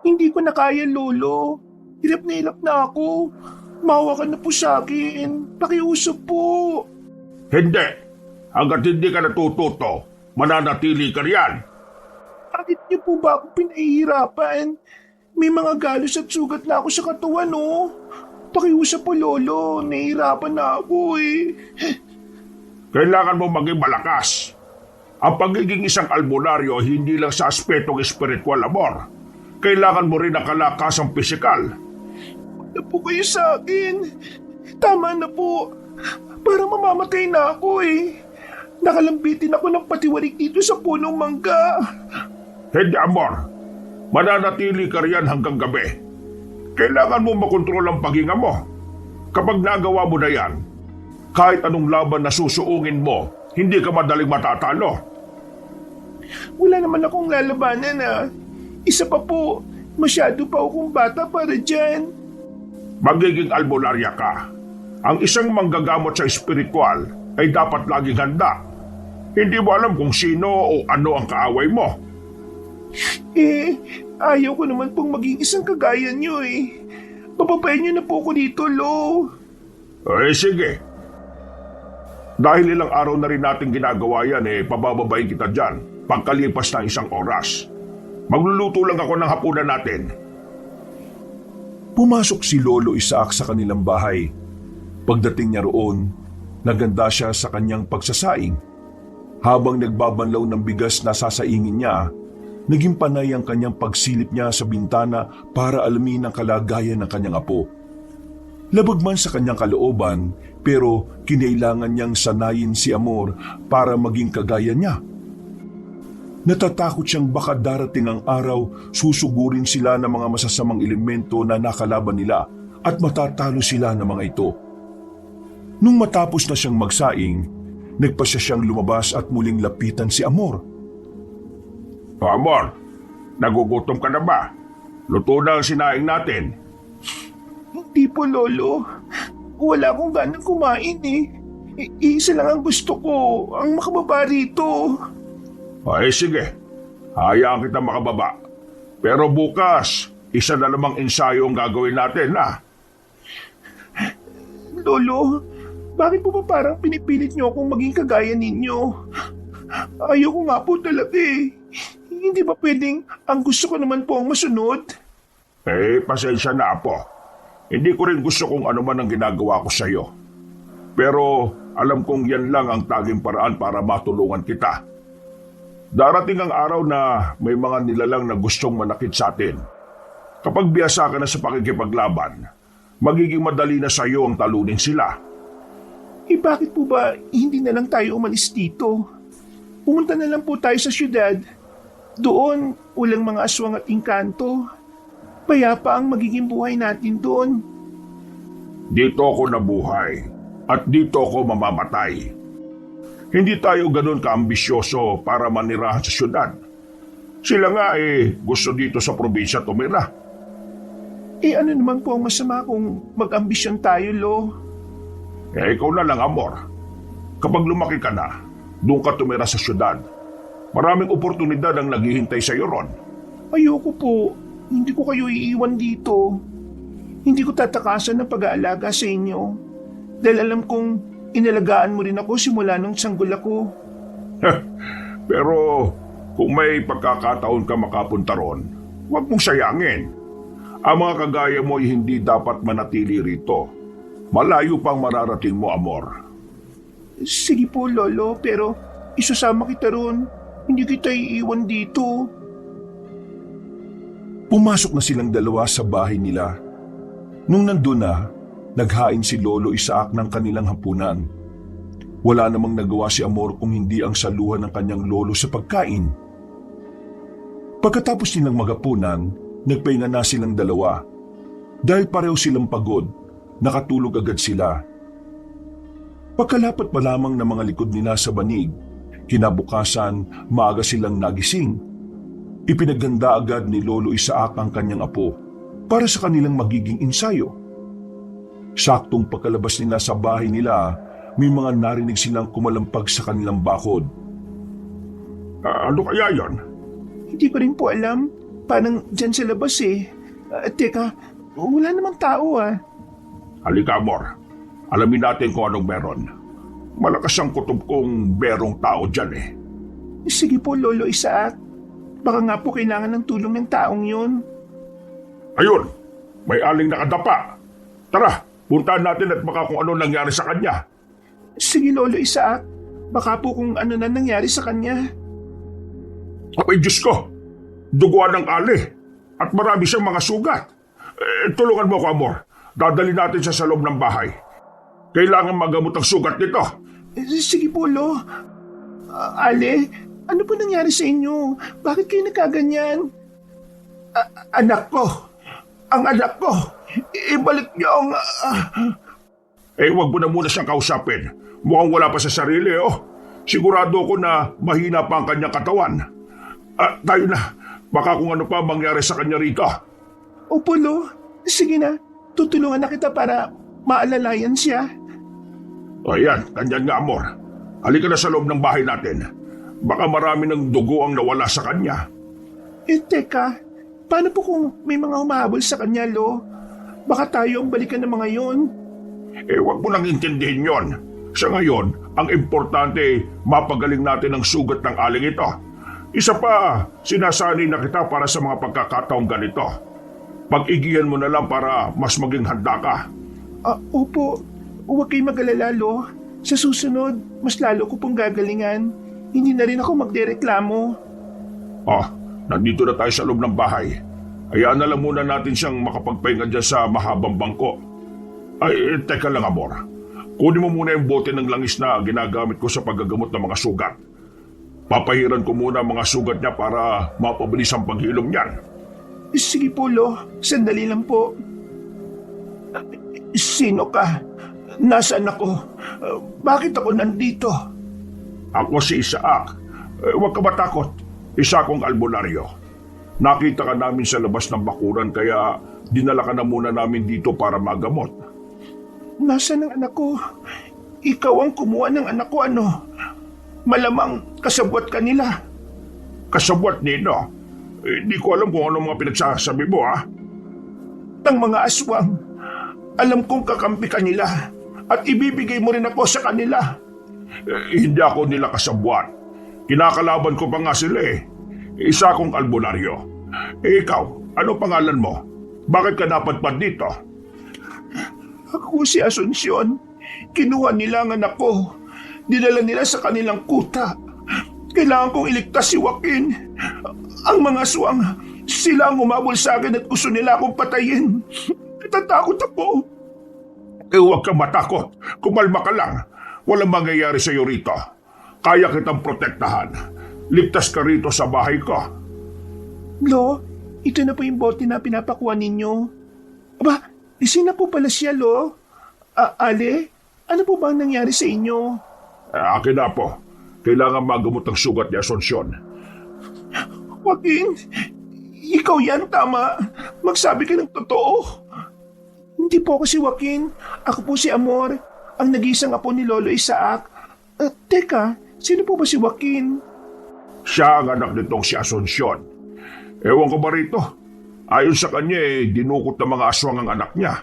Hindi ko na kaya, Lolo. Hirap na ako. Maawa ka na po sa akin. Pakiusap po. Hindi. Hanggat hindi ka natututo, mananatili ka riyan. Bakit niyo po ba ako pinahihirapan? May mga galos at sugat na ako sa katawan, oh. Pakiusap po, Lolo. Nahihirapan na ako eh. Kailangan mo maging malakas. Ang pagiging isang albularyo hindi lang sa aspetong espiritual, amor. Kailangan mo rin ang kalakasang pisikal. Huwag na po kayo sa akin. Tama na po. Parang mamamatay na ako eh. Nakalambitin ako ng patiwarik dito sa punong mangga. Hindi, amor. Mananatili ka riyan hanggang gabi. Kailangan mo makontrol ang paghinga mo. Kapag nagawa mo na yan, kahit anong laban na susuungin mo, hindi ka madaling matatalo. Wala naman akong lalabanan ah. Isa pa po, masyado pa akong bata para dyan. Magiging albularya ka. Ang isang manggagamot sa espiritual ay dapat laging handa. Hindi mo alam kung sino o ano ang kaaway mo. Eh, ayaw ko naman pong maging isang kagaya nyo eh. Papapayin nyo na po ako dito, Lo. Eh sige. Dahil ilang araw na rin natin ginagawa yan pabababayin kita dyan pagkalipas ng isang oras. Magluluto lang ako ng hapunan natin. Pumasok si Lolo Isaac sa kanilang bahay. Pagdating niya roon, naganda siya sa kanyang pagsasaing. Habang nagbabanlaw ng bigas na sasaingin niya, naging panay ang kanyang pagsilip niya sa bintana para alamin ang kalagayan ng kanyang apo. Labag man sa kanyang kalooban, pero kinailangan niyang sanayin si Amor para maging kagaya niya. Natatakot siyang baka darating ang araw, susugurin sila ng mga masasamang elemento na nakalaban nila at matatalo sila ng mga ito. Nung matapos na siyang magsaing, nagpasya siyang lumabas at muling lapitan si Amor. O Amor, nagugutom ka na ba? Luto na ang sinaing natin. Hindi po, Lolo. Wala akong ganang kumain eh. Isa lang ang gusto ko, ang makababa rito. Ay sige, hayaan kita makababa. Pero bukas, isa na namang ensayo ang gagawin natin, ha? Lolo, bakit po ba parang pinipilit niyo akong maging kagaya ninyo? Ayoko nga po talaga eh. Hindi ba pwedeng ang gusto ko naman po ang masunod? Pasensya na, Apo. Hindi ko rin gusto kung ano man ang ginagawa ko sa iyo. Pero alam kong yan lang ang taging paraan para matulungan kita. Darating ang araw na may mga nilalang na gustong manakit sa atin. Kapag biyasa ka na sa pakikipaglaban, magiging madali na sa iyo ang talunin sila. Bakit po ba hindi na lang tayo umalis dito? Pumunta na lang po tayo sa syudad. Doon, walang mga aswang at engkanto. Payapa ang magiging buhay natin doon. Dito ako nabuhay at dito ako mamamatay. Hindi tayo ganun kaambisyoso para manirahan sa syudad. Sila nga gusto dito sa probinsya tumira. Ano naman po ang masama kung mag-ambisyon tayo, Lo? Ikaw na lang, Amor. Kapag lumaki ka na, doon ka tumira sa syudad. Maraming oportunidad ang naghihintay sa iyo ron. Ayoko po. Hindi ko kayo iiwan dito. Hindi ko tatakasan ng pag-aalaga sa inyo. Dahil alam kong inalagaan mo rin ako simula nung sanggol ako. Pero kung may pagkakataon ka makapunta ron, huwag mong sayangin. Ang mga kagaya mo ay hindi dapat manatili rito. Malayo pang mararating mo, Amor. Sige po, Lolo, pero isasama kita ron. Hindi kita iiwan dito. Pumasok na silang dalawa sa bahay nila. Nung nandun na, naghain si Lolo Isaac ng kanilang hapunan. Wala namang nagawa si Amor kung hindi ang saluhan ng kanyang lolo sa pagkain. Pagkatapos nilang maghapunan, nagpahinga na silang dalawa. Dahil pareho silang pagod, nakatulog agad sila. Pagkalapat pa lamang ng mga likod nila sa banig, kinabukasan maaga silang nagising. Ipinaganda agad ni Lolo Isaac ang kanyang apo para sa kanilang magiging ensayo. Saktong pagkalabas nila sa bahay nila, may mga narinig silang kumalampag sa kanilang bakod. Ano kaya yon? Hindi ko rin po alam. parang dyan sa labas eh. Teka, wala namang tao ah. Halika, Amor. Alamin natin kung anong meron. Malakas ang kutob kong berong tao dyan eh. Sige po, Lolo Isaac. Baka nga po kailangan ng tulong ng taong yun. Ayun! May aling nakadapa. Tara, puntahan natin at baka kung ano nangyari sa kanya. Sige, Lolo Isaac. Baka po kung ano na nangyari sa kanya. Ay, Diyos ko! Duguan ng ali. At marami siyang mga sugat. Tulungan mo ko, Amor. Dadali natin siya sa loob ng bahay. Kailangan magamot ang sugat nito. Sige po, Lo. Ale, ano po nangyari sa inyo? Bakit kayo nagkaganyan? Anak ko. Ang anak ko. Ibalik niyo ang... Wag mo na muna siyang kausapin. Mukhang wala pa sa sarili, oh. Sigurado ko na mahina pa ang kanyang katawan. Tayo na. Baka kung ano pa mangyari sa kanya rito. Opo, Lo. Sige na. Tutulungan na kita para maalalayan siya. Ayan, kanyan nga, Amor. Halika na sa loob ng bahay natin. Baka marami ng dugo ang nawala sa kanya. Teka. Paano po kung may mga humahabol sa kanya, Lo? Baka tayo ang balikan ng mga yon. Wag mo nang intindihin yon. Sa ngayon, ang importante, mapagaling natin ang sugat ng aling ito. Isa pa, sinasanay na kita para sa mga pagkakataong ganito. Pag-igihan mo na lang para mas maging handa ka. Opo. Huwag kayong mag-alala, Lo. Sa susunod, mas lalo ko pong gagalingan. Hindi na rin ako magdereklamo. Nandito na tayo sa loob ng bahay. Hayaan na lang muna natin siyang makapagpahinga dyan sa mahabang bangko. Teka lang, Amor. Kunin mo muna yung bote ng langis na ginagamit ko sa paggagamot ng mga sugat. Papahiran ko muna ang mga sugat niya para mapabilis ang paghilom niyan. Sige po, Lo. Sandali lang po. Sino ka? Nasaan ako? Bakit ako nandito? Ako si Isaac. Huwag ka matakot. Isa akong albularyo. Nakita ka namin sa labas ng bakuran kaya dinala ka na muna namin dito para magamot. Nasaan ang anak ko? Ikaw ang kumuha ng anak ko, ano? Malamang kasabwat ka nila. Kasabwat nino? Hindi ko alam kung ano mga pinagsasabi mo, ha? Ang mga aswang, alam kong kakampi ka nila at ibibigay mo rin ako sa kanila. Hindi ako nila kasabwat. Kinakalaban ko pa nga sila eh. Isa akong albularyo. Ikaw, ano pangalan mo? Bakit ka napadpad dito? Ako si Asuncion. Kinuha nila ang anak ko. Dinala nila sa kanilang kuta. Kailangan kong iligtas si Joaquin. Ang mga aswang, sila ang umabol sa akin at gusto nila akong patayin. Natatakot ako. Huwag kang matakot. Kumalma ka lang. Walang mangyayari sa iyo rito. Kaya kitang protektahan. Ligtas ka rito sa bahay ko. Lo, ito na po yung bote na pinapakuha ninyo. Aba, sino po pala siya, Lo? Ale, ano po ba ang nangyari sa inyo? Akin na po. Kailangan magamot ang sugat ni Asuncion. Joaquin, ikaw yan, tama. Magsabi ka ng totoo. Hindi po ako si Joaquin. Ako po si Amor, ang nag-iisang apo ni Lolo Isaac. Teka, sino po ba si Joaquin? Siya ang anak nitong si Asuncion. Ewan ko ba rito? Ayon sa kanya dinukot ng mga aswang ang anak niya.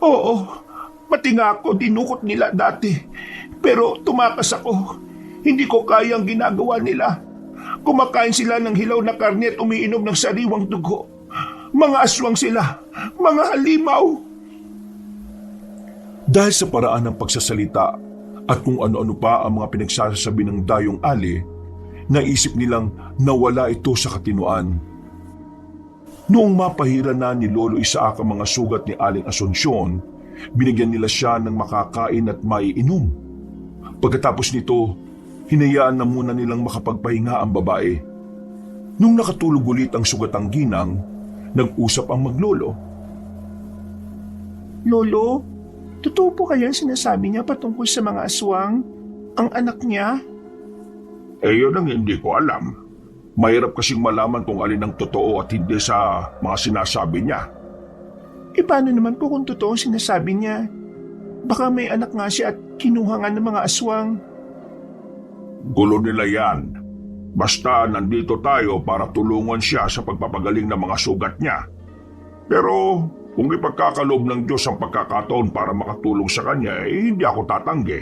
Oo, pati nga ako dinukot nila dati. Pero tumakas ako. Hindi ko kaya ang ginagawa nila. Kumakain sila ng hilaw na karne at umiinom ng sariwang dugo. Mga aswang sila, mga halimaw. Dahil sa paraan ng pagsasalita at kung ano-ano pa ang mga pinagsasabi ng dayong ali, naisip nilang nawala ito sa katinuan. Noong mapahira na ni Lolo Isaac ang mga sugat ni Aling Asuncion, binigyan nila siya ng makakain at maiinom. Pagkatapos nito, hinayaan na muna nilang makapagpahinga ang babae. Nung nakatulog ulit ang sugatang ginang, nag-usap ang maglolo. Lolo, totoo po kaya ang sinasabi niya patungkol sa mga aswang? Ang anak niya? Yun ang hindi ko alam. Mahirap kasing malaman kung alin ang totoo at hindi sa mga sinasabi niya. Paano naman po kung totoo ang sinasabi niya? Baka may anak nga siya at kinuha nga ng mga aswang. Gulo nila yan. Basta nandito tayo para tulungan siya sa pagpapagaling ng mga sugat niya. Pero kung ipagkakaloob ng Diyos ang pagkakataon para makatulong sa kanya, hindi ako tatanggi.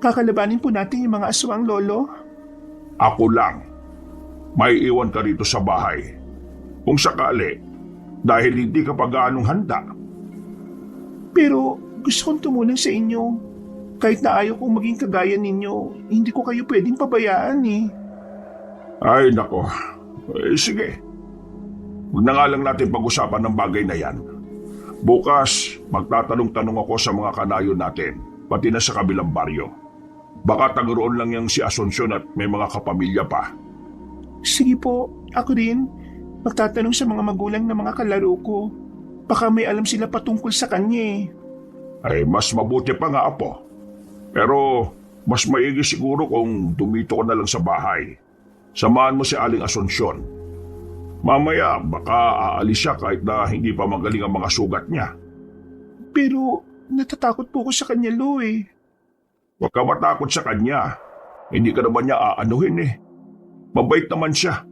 Kakalabanin po natin yung mga aswang, Lolo. Ako lang. May iwan ka rito sa bahay. Kung sakali, dahil hindi ka pa gaanong handa. Pero gusto kong tumulong sa inyo. Kahit na ayaw kong maging kagaya ninyo, hindi ko kayo pwedeng pabayaan eh. Ay, nako. Sige. Huwag na nga lang natin pag-usapan ng bagay na yan. Bukas, magtatanong-tanong ako sa mga kanayo natin, pati na sa kabilang baryo. Baka tagaroon lang yang si Asuncion at may mga kapamilya pa. Sige po, ako rin. Magtatanong sa mga magulang ng mga kalaro ko. Baka may alam sila patungkol sa kanya eh. Ay, mas mabuti pa nga, Apo. Pero, mas maigi siguro kung dumito ka na lang sa bahay. Samahan mo si Aling Asuncion. Mamaya, baka aalis siya kahit na hindi pa magaling ang mga sugat niya. Pero natatakot po ko sa kanya, Lo eh. Huwag ka matakot sa kanya. Hindi ka naman niya aanuhin eh. Mabait naman siya.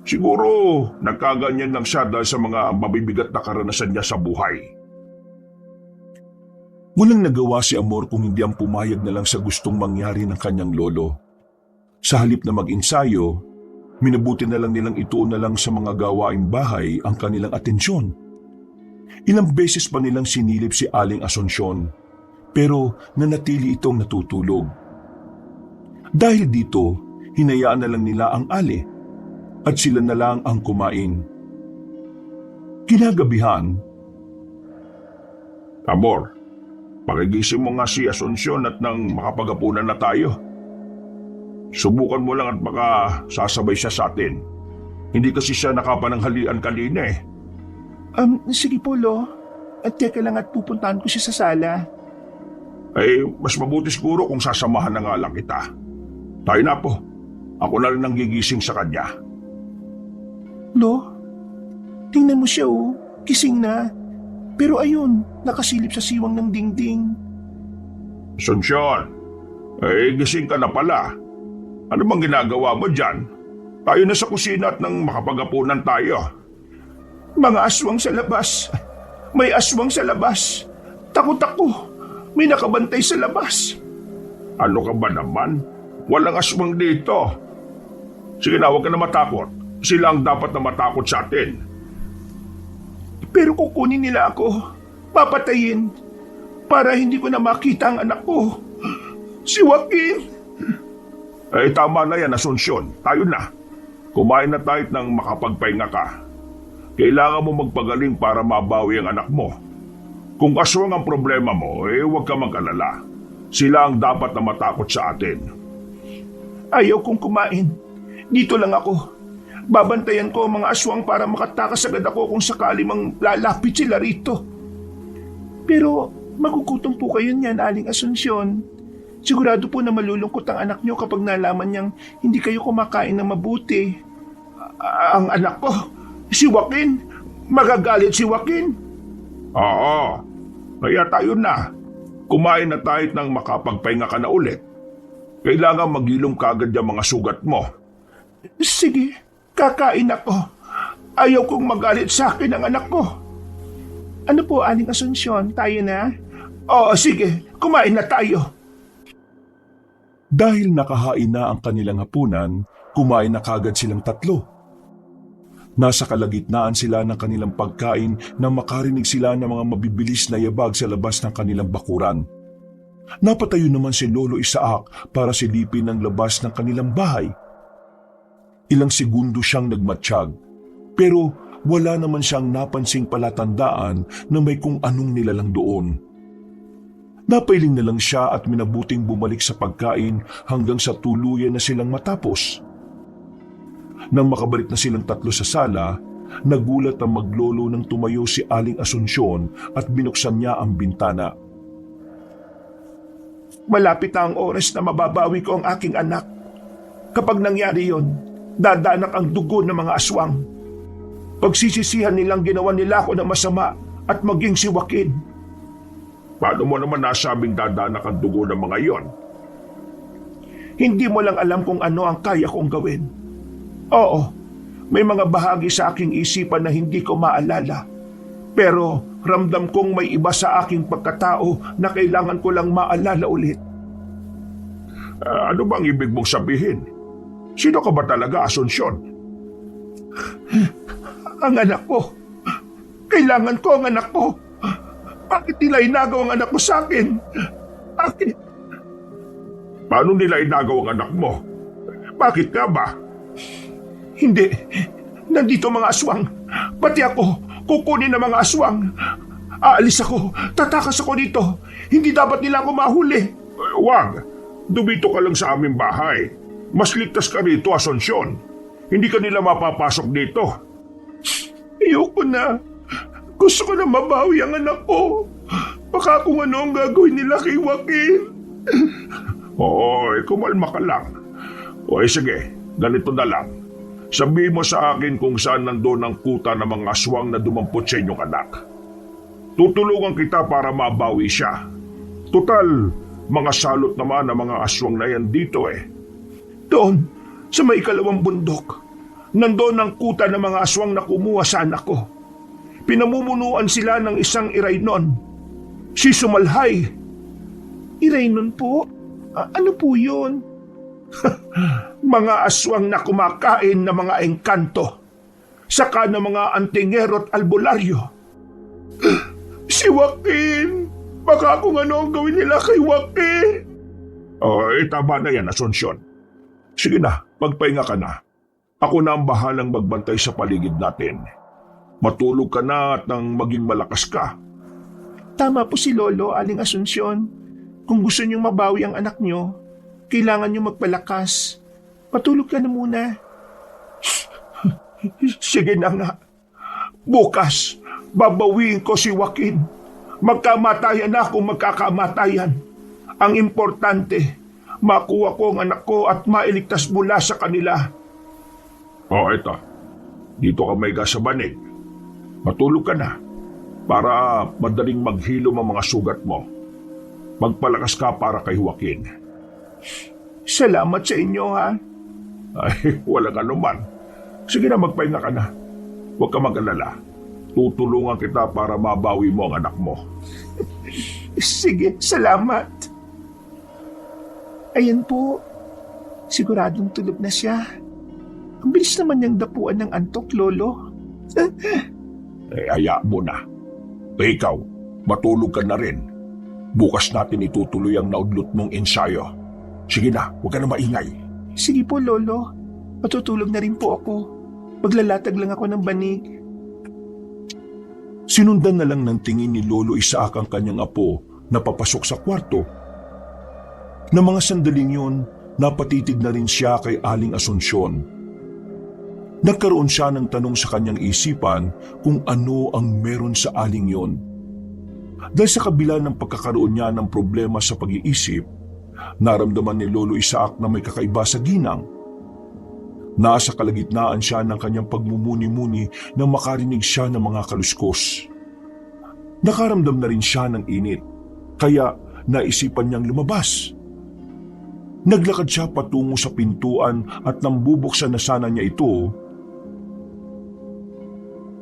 Siguro, nagkaganyan lang siya dahil sa mga mabibigat na karanasan niya sa buhay. Walang nagawa si Amor kung hindi ang pumayag na lang sa gustong mangyari ng kanyang lolo. Sa halip na mag-ensayo, minabuti na lang nilang ituon na lang sa mga gawaing bahay ang kanilang atensyon. Ilang beses pa nilang sinilip si Aling Asuncion, pero nanatili itong natutulog. Dahil dito, hinayaan na lang nila ang Ali at sila na lang ang kumain. Kinagabihan, Amor, pakigising mo nga si Asuncion at nang makapagapunan na tayo. Subukan mo lang at baka sasabay siya sa atin. Hindi kasi siya nakapananghalian kanina eh. Sige po, Lo. At teka lang at pupuntahan ko siya sa sala. Ay, mas mabuti siguro kung sasamahan na nga lang kita. Tayo na po. Ako na rin ang gigising sa kanya. Lo, tingnan mo siya oh. Kising na. Pero ayun, nakasilip sa siwang ng dingding. Asuncion, gising ka na pala. Ano bang ginagawa mo dyan? Tayo na sa kusina at nang makapagapunan tayo. Mga aswang sa labas. May aswang sa labas. Takot ako. May nakabantay sa labas. Ano ka ba naman? Walang aswang dito. Sige na, huwag ka na matakot. Sila ang dapat na matakot sa atin. Pero kukunin nila ako. Papatayin. Para hindi ko na makita ang anak ko. Si Joaquin. Tama na yan, Asuncion. Tayo na. Kumain na tayo nang makapagpahinga ka. Kailangan mo magpagaling para mabawi ang anak mo. Kung aswang ang problema mo, huwag ka mag-alala. Sila ang dapat na matakot sa atin. Ayaw kong kumain. Dito lang ako. Babantayan ko ang mga aswang para makatakas agad ako kung sakali mang lalapit sila rito. Pero magugutom po kayo niyan, Aling Asuncion. Sigurado po na malulungkot ang anak niyo kapag nalaman niyang hindi kayo kumakain ng mabuti. Ang anak ko, si Joaquin, magagalit si Joaquin. Oo, kaya tayo na. Kumain na tayo nang makapagpahinga ka na ulit. Kailangan magilom kagad yung mga sugat mo. Sige, kakain ako. Ayaw kong magalit sa akin ang anak ko. Ano po, Aling Asuncion, tayo na? Oo, sige, kumain na tayo. dahil nakahain na ang kanilang hapunan, kumain na kagad silang tatlo. Nasa kalagitnaan sila ng kanilang pagkain nang makarinig sila ng mga mabibilis na yabag sa labas ng kanilang bakuran. Napatayo naman si Lolo Isaac para silipin ang labas ng kanilang bahay. Ilang segundo siyang nagmatsyag, pero wala naman siyang napansing palatandaan na may kung anong nilalang doon. Napailing na lang siya at minabuting bumalik sa pagkain hanggang sa tuluyan na silang matapos. Nang makabalik na silang tatlo sa sala, nagulat ang maglolo nang tumayo si Aling Asuncion at binuksan niya ang bintana. Malapit na ang oras na mababawi ko ang aking anak. Kapag nangyari yon, dadanak ang dugo ng mga aswang. Pagsisisihan nilang ginawa nila ako ng masama at maging si Joaquin. Paano mo naman nasabing dadanak ang dugo ng mga iyon? Hindi mo lang alam kung ano ang kaya kong gawin. Oo, may mga bahagi sa aking isipan na hindi ko maalala. Pero ramdam kong may iba sa aking pagkatao na kailangan ko lang maalala ulit. Ano bang ibig mong sabihin? Sino ka ba talaga, Asunsyon? Ang anak ko. Kailangan ko ang anak ko. Bakit nila inagaw ang anak ko sa akin? Bakit? Paano nila inagaw ang anak mo? Bakit ka ba? Hindi. Nandito mga aswang. Pati ako, kukunin ng mga aswang. Aalis ako. Tatakas ako dito. Hindi dapat nila ako mahuli. Wag! Dumito ka lang sa aming bahay. Mas ligtas ka rito, Asunsyon. Hindi ka nila mapapasok dito. Ayoko na. Gusto ko na mabawi ang anak ko. Baka kung ano ang gagawin nila kay Joaquin. Oo, kumalma ka lang. O sige, ganito na lang. Sabihin mo sa akin kung saan nandoon ang kuta ng mga aswang na dumampot sa inyong anak. Tutulungan kita para mabawi siya. Total, mga salot naman ang mga aswang na yan dito eh. Doon, sa may ikalawang bundok. Nandoon ang kuta ng mga aswang na kumuha sa anak ko. Pinamumunuan sila ng isang Iraynon. Si Sumalhay. Iraynon po? Ano po yun? Mga aswang na kumakain ng mga engkanto. Saka ng mga antingero at albularyo. Si Joaquin! Baka kung ano ang gawin nila kay Joaquin. Tama na yan, Asunsyon. Sige na, magpahinga ka na. Ako na ang bahalang magbantay sa paligid natin. Matulog ka na at nang maging malakas ka. Tama po si Lolo, Aling Asunsyon. Kung gusto niyong mabawi ang anak niyo, kailangan niyong magpalakas. Patulog ka na muna. Sige na nga. Bukas, babawiin ko si Joaquin. Magkamatayan na kung magkakamatayan. Ang importante, makuha ko ang anak ko at mailigtas mula sa kanila. Ito. Dito ka may gas sa banig. Matulog ka na para madaling maghilom ang mga sugat mo. Magpalakas ka para kay Joaquin. Salamat sa inyo, ha? Ay, walang anuman. Sige na, magpahinga ka na. Huwag ka mag-alala. Tutulungan kita para mabawi mo ang anak mo. Sige, salamat. Ayan po. Siguradong tulog na siya. Ang bilis naman niyang dapuan ng antok, Lolo. Haya mo na. Ikaw, matulog ka na rin. Bukas natin itutuloy ang naudlot mong ensayo. Sige na, huwag ka na maingay. Sige po, Lolo. Matutulog na rin po ako. Maglalatag lang ako ng banig. Sinundan na lang ng tingin ni Lolo Isaac ang kanyang apo na papasok sa kwarto. Na mga sandaling yun, napatitig na rin siya kay Aling Asunsyon. Nagkaroon siya ng tanong sa kanyang isipan kung ano ang meron sa aling yon. Dahil sa kabila ng pagkakaroon niya ng problema sa pag-iisip, naramdaman ni Lolo Isaac na may kakaiba sa ginang. Nasa kalagitnaan siya ng kanyang pagmumuni-muni nang makarinig siya ng mga kaluskos. Nakaramdam na rin siya ng init, kaya naisipan niyang lumabas. Naglakad siya patungo sa pintuan at nang bubuksan na sana niya ito.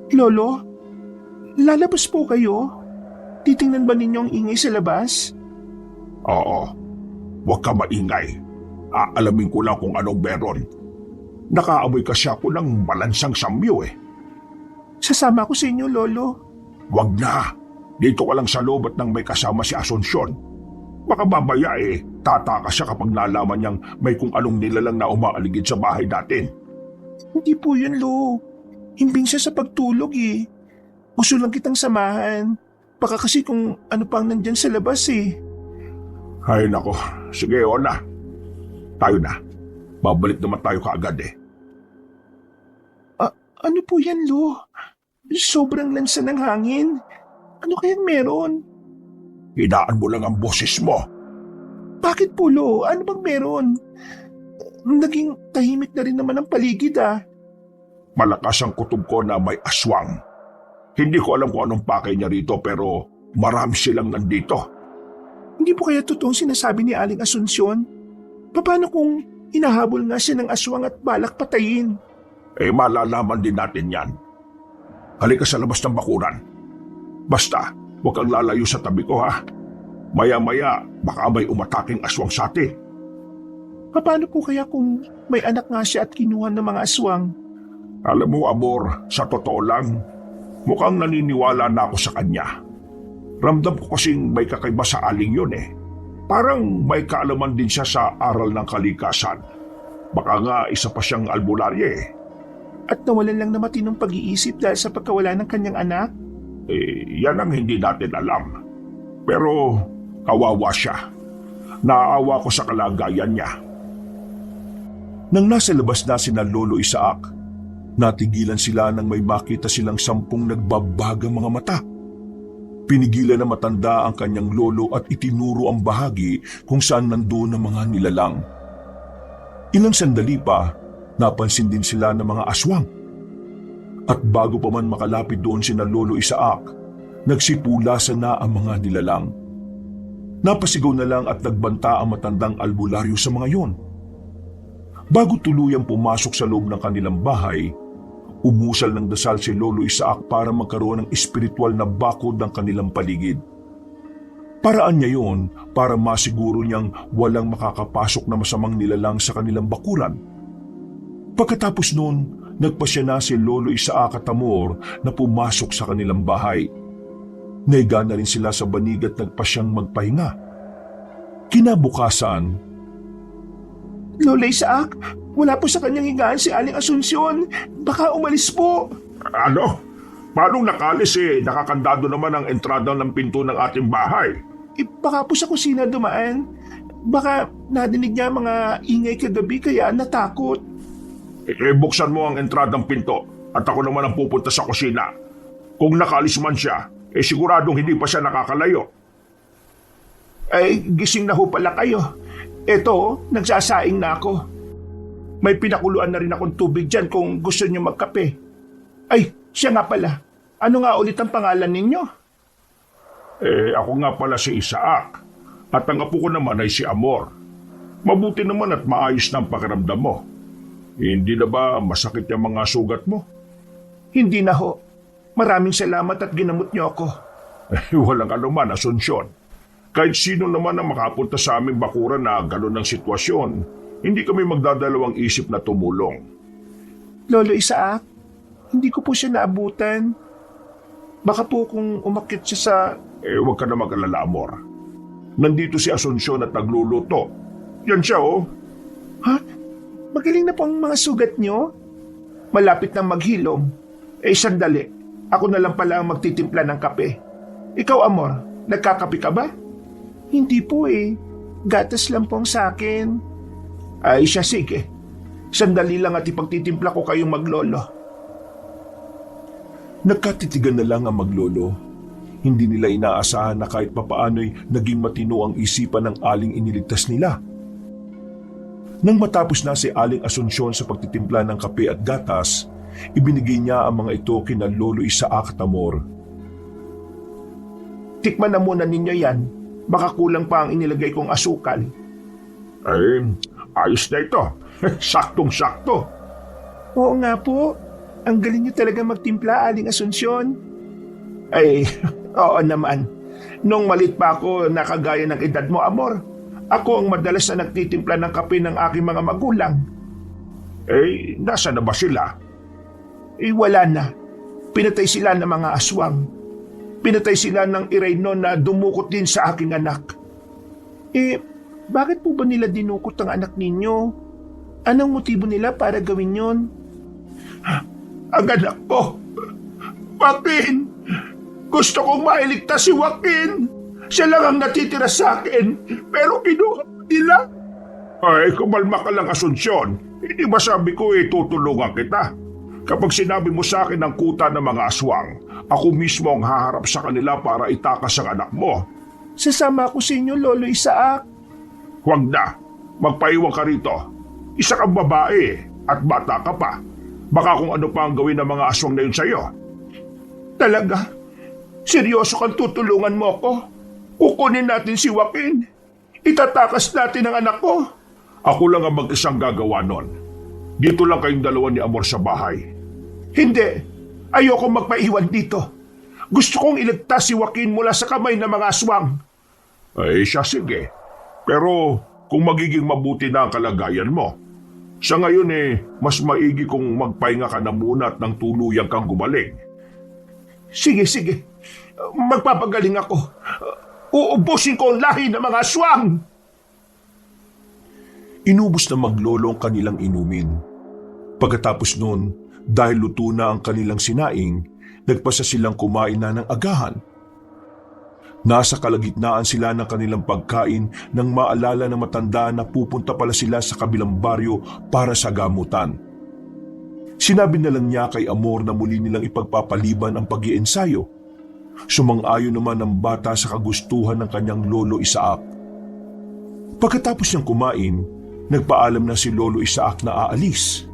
Lolo, lalabas po kayo? Titingnan ba ninyo ang ingay sa labas? Oo, huwag ka maingay. Aalamin ko lang kung anong meron. Nakaamoy kasi ako ng malansang samyo eh. Sasama ko sa inyo, Lolo. Wag na. Dito ka lang sa loob at nang may kasama si Asunsyon. Baka mamaya tataka siya kapag nalaman niyang may kung anong nilalang na umaaligid sa bahay natin. Hindi po yun, Lo. Himbing siya sa pagtulog eh. Gusto lang kitang samahan. Baka kasi kung ano pang nandyan sa labas eh. Ay nako, sige na. Tayo na. Babalik naman tayo kaagad eh. Ano po yan, Lo? Sobrang lansa ng hangin. Ano kayang meron? Hinaan mo lang ang boses mo. Bakit po, Lo? Ano bang meron? Naging tahimik na rin naman ang paligid ah. Malakas ang kutob ko na may aswang. Hindi ko alam kung anong pakay niya rito pero marami silang nandito. Hindi po kaya totoong sinasabi ni Aling Asunsyon? Paano kung hinahabol nga siya ng aswang at balak patayin? Malalaman din natin yan. Halika sa labas ng bakuran. Basta, huwag kang lalayo sa tabi ko ha. Maya-maya, baka may umataking aswang sa atin. Paano po kaya kung may anak nga siya at kinuha ng mga aswang? Alam mo, Amor, sa totoo lang, mukhang naniniwala na ako sa kanya. Ramdam ko kasing may kakaiba sa aling yun eh. Parang may kaalaman din siya sa aral ng kalikasan. Baka nga isa pa siyang albularya eh. At nawalan lang na matinong pag-iisip dahil sa pagkawala ng kanyang anak? Yan ang hindi natin alam. Pero kawawa siya. Naaawa ko sa kalagayan niya. Nang nasa labas na sina Lolo Isaac, natigilan sila nang may makita silang 10 nagbabagang mga mata. Pinigilan na matanda ang kanyang lolo at itinuro ang bahagi kung saan nandoon ang mga nilalang. Ilang sandali pa, napansin din sila ng mga aswang. At bago pa man makalapit doon sina Lolo Isaac, nagsipulasan na ang mga nilalang. Napasigaw na lang at nagbanta ang matandang albularyo sa mga yon. Bago tuluyang pumasok sa loob ng kanilang bahay, umusal ng dasal si Lolo Isaac para magkaroon ng espiritual na bakod ng kanilang paligid. Paraan niya yon para masiguro niyang walang makakapasok na masamang nilalang sa kanilang bakuran. Pagkatapos noon, nagpasya na si Lolo Isaac at Amor na pumasok sa kanilang bahay. Naiga na rin sila sa banig at nagpasyang magpahinga. Kinabukasan, Lola Isaac, wala po sa kanyang higaan si Aling Asunsyon. Baka umalis po. Ano? Paano nakalis nakakandado naman ang entrada ng pinto ng ating bahay? Baka po sa kusina dumaan. Baka nadinig niya mga ingay kagabi kaya natakot. Buksan mo ang entradang pinto at ako naman ang pupunta sa kusina. Kung nakalis man siya, siguradong hindi pa siya nakakalayo. Gising na ho pala kayo. Eto, nagsasaing na ako. May pinakuluan na rin akong tubig dyan kung gusto niyo magkape. Ay, siya nga pala. Ano nga ulit ang pangalan ninyo? Ako nga pala si Isaac. At ang apo ko naman ay si Amor. Mabuti naman at maayos na ang pakiramdam mo. Hindi na ba masakit yung mga sugat mo? Hindi na ho. Maraming salamat at ginamot niyo ako. Walang anuman, Asunsyon. Kahit sino naman ang makapunta sa aming bakuran na gano'n ang sitwasyon, hindi kami magdadalawang isip na tumulong. Lolo Isaac, hindi ko po siya naabutan. Baka po kung umakyat siya sa... Huwag ka na mag-alala, Amor. Nandito si Asunsyon at nagluluto. Yan siya, oh. Ha? Magaling na po ang mga sugat niyo? Malapit nang maghilom. Sandali. Ako na lang pala ang magtitimpla ng kape. Ikaw, Amor, nagkakape ka ba? Hindi po Gatas lang pong sa akin. Ay siya, sige. Sandali lang at ipagtitimpla ko kayong maglolo. Nagkatitigan na lang ang maglolo. Hindi nila inaasahan na kahit papaano'y naging matino ang isipan ng aling iniligtas nila. Nang matapos na si Aling Asunsyon sa pagtitimpla ng kape at gatas, ibinigay niya ang mga ito kina Lolo Isaac at Amor. Tikman na muna ninyo yan. Baka kulang pa ang inilagay kong asukal. Ayos na ito. Saktong-sakto. Oo nga po. Ang galing niyo talaga magtimpla, Aling Asunsyon. Oo naman. Nung malit pa ako nakagaya ng edad mo, Amor, ako ang madalas na nagtitimpla ng kape ng aking mga magulang. Nasa na ba sila? Wala na. Pinatay sila ng mga aswang. Pinatay sila ng irayno na dumukot din sa aking anak. Bakit po ba nila dinukot ang anak ninyo? Anong motibo nila para gawin yon? Ang anak ko! Joaquin! Gusto kong mailigtas si Joaquin! Siya lang ang natitira sa akin, pero kinuha nila. Kumalma ka lang, Asunsyon. Hindi ba sabi ko tutulungan kita? Kapag sinabi mo sa akin ang kuta ng mga aswang, ako mismo ang haharap sa kanila para itakas ang anak mo. Sasama ako sa inyo, Lolo Isaac. Huwag na. Magpaiwan ka rito. Isa kang babae at bata ka pa. Baka kung ano pa ang gawin ng mga aswang na yun sa'yo. Talaga? Seryoso kang tutulungan mo ako? Kukunin natin si Joaquin. Itatakas natin ang anak ko. Ako lang ang mag-isang gagawa nun. Dito lang kayong dalawa ni Amor sa bahay. Hindi. Ayoko magpaiwan dito. Gusto kong iligtas si Joaquin mula sa kamay ng mga aswang. Ay siya sige. Pero kung magiging mabuti na ang kalagayan mo, sa ngayon mas maigi kung magpahinga ka na muna at nang tuluyang kang gumaling. Sige. Magpapagaling ako. Uubusin ko ang lahi ng mga aswang. Inubos na maglolo ang kanilang inumin. Pagkatapos nun, dahil luto na ang kanilang sinaing, nagpasa silang kumain na ng agahan. Nasa kalagitnaan sila ng kanilang pagkain nang maalala ng matanda na pupunta pala sila sa kabilang baryo para sa gamutan. Sinabi na lang niya kay Amor na muli nilang ipagpapaliban ang pag-iensayo. Sumang-ayon naman ang bata sa kagustuhan ng kanyang lolo Isaac. Pagkatapos niyang kumain, nagpaalam na si Lolo Isaac na aalis.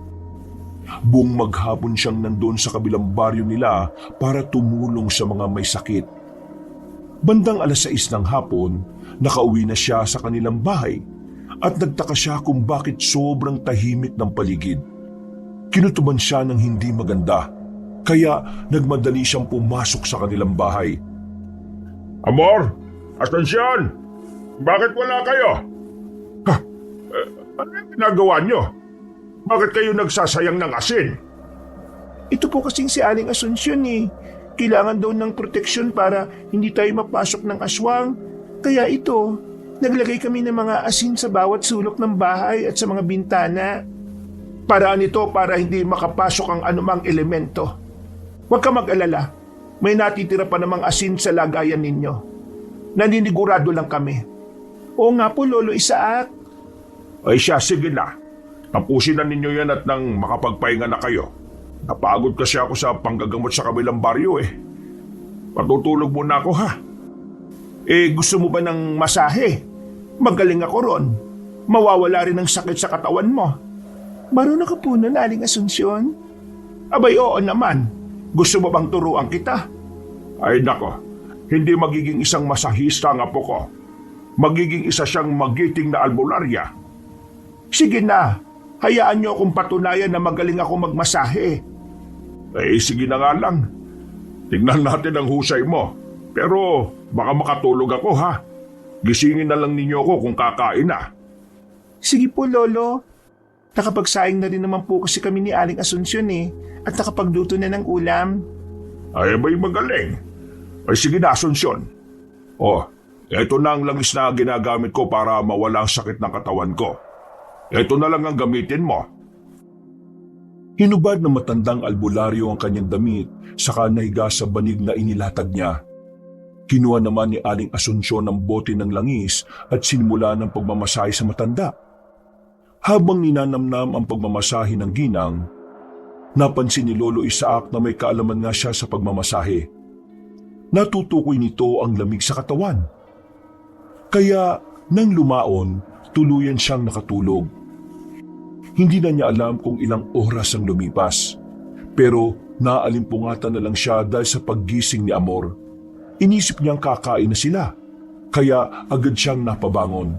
Buong maghapon siyang nandun sa kabilang baryo nila para tumulong sa mga may sakit. Bandang 6:00 ng hapon, nakauwi na siya sa kanilang bahay at nagtaka siya kung bakit sobrang tahimik ng paligid. Kinutuban siya ng hindi maganda, kaya nagmadali siyang pumasok sa kanilang bahay. Amor! Astansyon! Bakit wala kayo? Ano yung ginagawa nyo? Bakit kayo nagsasayang ng asin? Ito po kasing si Aling Asunsyon eh. Kailangan daw ng proteksyon para hindi tayo mapasok ng aswang. Kaya ito, naglagay kami ng mga asin sa bawat sulok ng bahay at sa mga bintana. Paraan ito para hindi makapasok ang anumang elemento. Huwag ka mag-alala. May natitira pa namang asin sa lagayan ninyo. Naninigurado lang kami. Oo nga po, Lolo Isaac. Ay siya, sige na. Tapusin na ninyo yan at nang makapagpahinga na kayo. Napagod kasi ako sa panggagamot sa kabilang baryo eh. Patutulog muna ako ha. Gusto mo ba ng masahe? Magaling ako ron. Mawawala rin ang sakit sa katawan mo. Marunong ka po nun, Aling Asunsyon? Abay, oo naman. Gusto mo bang turuan kita? Ay nako, hindi magiging isang masahista ang apo ko. Magiging isa siyang magiting na albularya. Sige na, hayaan niyo akong patunayan na magaling ako magmasahe. Sige na nga lang. Tingnan natin ang husay mo. Pero baka makatulog ako ha. Gisingin na lang ninyo ako kung kakain na. Sige po, Lolo. Nakapagsaing na rin naman po kasi kami ni Aling Asunsyon eh. At nakapagluto na ng ulam. Ay may magaling. Ay sige na, Asunsyon. Ito na ang langis na ginagamit ko para mawala ang sakit ng katawan ko. Ito na lang ang gamitin mo. Hinubad ng matandang albularyo ang kanyang damit saka nahiga sa banig na inilatag niya. Kinuha naman ni Aling Asunsyon ang bote ng langis at sinimula ng pagmamasahe sa matanda. Habang ninanamnam ang pagmamasahe ng ginang, napansin ni Lolo Isaac na may kaalaman nga siya sa pagmamasahe. Natutukoy nito ang lamig sa katawan. Kaya nang lumaon, tuluyan siyang nakatulog. Hindi na niya alam kung ilang oras ang lumipas, pero naalimpungatan na lang siya dahil sa paggising ni Amor. Inisip niyang kakain na sila, kaya agad siyang napabangon.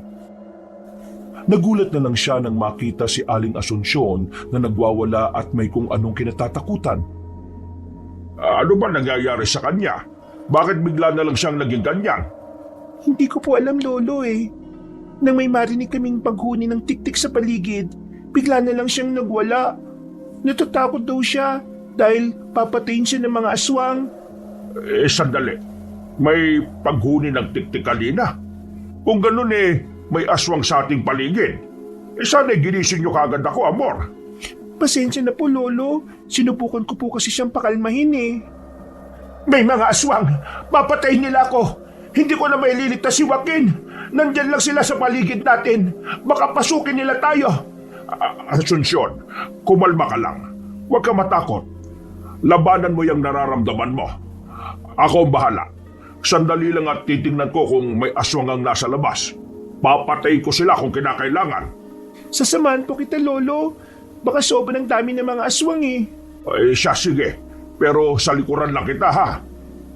Nagulat na lang siya nang makita si Aling Asunsyon na nagwawala at may kung anong kinatatakutan. Ano ba nangyayari sa kanya? Bakit bigla na lang siyang naging ganyan? Hindi ko po alam, Lolo eh. Nang may marinig kaming paghuni ng tiktik sa paligid, bigla na lang siyang nagwala. Natatakot daw siya dahil papatayin siya ng mga aswang. Sandali. May paghuni ng tiktik kanina. Kung ganun may aswang sa ating paligid. Sana'y ginising niyo kagad ako, Amor. Pasensya na po, Lolo. Sinubukan ko po kasi siyang pakalmahin eh. May mga aswang! Papatayin nila ako! Hindi ko na maililigtas si Joaquin! Nandyan lang sila sa paligid natin! Baka pasukin nila tayo! Asunsyon, kumalma ka lang. Huwag ka matakot. Labanan mo yung nararamdaman mo. Ako ang bahala. Sandali lang at titingnan ko kung may aswang ang nasa labas. Papatayin ko sila kung kinakailangan. Sasamahan po kita, Lolo. Baka sobrang dami ng mga aswang eh. Siya sige. Pero sa likuran lang kita ha.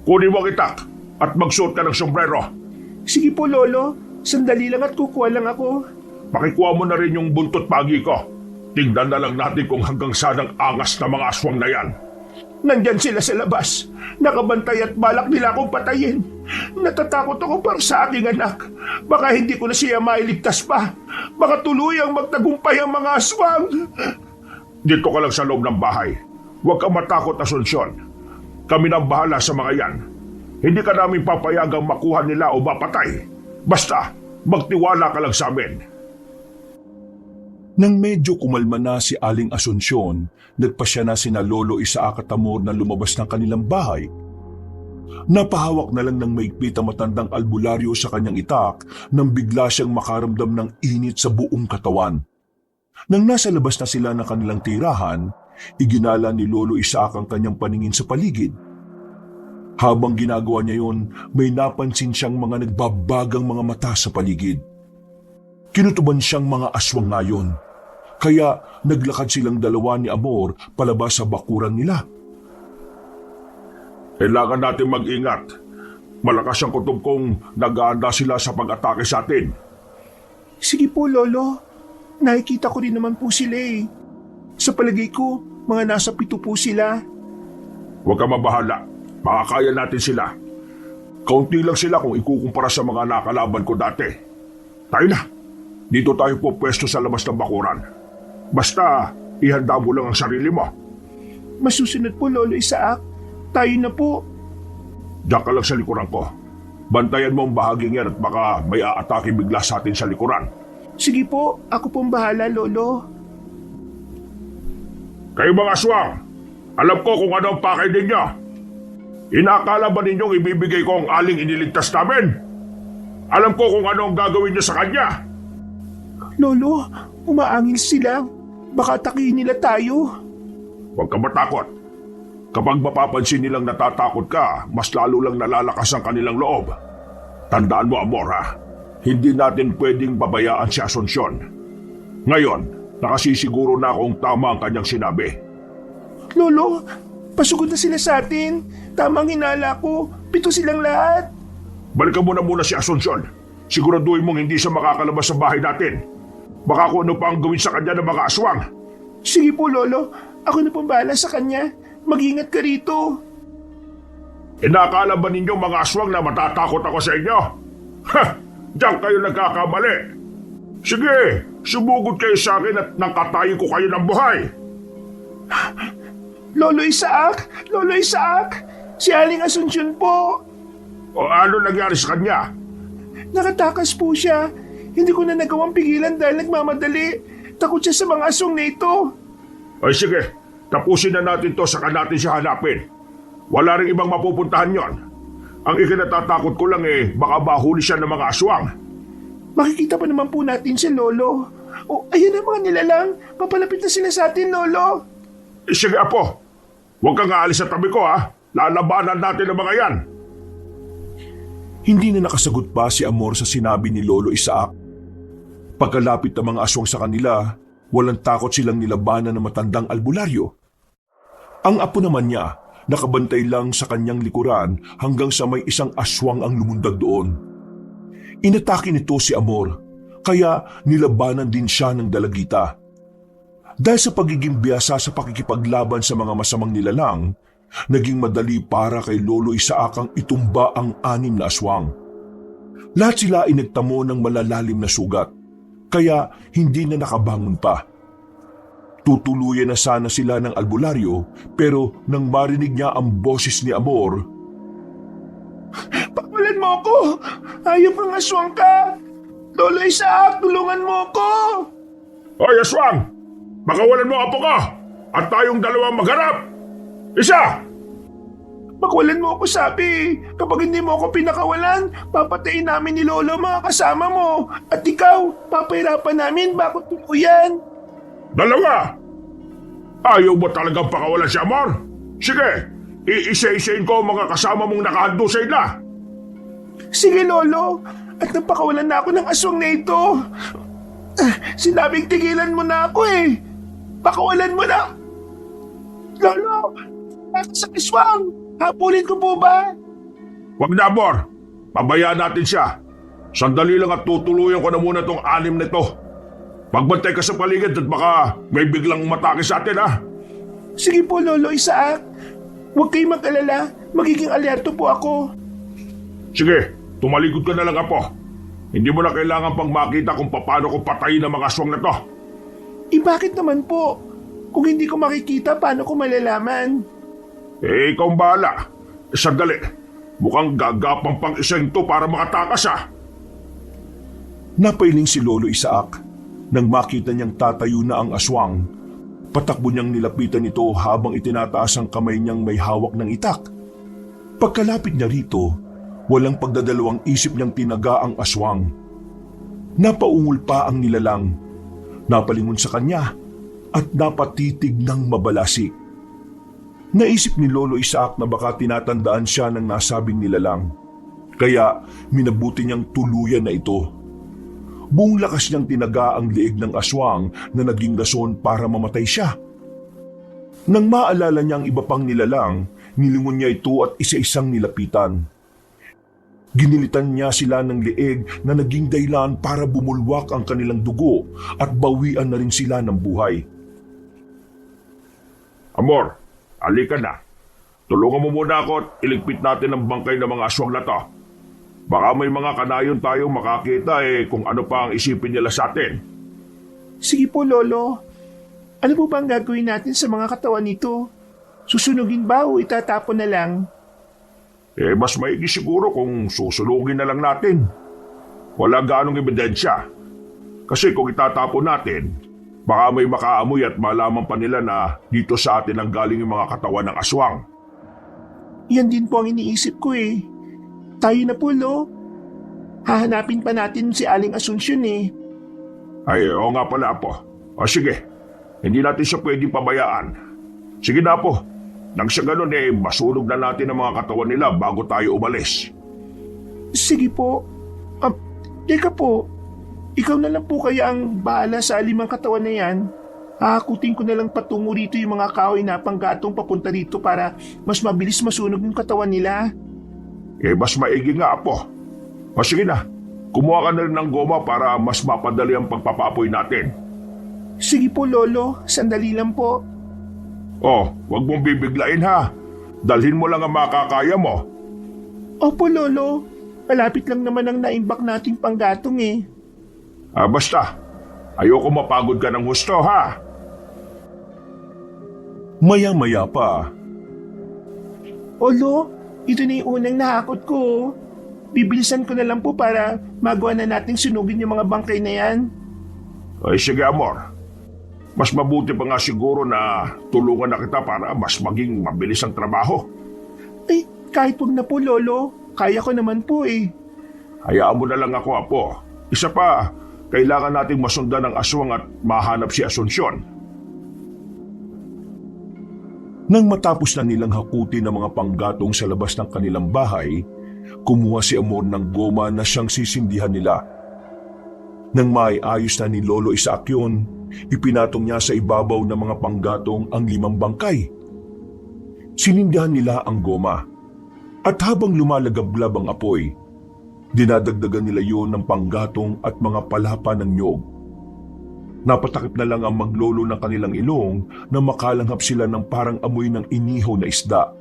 Kunin mo kitak at magsuot ka ng sombrero. Sige po, Lolo. Sandali lang at kukuha lang ako. pakikuha mo na rin yung buntot pagi ko. Tingnan na lang natin kung hanggang saan ang angas na mga aswang na yan. Nandyan sila sa labas. Nakabantay at balak nila akong patayin. Natatakot ako para sa aking anak. Baka hindi ko na siya mailigtas pa. Baka tuluyang magtagumpay ang mga aswang. Dito ka lang sa loob ng bahay. Huwag kang matakot, Asunsyon. Kami nang bahala sa mga yan. Hindi ka namin papayagang makuha nila o mapatay. Basta, magtiwala ka lang sa amin. Nang medyo kumalma na si Aling Asunsyon, nagpasya na sina Lolo Isaac at Amor na lumabas ng kanilang bahay. Napahawak na lang ng maigpit ang matandang albularyo sa kanyang itak nang bigla siyang makaramdam ng init sa buong katawan. Nang nasa labas na sila ng kanilang tirahan, iginala ni Lolo Isaac ang kanyang paningin sa paligid. Habang ginagawa niya yun, may napansin siyang mga nagbabagang mga mata sa paligid. Kinutuban siyang mga aswang ngayon. Kaya naglakad silang dalawa ni Amor palabas sa bakuran nila. Kailangan natin mag-ingat. Malakas ang kutob kong nag-aanda sila sa pag-atake sa atin. Sige po, Lolo. Nakikita ko rin naman po sila eh. Sa palagay ko, mga nasa 7 po sila. Huwag ka mabahala. Makakaya natin sila. Kaunti lang sila kung ikukumpara sa mga nakalaban ko dati. Tayo na. Dito tayo po pwesto sa labas ng bakuran. Basta, ihanda mo lang ang sarili mo. Masusunod po, Lolo Isaac. Tayo na po. Diyan ka lang sa likuran ko. Bantayan mo ang bahaging yan at baka may aatake bigla sa atin sa likuran. Sige po, ako pong bahala, Lolo. Kayo mga aswang, alam ko kung ano ang pakay ninyo. Inakala ba ninyong ibibigay ko ang aling iniligtas namin? Alam ko kung ano ang gagawin niyo sa kanya. Lolo, umaangil sila. Baka atakihin nila tayo. Huwag ka matakot. Kapag mapapansin nilang natatakot ka, mas lalo lang nalalakas ang kanilang loob. Tandaan mo, Amor, ha? Hindi natin pwedeng babayaan si Asunsyon. Ngayon, nakasisiguro na kung tama ang kanyang sinabi. Lolo, pasugod na sila sa atin. Tamang hinala ko. 7 silang lahat. Balikan mo na muna si Asunsyon. Siguraduhin mong hindi siya makakalabas sa bahay natin. Baka kung ano pa ang gawin sa kanya ng mga aswang. Sige po, Lolo. Ako na pong bahala sa kanya. Mag-ingat ka rito. Inakala ba ninyo mga aswang na matatakot ako sa inyo? Ha! Diyan kayo nagkakamali. Sige, sumugod kayo sa akin at nakatayin ko kayo ng buhay. Lolo Isaac! Lolo Isaac! Si Aling Asunsyon po. O ano nangyari sa kanya? Nakatakas po siya. Hindi ko na nagawang pigilan dahil nagmamadali. Takot siya sa mga aswang na ito. Ay sige, tapusin na natin to saka natin siya hanapin. Wala ring ibang mapupuntahan yon. Ang ikinatatakot ko lang baka mahuli siya ng mga aswang. Makikita pa naman po natin si Lolo. O, ayun ang mga nilalang. Papalapit na sila sa atin, Lolo. Sige, Apo. Huwag kang aalis sa tabi ko, ha? Lalabanan natin ang mga yan. Hindi na nakasagot pa si Amor sa sinabi ni Lolo Isaac. Pagkalapit ng mga aswang sa kanila, walang takot silang nilabanan ng matandang albularyo. Ang apo naman niya, nakabantay lang sa kanyang likuran hanggang sa may isang aswang ang lumundag doon. Inatake nito si Amor, kaya nilabanan din siya ng dalagita. Dahil sa pagiging biyasa sa pakikipaglaban sa mga masamang nilalang, naging madali para kay Lolo Isaac ang itumba ang 6 na aswang. Lahat sila ay nagtamo ng malalalim na sugat, kaya hindi na nakabangon pa. Tutuluyan na sana sila ng albularyo, pero nang marinig niya ang boses ni Amor, Pakawalan mo ako! Ayaw kang aswang ka! Lolo Isaac, tulungan mo ako! Hoy, aswang! Pakawalan mo apo ka! At tayong dalawang magharap! Isa! Pakawalan mo ako, sabi. Kapag hindi mo ako pinakawalan, papatayin namin ni Lolo mga kasama mo. At ikaw, papahirapan namin bakit tuluyan. Dalawa! Ayaw mo talagang pakawalan si Amor? Sige, iisa-isain ko ang mga kasama mong nakahandusay na. Sige, Lolo. At napakawalan na ako ng aswang na ito. Sinabing tigilan mo na ako eh. Pakawalan mo na. Lolo, ako sa aswang. Hapulin ko po ba? Huwag na, Amor. Pabayaan natin siya. Sandali lang at tutuluyan ko na muna tong 6 na ito. Pagbantay ka sa paligid at baka may biglang matake sa atin, ha? Sige po, Lolo Isaac. Huwag kayong mag-alala. Magiging alerto po ako. Sige, tumalikod ka na lang, Apo. Hindi mo na kailangan pang makita kung paano ko patayin ang mga aswang na to. Bakit naman po? Kung hindi ko makikita, paano ko malalaman? Ikaw ang bahala. Sandali. Mukhang gagapang pang iseng to para makatakas, ha? Napailing si Lolo Isaac nang makita niyang tatayo na ang aswang. Patakbo niyang nilapitan ito habang itinataas ang kamay niyang may hawak ng itak. Pagkalapit niya rito, walang pagdadalawang isip niyang tinaga ang aswang. Napaungol pa ang nilalang, napalingon sa kanya at napatitig ng mabalasik. Naisip ni Lolo Isaac na baka tinatandaan siya ng nasabing nilalang, kaya minabuti niyang tuluyan na ito. Buong lakas niyang tinaga ang liig ng aswang na naging rason para mamatay siya. Nang maalala niya ang iba pang nilalang, nilingon niya ito at isa-isang nilapitan. Ginilitan niya sila ng liig na naging dahilan para bumulwak ang kanilang dugo at bawian na rin sila ng buhay. Amor, halika na. Tulungan mo muna ako at iligpit natin ang bangkay ng mga aswang na to. Baka may mga kanayon tayong makakita kung ano pa ang isipin nila sa atin. Sige po, Lolo. Ano po ba ang gagawin natin sa mga katawan nito? Susunugin ba o itatapon na lang? Mas maigi siguro kung susunugin na lang natin. Wala ganong ebidensya. Kasi kung itatapon natin, baka may makaamoy at malaman pa nila na dito sa atin ang galing yung mga katawan ng aswang. Yan din po ang iniisip ko eh. Tayo na po, Lo. Hahanapin pa natin si Aling Asunsyon eh. Oo nga pala, Apo. O sige, hindi natin siya pwedeng pabayaan. Sige na, Apo. Nang sa ganun masunog na natin ang mga katawan nila bago tayo umalis. Sige po. Teka po. Ikaw na lang po kaya ang bahala sa 5 katawan na yan. Hahakutin ko na lang patungo rito yung mga kahoy na panggatong papunta rito para mas mabilis masunog yung katawan nila. Mas maigi nga, Apo. O sige na, kumuha ka na rin ng goma para mas mapadali ang pagpapapoy natin. Sige po, Lolo. Sandali lang po. Huwag mong bibiglain, ha. Dalhin mo lang ang makakaya mo. Opo, Lolo. Malapit lang naman ang naimbak nating panggatong eh. Basta, ayoko mapagod ka ng husto, ha. Maya-maya pa, Lo, ito na yung unang nahakot ko. Bibilisan ko na lang po para magawa na nating sunugin yung mga bangkay na yan. Sige, Amor. Mas mabuti pa nga siguro na tulungan na kita para mas maging mabilis ang trabaho. Kahit wag na po, Lolo. Kaya ko naman po eh. Hayaan mo na lang ako, Apo. Isa pa, kailangan nating masundan ang aswang at mahanap si Asunsyon. nang matapos na nilang hakutin ang mga panggatong sa labas ng kanilang bahay, kumuha si Amor ng goma na siyang sisindihan nila. Nang maiayos na ni Lolo Isaac yun, ipinatong niya sa ibabaw ng mga panggatong ang 5 bangkay. Sinindihan nila ang goma. At habang lumalagablab ang apoy, dinadagdagan nila yun ng panggatong at mga palapa ng nyog. Napatakip na lang ang maglolo ng kanilang ilong na makalanghap sila ng parang amoy ng inihaw na isda.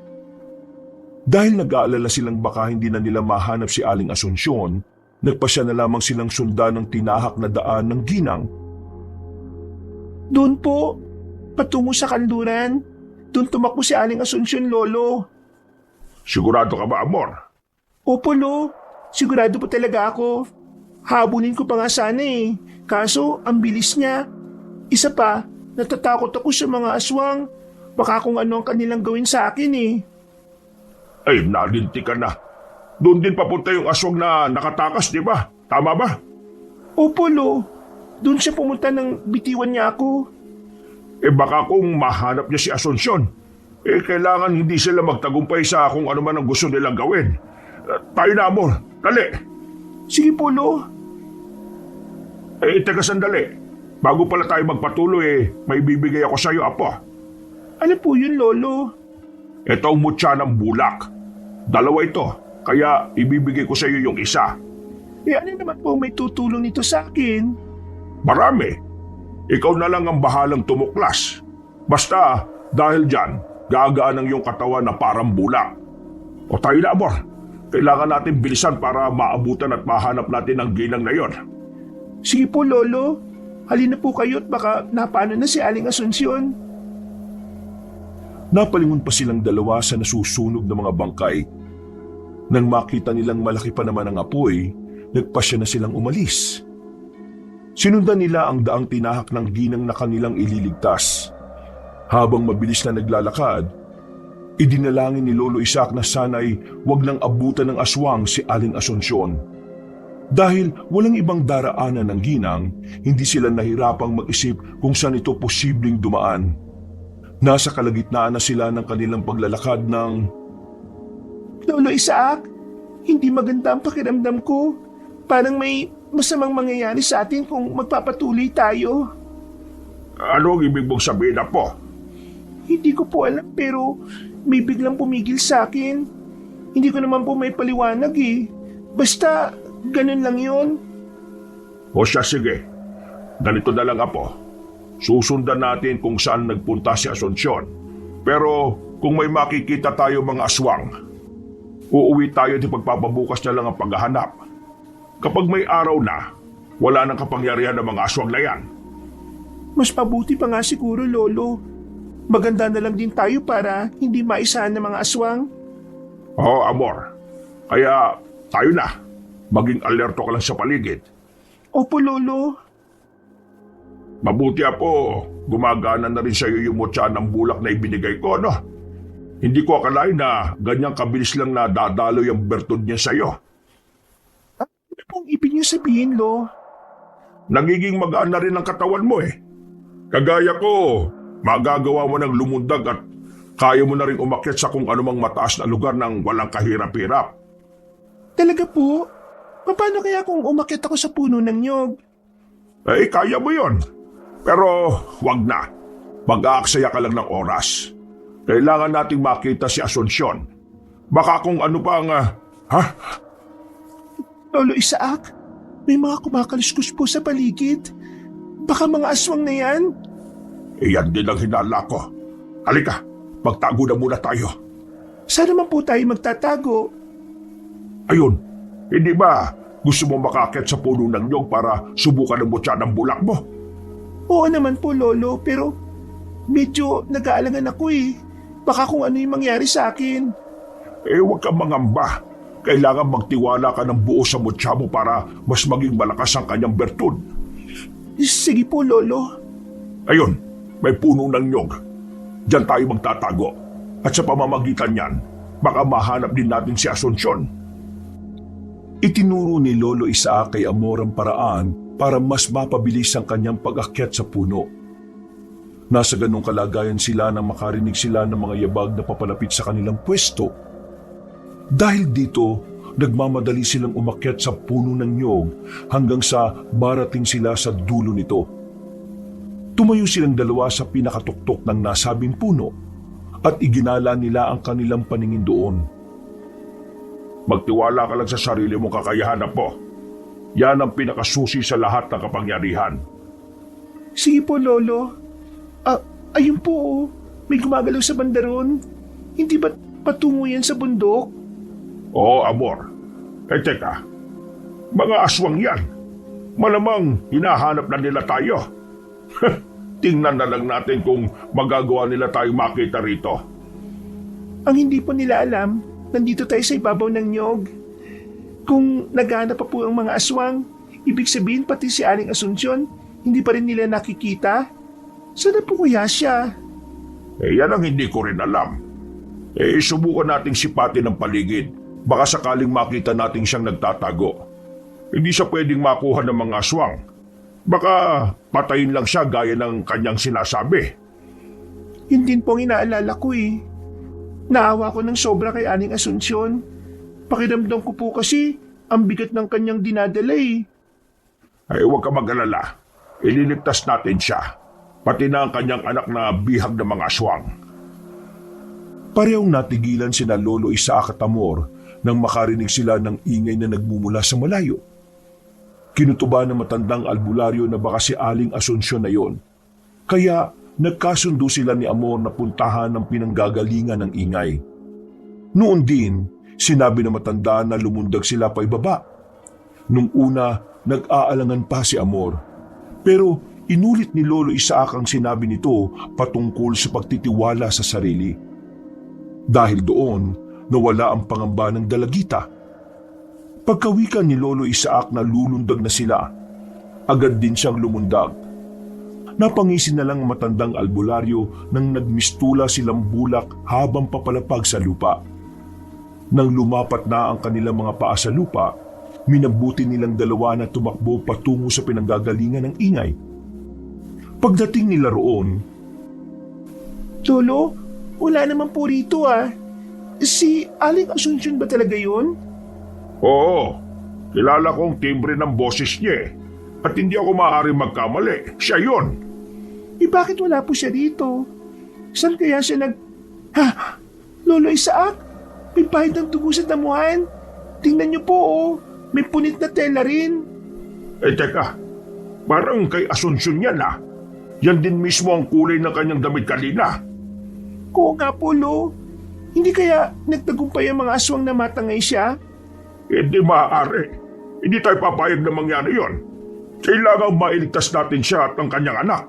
Dahil nag-aalala silang baka hindi na nila mahanap si Aling Asunsyon, nagpasya na lamang silang sundan ng tinahak na daan ng ginang. Doon po, patungo sa kanluran. Doon tumakbo si Aling Asunsyon, Lolo. Sigurado ka ba, Amor? Opo, Lo. Sigurado po talaga ako. Habulin ko pa nga sana eh. Kaso, ang bilis niya. Isa pa, natatakot ako sa mga aswang. Baka kung ano ang kanilang gawin sa akin eh. Ay, nalinti ka na. Doon din papunta yung aswang na nakatakas, di ba? Tama ba? Opo, Lo. Doon siya pumunta nang bitiwan niya ako. Baka kung mahanap niya si Asunsyon, kailangan hindi sila magtagumpay sa kung ano man ang gusto nilang gawin. Tayo na, Amor. Dali. Sige po, Lo. Teka sandali. Bago pala tayo magpatuloy, may bibigay ako sa iyo, Apo. Ano po yun, Lolo? Ito ang mutya ng bulak. 2 ito, kaya ibibigay ko sa iyo yung isa. Ano naman po may tutulong nito sa akin? Marami. ikaw na lang ang bahalang tumuklas. Basta dahil dyan, gagaan ang iyong katawan na parang bulak. O tayo na, Amor. Kailangan natin bilisan para maabutan at mahanap natin ang ginang na yon. Sige po, Lolo. Halina po kayo at baka napano na si Aling Asunsyon. Napalingon pa silang dalawa sa nasusunog na mga bangkay. Nang makita nilang malaki pa naman ang apoy, nagpasya na silang umalis. Sinundan nila ang daang tinahak ng ginang na kanilang ililigtas. Habang mabilis na naglalakad, idinalangin ni Lolo Isaac na sana'y wag nang abutan ng aswang si Aling Asunsyon. Dahil walang ibang daraanan ng ginang, hindi sila nahirapang mag-isip kung saan ito posibleng dumaan. Nasa kalagitnaan na sila ng kanilang paglalakad ng... Lolo Isaac, hindi maganda ang pakiramdam ko. Parang may masamang mangyayari sa atin kung magpapatuloy tayo. Ano ang ibig mong sabihin na po? Hindi ko po alam pero may biglang pumigil sa akin. Hindi ko naman po may paliwanag eh. Basta ganun lang yon. O siya, sige. Ganito na lang, Apo. Susundan natin kung saan nagpunta si Asunsyon. Pero kung may makikita tayo mga aswang, uuwi tayo at pagpapabukas na lang ang paghahanap. Kapag may araw na, wala nang kapangyarihan ng mga aswang na yan. Mas mabuti pa nga siguro, Lolo. Maganda na lang din tayo para hindi maisahan ng mga aswang. Oo, Amor. Kaya tayo na. Maging alerto ka lang sa paligid. Opo, Lolo. Mabuti, Apo. Gumagana na rin sa iyo yung mutya ng bulak na ibinigay ko, no? Hindi ko akalain na ganyang kabilis lang na dadalo yung bertud niya sa iyo. Ano pong ibig niyo sabihin, Lo? Nagiging magaan na rin ang katawan mo eh. Kagaya ko, magagawa mo ng lumundag at kaya mo na rin umakyat sa kung anumang mataas na lugar ng walang kahirap-hirap. Talaga po? Paano kaya kung umakyat ako sa puno ng nyog? Eh, kaya mo yon. Pero wag na. Mag-aaksaya ka lang ng oras. Kailangan nating makita si Asunsyon. Baka kung ano pang... Lolo Isaac, may mga kumakaluskus po sa paligid. Baka mga aswang na yan? Iyan din ang hinala ko. Halika, magtago na muna tayo. Saan naman po tayo magtatago? Ayun, hindi ba gusto mo makakit sa puno ng nyog para subukan ang mutya ng bulak mo? Oo naman po, Lolo, pero medyo nag-aalangan ako eh. Baka kung ano yung mangyari sa akin. Eh, huwag kang mangamba. Kailangan magtiwala ka ng buo sa mutya mo para mas maging malakas ang kanyang bertud. Sige po, Lolo. Ayun, may puno ng nyog. Diyan tayo magtatago. At sa pamamagitan niyan, baka mahanap din natin si Asunsyon. Itinuro ni Lolo Isaac kay Amor ang paraan para mas mapabilis ang kanyang pag-akyat sa puno. Nasa ganong kalagayan sila nang makarinig sila ng mga yabag na papalapit sa kanilang pwesto. Dahil dito, nagmamadali silang umakyat sa puno ng nyog hanggang sa marating sila sa dulo nito. Tumayo silang dalawa sa pinakatuktok ng nasabing puno at iginala nila ang kanilang paningin doon. Magtiwala ka lang sa sarili mong kakayahan, Apo. Yan ang pinakasusi sa lahat ng kapangyarihan. Sige po, Lolo. Ayun po, oh. May gumagalaw sa bandaron. Hindi ba patungo yan sa bundok? Oo, Amor. Eh, teka. Mga aswang yan. Malamang hinahanap na nila tayo. Tingnan na lang natin kung magagawa nila tayo makita rito. Ang hindi po nila alam, nandito tayo sa ibabaw ng nyog. Kung naghahanap pa po ang mga aswang, ibig sabihin pati si Aling Asunsyon, hindi pa rin nila nakikita. Sana po kaya siya? Eh, yan ang hindi ko rin alam. Eh, subukan nating sipatin ang paligid. Baka sakaling makita nating siyang nagtatago. Hindi siya pwedeng makuha ng mga aswang. Baka patayin lang siya gaya ng kanyang sinasabi. Yun din po ang inaalala ko eh. Naawa ko ng sobra kay Aling Asunsyon. Pakiramdam ko po kasi ang bigat ng kanyang dinadala eh. Ay, huwag ka mag-alala. Ililigtas natin siya. Pati na ang kanyang anak na bihag ng mga aswang. Parehong natigilan sina Lolo Isaac at Amor nang makarinig sila ng ingay na nagmumula sa malayo. Kinutuba ng matandang albularyo na baka si Aling Asunsyon na yon. Kaya nagkasundo sila ni Amor na puntahan ng pinanggagalingan ng ingay. Noon din, sinabi ng matanda na lumundag sila pa ibaba. Nung una, nag-aalangan pa si Amor. Pero inulit ni Lolo Isaac ang sinabi nito patungkol sa pagtitiwala sa sarili. Dahil doon, nawala ang pangamba ng dalagita. Pagkawikan ni Lolo Isaac na lulundag na sila, agad din siyang lumundag. Napangisi na lang ang matandang albularyo nang nagmistula silang bulak habang papalapag sa lupa. Nang lumapat na ang kanilang mga paa sa lupa, minabuti nilang dalawa na tumakbo patungo sa pinanggagalingan ng ingay. Pagdating nila roon, Lolo, wala naman po rito ah. Si Aling Asunsyon ba talaga yun? Oo, kilala kong timbre ng boses niya eh. At hindi ako maaaring magkamali. Siya yon. Bakit wala po siya dito? Saan kaya siya Ha? Lolo Isaac? May pahid ng dugo sa damuhan. Tingnan niyo po oh. May punit na tela rin. Teka, parang kay Asunsyon yan ah. Yan din mismo ang kulay ng kanyang damit kanina. Oo nga po, Lo. Hindi kaya nagtagumpay ang mga aswang na matangay siya? Hindi maaari. Hindi tayo papayag na mangyari yon. Kailangang mailigtas natin siya at ang kanyang anak.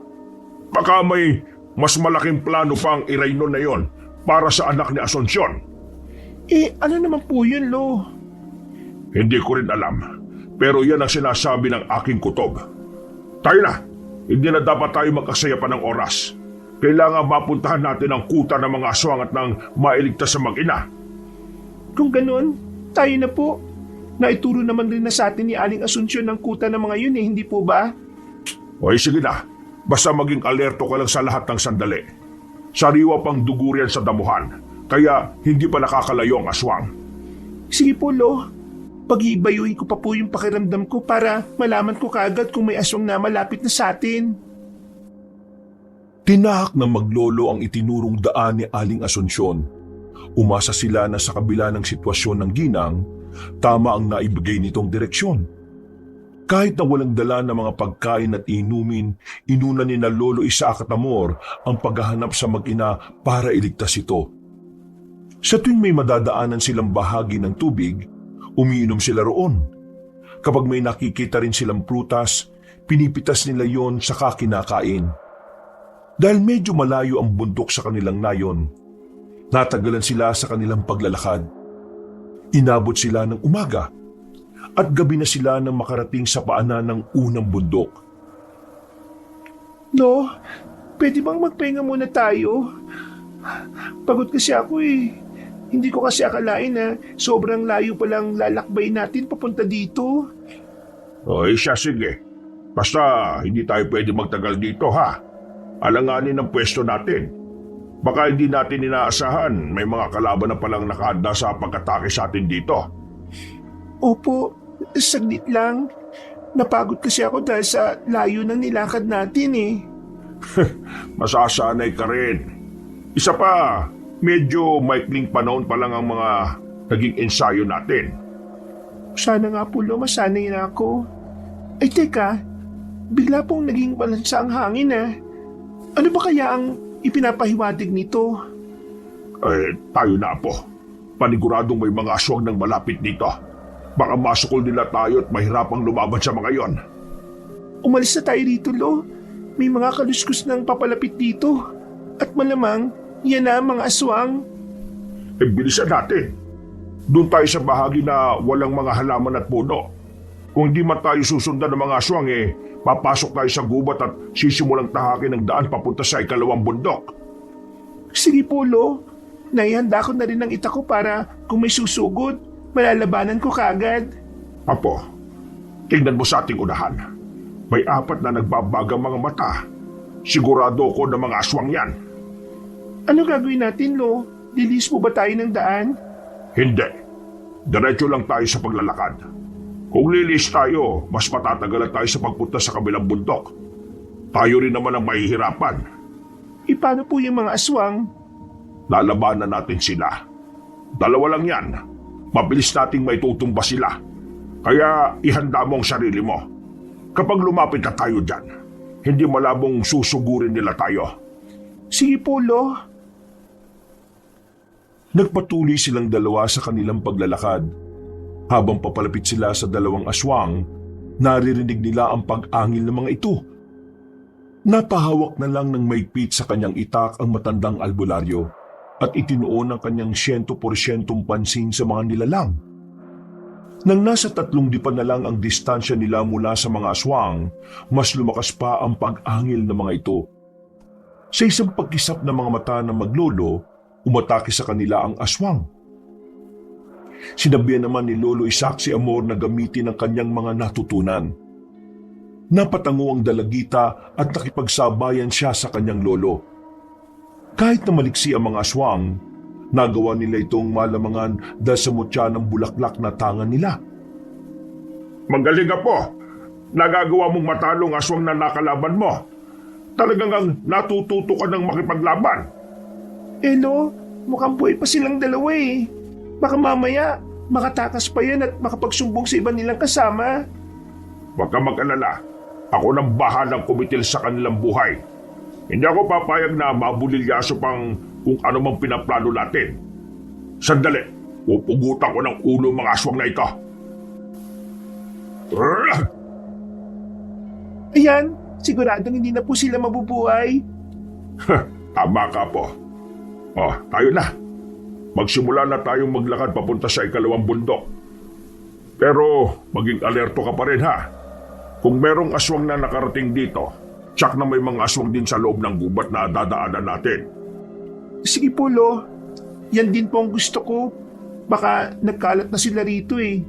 Baka may mas malaking plano pang irayno na yon para sa anak ni Asunsyon. Ano naman po yun, Lo? Hindi ko rin alam. Pero yan ang sinasabi ng aking kutob. Tayo na. Hindi na dapat tayo magkasaya pa ng oras. Kailangan mapuntahan natin ang kuta ng mga aswang at nang mailigtas sa mag-ina. Kung ganun, tayo na po. Naituro naman rin na sa atin ni Aling Asunsyon ng kuta ng mga yun hindi po ba? Sige na. Basta maging alerto ka lang sa lahat ng sandali. Sariwa pang dugo riyan sa damuhan. Kaya hindi pa nakakalayo ang aswang. Sige po, Lo. Pag-iibayuhin ko pa po yung pakiramdam ko para malaman ko kaagad kung may aswang na malapit na sa atin. tinahak ng maglolo ang itinurong daan ni Aling Asunsyon. Umasa sila na sa kabila ng sitwasyon ng ginang, tama ang naibigay nitong direksyon. Kahit na walang dala ng mga pagkain at inumin, inuna ni na Lolo Isaac at Amor ang paghahanap sa mag-ina para iligtas ito. Sa tuwing may madadaanan silang bahagi ng tubig, umiinom sila roon. Kapag may nakikita rin silang prutas, pinipitas nila yon saka kinakain. Dahil medyo malayo ang bundok sa kanilang nayon, natagalan sila sa kanilang paglalakad. Inabot sila ng umaga at gabi na sila nang makarating sa paanan ng unang bundok. No, pwede bang magpahinga muna tayo? Pagod kasi ako eh. Hindi ko kasi akalain na sobrang layo palang lalakbay natin papunta dito. Siya sige. Basta hindi tayo pwede magtagal dito ha. Alanganin ang pwesto natin. Baka hindi natin inaasahan may mga kalaban na palang nakahanda sa pag-atake sa atin dito. Opo, saglit lang. Napagod kasi ako dahil sa layo ng nilakad natin eh. Masasanay ka rin. Isa pa, medyo maikling panahon pa lang ang mga naging ensayo natin. Sana nga po masanay na ako. Ay teka, bigla pong naging balansa ang hangin ah. Ano ba kaya ang ipinapahiwatig nito? Tayo na po. Paniguradong may mga aswang nang malapit dito. Baka masukol nila tayo at mahirapang lumaban sa mga yon. Umalis na tayo rito, Lo. May mga kaluskus nang papalapit dito. At malamang, yan na ang mga aswang. Bilisan natin. Doon tayo sa bahagi na walang mga halaman at puno. Kung hindi man tayo susundan ng mga aswang papasok tayo sa gubat at sisimulang tahakin ng daan papunta sa ikalawang bundok. Sige po, Lo. Naihanda ko na rin ang ita ko para kung may susugod, malalabanan ko kaagad. Apo, tingnan mo sa ating unahan. May 4 na nagbabagang mga mata. Sigurado ko na mga aswang yan. Ano gagawin natin, Lo? Lilis mo ba tayo ng daan? Hindi. Diretso lang tayo sa paglalakad. Kung lilis tayo, mas matatagalan tayo sa pagpunta sa kabilang bundok. Tayo rin naman ang mahihirapan. Paano po yung mga aswang? Lalabanan natin sila. 2 lang yan. Mabilis nating maitutumba sila. Kaya ihanda mo ang sarili mo. Kapag lumapit na tayo dyan, hindi malabong susugurin nila tayo. Sige po, Lo. Nagpatuloy silang dalawa sa kanilang paglalakad. Habang papalapit sila sa dalawang aswang, naririnig nila ang pag-angil ng mga ito. Napahawak na lang ng maigpit sa kanyang itak ang matandang albularyo at itinuon ang kanyang 100% pansin sa mga nilalang. Nang nasa 3 dipan na lang ang distansya nila mula sa mga aswang, mas lumakas pa ang pag-angil ng mga ito. Sa isang pagkisap ng mga mata ng maglolo, umatake sa kanila ang aswang. Sinabihan naman ni Lolo Isaac si Amor na gamitin ang kanyang mga natutunan. Napatango ang dalagita at nakipagsabayan siya sa kanyang lolo. Kahit na maliksi ang mga aswang, nagawa nila itong malamangan dahil sa mutya ng bulaklak na tangan nila. Magaling ka po. Nagagawa mong matalong aswang na nakalaban mo. Talagang ang natututo ka ng makipaglaban. Lo, mukhang buhay pa silang dalawa eh. Baka mamaya, makatakas pa yan at makapagsumbong sa iba nilang kasama. Huwag ka mag-alala. Ako nang bahalang kumitil sa kanilang buhay. Hindi ako papayag na mabulilyaso pang kung ano mang pinaplano natin. Sandali, pupugutan ko ng ulo mga aswang na ito. Ayan, siguradong hindi na po sila mabubuhay. Tama ka po. Tayo na. Magsimula na tayong maglakad papunta sa ikalawang bundok. Pero maging alerto ka pa rin ha. Kung merong aswang na nakarating dito, tsak na may mga aswang din sa loob ng gubat na dadaanan natin. Sige po, Lo. Yan din po ang gusto ko. Baka nagkalat na sila rito eh.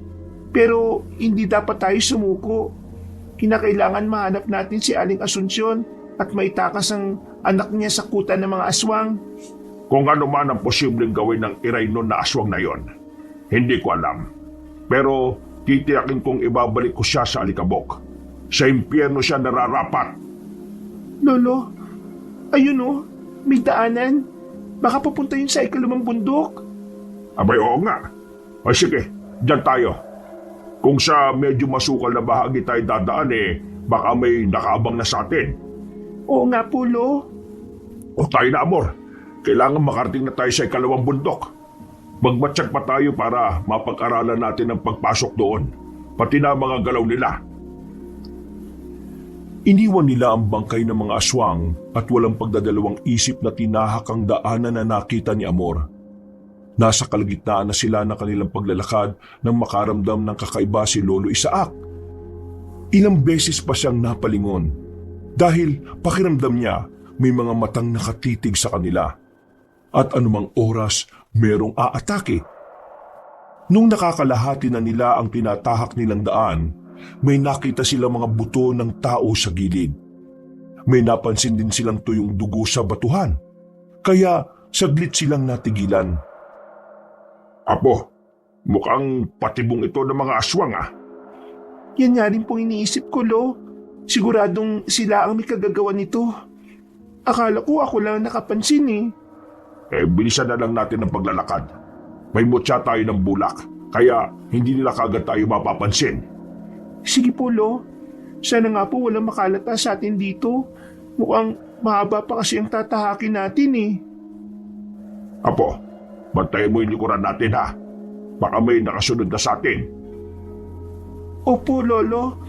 Pero hindi dapat tayo sumuko. Kinakailangan mahanap natin si Aling Asunsyon at maitakas ang anak niya sa kuta ng mga aswang. Kung ano man ang posibleng gawin ng iray nun na aswang na yon, hindi ko alam. Pero titiyakin kong ibabalik ko siya sa alikabok. Sa impyerno siya nararapat. Lolo, ayun oh, may daanan. Baka papunta yun sa ikalawang bundok. Abay, oo nga. Ay sige, dyan tayo. Kung sa medyo masukal na bahagi tayo dadaan baka may nakaabang na sa atin. Oo nga po, Lo. O tayo na, Amor. Kailangan makarating na tayo sa ikalawang bundok. Magmatsyag pa tayo para mapag-aralan natin ang pagpasok doon. Pati na mga galaw nila. Iniwan nila ang bangkay ng mga aswang at walang pagdadalawang isip na tinahak ang daanan na nakita ni Amor. Nasa kalagitnaan na sila ng kanilang paglalakad nang makaramdam ng kakaiba si Lolo Isaac. Ilang beses pa siyang napalingon dahil pakiramdam niya may mga matang nakatitig sa kanila at anumang oras merong aatake. Nung nakakalahati na nila ang tinatahak nilang daan, may nakita silang mga buto ng tao sa gilid. May napansin din silang tuyong dugo sa batuhan. Kaya saglit silang natigilan. Apo, mukhang patibong ito ng mga aswang Yan nga rin pong iniisip ko, Lo. Siguradong sila ang may kagagawa nito. Akala ko ako lang nakapansin eh. Bilisan na lang natin ang paglalakad. May mutya tayo ng bulak, kaya hindi nila kagad tayo mapapansin. Sige po, Lo. Sana nga po walang makalata sa atin dito. Mukhang mahaba pa kasi ang tatahakin natin eh. Apo, bantayan mo yung likuran natin ha. Baka may nakasunod na sa atin. Opo, Lolo.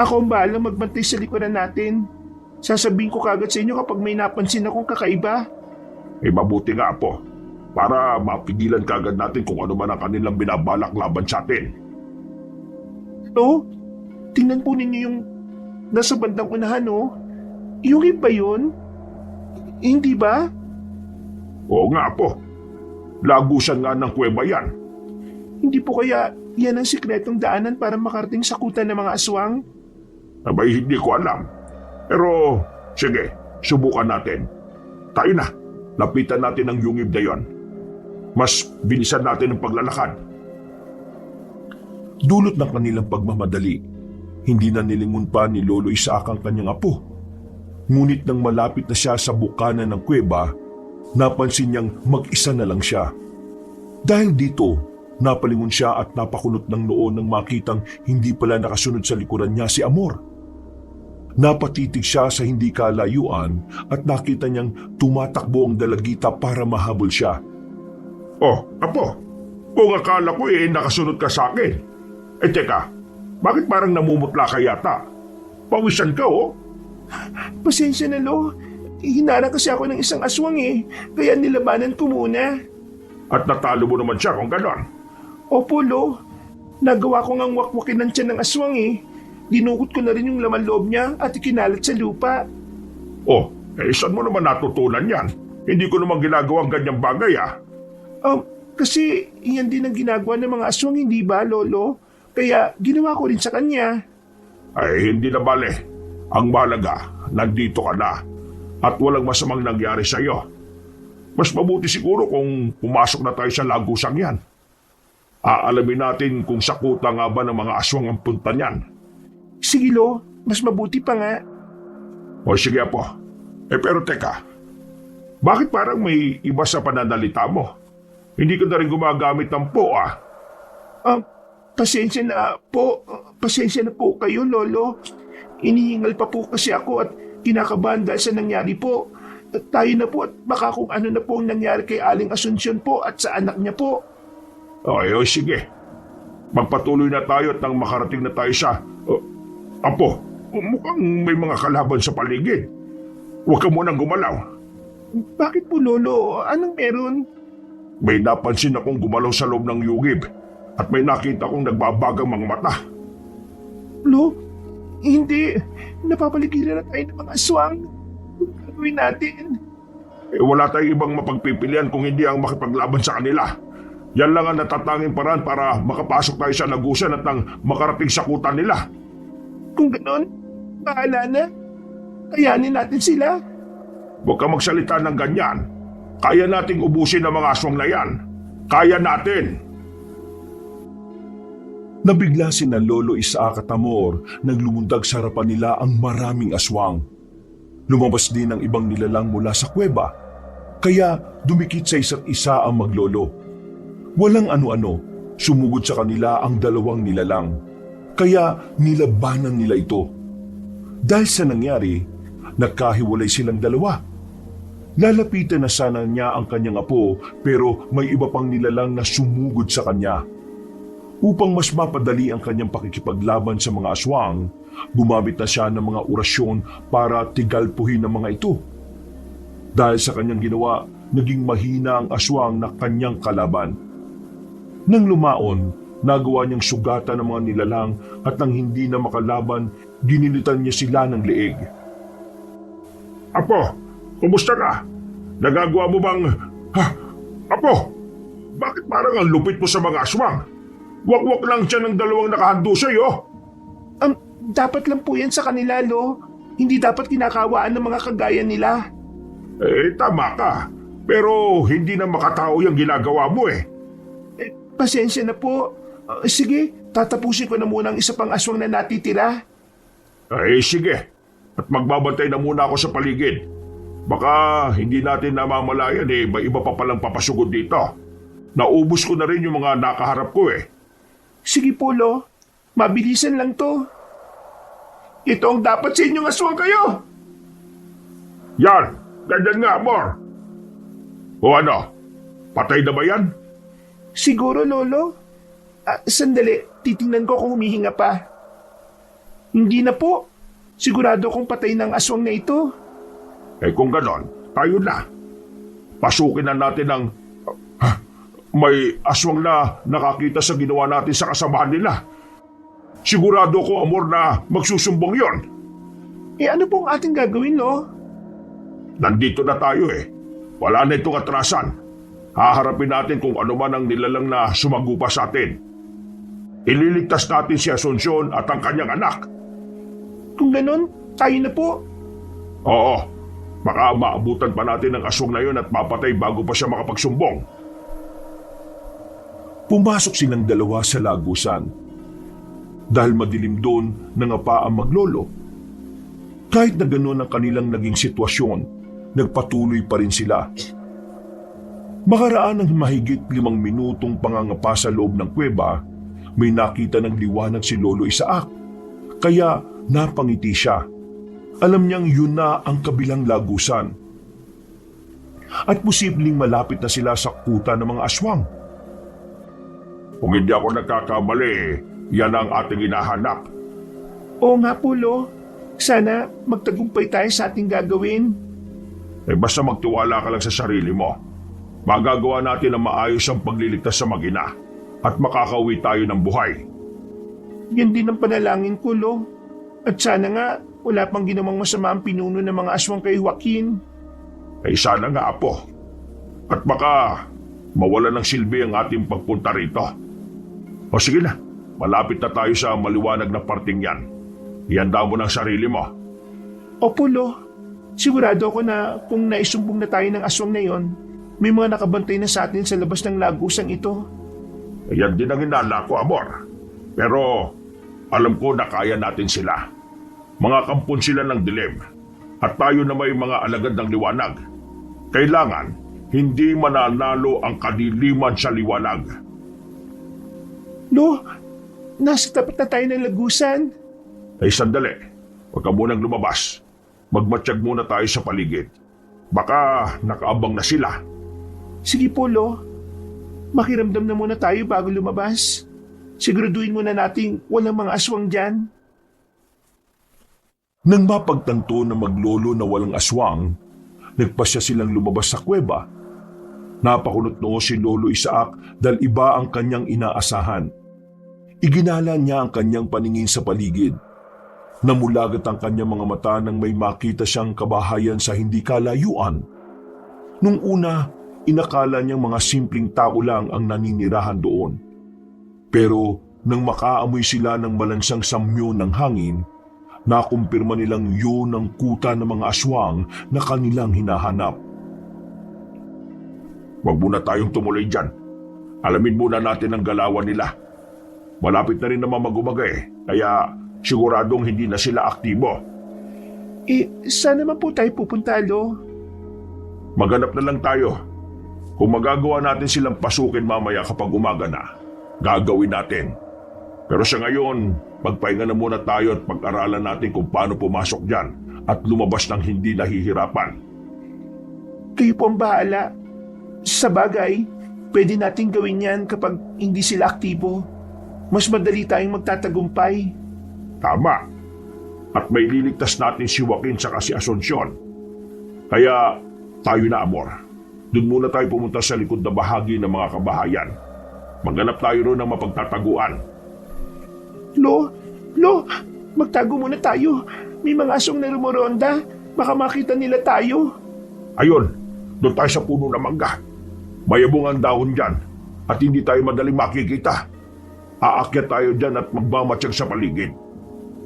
Ako ang bahalang magbantay sa likuran natin. Sasabihin ko kagad sa inyo kapag may napansin akong kakaiba. Mabuti nga, Apo. Para mapigilan kagad natin kung ano man ang kanilang binabalak laban sa atin. Lo, tingnan po ninyo yung nasa bandang unahan, oh. Yung ba yun? Hindi ba? Oo nga, Apo. Lagusan nga ng kuweba yan. Hindi po kaya yan ang sikretong daanan para makarating sa kuta ng mga aswang? Abay, hindi ko alam. Pero, sige, subukan natin. Tayo na. Lapitan natin ang yungib na yon. Mas bilisan natin ang paglalakad. Dulot ng kanilang pagmamadali, hindi na nilingon pa ni Lolo Isaac ang kanyang apo. Ngunit nang malapit na siya sa bukana ng kuweba, napansin niyang mag-isa na lang siya. Dahil dito, napalingon siya at napakunot ng noo nang makitang hindi pala nakasunod sa likuran niya si Amor. Napatitig siya sa hindi kalayuan at nakita niyang tumatakbo ang dalagita para mahabol siya. Oh, Apo, kung akala ko nakasunod ka sa akin. Teka, bakit parang namumutla ka yata? Pawisan ka Pasensya na, Lo. Hinara kasi ako ng isang aswang kaya nilabanan ko muna. At natalo mo naman siya kung ganon. Opo, Lo. Nagawa ko ngang wakwakin ng tiyan ng aswang Dinukot ko na rin yung laman loob niya at ikinalat sa lupa. Oh, saan mo naman natutunan yan? Hindi ko naman ginagawang ganyang bagay Kasi yan din ang ginagawa ng mga aswang, hindi ba, Lolo? Kaya ginawa ko rin sa kanya. Ay, hindi na bale. Ang mahalaga, nandito ka na. At walang masamang nangyari sa iyo. Mas mabuti siguro kung pumasok na tayo sa lagusang yan. Aalamin natin kung sakuta nga ba ng mga aswang ang punta niyan. Sige, Lo. Mas mabuti pa nga. O sige po. Pero teka, bakit parang may iba sa pananalita mo? Hindi ka na rin gumagamit ng po Pasensya na po. Pasensya na po kayo, Lolo. Inihingal pa po kasi ako at kinakabahan dahil sa nangyari po. Tayo na po at baka kung ano na po ang nangyari kay Aling Asunsyon po at sa anak niya po. Ay, sige. Magpatuloy na tayo at nang makarating na tayo sa... Apo, mukhang may mga kalaban sa paligid. Huwag ka munang gumalaw. Bakit po, Lolo? Anong meron? May napansin akong gumalaw sa loob ng yugib at may nakita akong nagbabagang mga mata. Lo, hindi. Napapaligiran na tayo ng mga aswang. Anong gagawin natin? Wala tayong ibang mapagpipilian kung hindi ang makipaglaban sa kanila. Yan lang ang natatanging paraan para makapasok tayo sa lagusan at nang makarating sa kutan nila. Kung ganon, bahala na. Kayanin natin sila. Huwag ka magsalita ng ganyan. Kaya nating ubusin ang mga aswang na yan. Kaya natin! Nabigla si na Lolo Isaac at Amor nang lumundag sa harapan nila ang maraming aswang. Lumabas din ang ibang nilalang mula sa kuweba, kaya dumikit sa isa't isa ang maglolo. Walang ano-ano, sumugod sa kanila ang dalawang nilalang, kaya nilabanan nila ito. Dahil sa nangyari, nagkahiwalay silang dalawa. Lalapitan na sana niya ang kanyang apo pero may iba pang nilalang na sumugod sa kanya. Upang mas mapadali ang kanyang pakikipaglaban sa mga aswang, gumamit na siya ng mga orasyon para tigalpuhin ang mga ito. Dahil sa kanyang ginawa, naging mahina ang aswang na kanyang kalaban. Nang lumaon, nagawa niyang sugatan ng mga nilalang at nang hindi na makalaban, ginilitan niya sila ng leeg. Apo, kumusta ka? Nagagawa mo bang... Apo, bakit parang ang lupit mo sa mga aswang? Wakwak lang siya ng dalawang nakahando sa'yo. Dapat lang po yan sa kanila, Lo. Hindi dapat kinakawaan ng mga kagaya nila. Tama ka. Pero hindi na makatao yung ginagawa mo Pasensya na po. Sige, tatapusin ko na muna ang isa pang aswang na natitira. Sige. At magbabantay na muna ako sa paligid. Baka hindi natin namamalayan may iba pa palang papasugod dito. Naubos ko na rin yung mga nakaharap ko Sige po, Lo. Mabilisan lang to. Ito ang dapat sa inyong aswang kayo. Yan! Ganyan nga, Amor. O ano? Patay na ba yan? Siguro, Lolo. Sandali, titingnan ko kung humihinga pa. Hindi na po. Sigurado kong patay ng aswang na ito. Kung ganon, tayo na. Pasukin na natin ang... May aswang na nakakita sa ginawa natin sa kasamahan nila. Sigurado ko, Amor, na magsusumbong yon. Ano pong ating gagawin, Lo? Nandito na tayo Wala na itong atrasan. Haharapin natin kung ano man ang nilalang na sumagupa sa atin. Ililigtas natin si Asunsyon at ang kanyang anak. Kung ganon, tayo na po. Oo. Baka maabutan pa natin ang aswang na yon at mapatay bago pa siya makapagsumbong. Pumasok silang dalawa sa lagusan. Dahil madilim doon, nangapa ang maglolo. Kahit na gano'n ang kanilang naging sitwasyon, nagpatuloy pa rin sila. Makaraan ng mahigit 5 minutong pangangapa sa loob ng kuweba, may nakita ng liwanag si Lolo Isaac. Kaya napangiti siya. Alam niyang yun na ang kabilang lagusan. At posibleng malapit na sila sa kuta ng mga aswang. Kung hindi ako nagkakamali, yan ang ating hinahanap. Oo nga po, Lo. Sana magtagumpay tayo sa ating gagawin. Basta magtiwala ka lang sa sarili mo. Magagawa natin ang maayos ang pagliligtas sa mag-ina at makakauwi tayo ng buhay. Yan din ang panalangin ko, Lo. At sana nga, wala pang ginawang masama ang pinuno ng mga aswang kay Joaquin. Sana nga, Apo. At baka mawala ng silbi ang ating pagpunta rito. O sige na, malapit na tayo sa maliwanag na parting yan. Ihanda mo ng sarili mo. Opo, Lo. Sigurado ako na kung naisumbong na tayo ng aswang na yon, may mga nakabantay na sa atin sa labas ng lagusang ito. Yan din ang hinala ko, Amor. Pero alam ko na kaya natin sila. Mga kampon sila ng dilim. At tayo na may mga alagad ng liwanag. Kailangan hindi mananalo ang kadiliman sa liwanag. Lo, nasa tapat na tayo ng lagusan. Sandali. Huwag ka munang lumabas. Magmatsyag muna tayo sa paligid. Baka nakaabang na sila. Sige po, Lo. Makiramdam na muna tayo bago lumabas. Siguraduhin muna nating walang mga aswang dyan. Nang mapagtanto na maglolo na walang aswang, nagpasya silang lumabas sa kuweba. Napakunot noo si Lolo Isaac dahil iba ang kanyang inaasahan. Iginala niya ang kanyang paningin sa paligid. Namulagat ang kanyang mga mata nang may makita siyang kabahayan sa hindi kalayuan. Nung una, inakala niyang mga simpleng tao lang ang naninirahan doon. Pero nang makaamoy sila ng malansang samyo ng hangin, nakumpirma nilang yun ang kuta ng mga aswang na kanilang hinahanap. Huwag muna tayong tumuloy dyan. Alamin muna natin ang galawan nila. Malapit na rin naman mag-umaga kaya siguradong hindi na sila aktibo. Saan naman po tayo pupunta, Lo? Maghanap na lang tayo. Kung magagawa natin silang pasukin mamaya kapag umaga na, gagawin natin. Pero sa ngayon, magpahinga na muna tayo at pag-aralan natin kung paano pumasok dyan at lumabas ng hindi nahihirapan. Kayo po ang bahala. Sa bagay, pwede natin gawin yan kapag hindi sila aktibo. Mas madali tayong magtatagumpay. Tama. At may liligtas natin si Joaquin sa si Asuncion. Kaya tayo na, Amor. Doon muna tayo pumunta sa likod na bahagi ng mga kabahayan. Maghanap tayo roon ng mapagtataguan. Lo, magtago muna tayo. May mga asong na rumoronda. Baka makita nila tayo. Ayun, doon tayo sa puno ng mangga. Mayabong ang dahon dyan at hindi tayo madaling makikita. Aakyat tayo dyan at magmamatsyag sa paligid.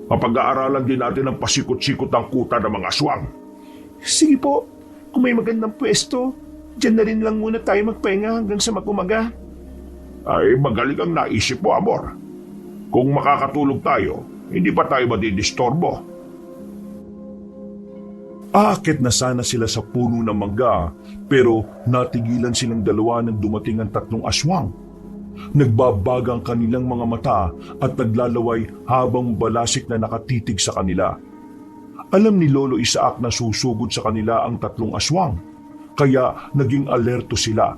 Mapag-aaralan din natin ang pasikot-sikot ng kuta ng mga aswang. Sige po, kung may magandang pwesto, dyan na rin lang muna tayo magpahinga hanggang sa mag-umaga. Ay, magaling ang naisip mo, Amor. Kung makakatulog tayo, hindi pa tayo madidistorbo. Aakyat na sana sila sa puno ng mangga pero natigilan silang dalawa nang dumating ang tatlong aswang. Nagbabaga ang kanilang mga mata at naglalaway habang balasik na nakatitig sa kanila. Alam ni Lolo Isaac na susugod sa kanila ang tatlong aswang, kaya naging alerto sila.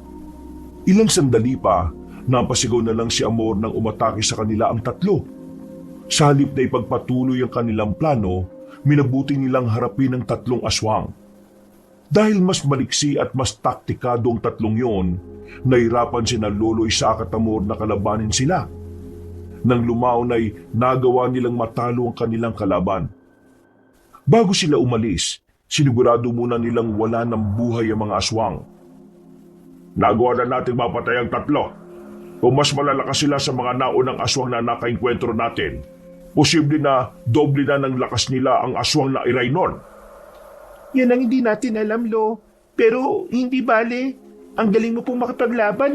Ilang sandali pa, napasigaw na lang si Amor nang umatake sa kanila ang tatlo. Sa halip na ipagpatuloy ang kanilang plano, minabuti nilang harapin ang tatlong aswang. Dahil mas maliksi at mas taktikado ang tatlong yon, nahirapan sina Lolo Isaac at Amor na kalabanin sila. Nang lumaon ay nagawa nilang matalo ang kanilang kalaban. Bago sila umalis, sinigurado muna nilang wala ng buhay ang mga aswang. Nagawa na natin mapatay ang tatlo. Kung mas malalakas sila sa mga naunang aswang na nakainkwentro natin, posible na doble na ng lakas nila ang aswang na iray nun. Yan ang hindi natin alam, Lo. Pero hindi bale. Ang galing mo pong makipaglaban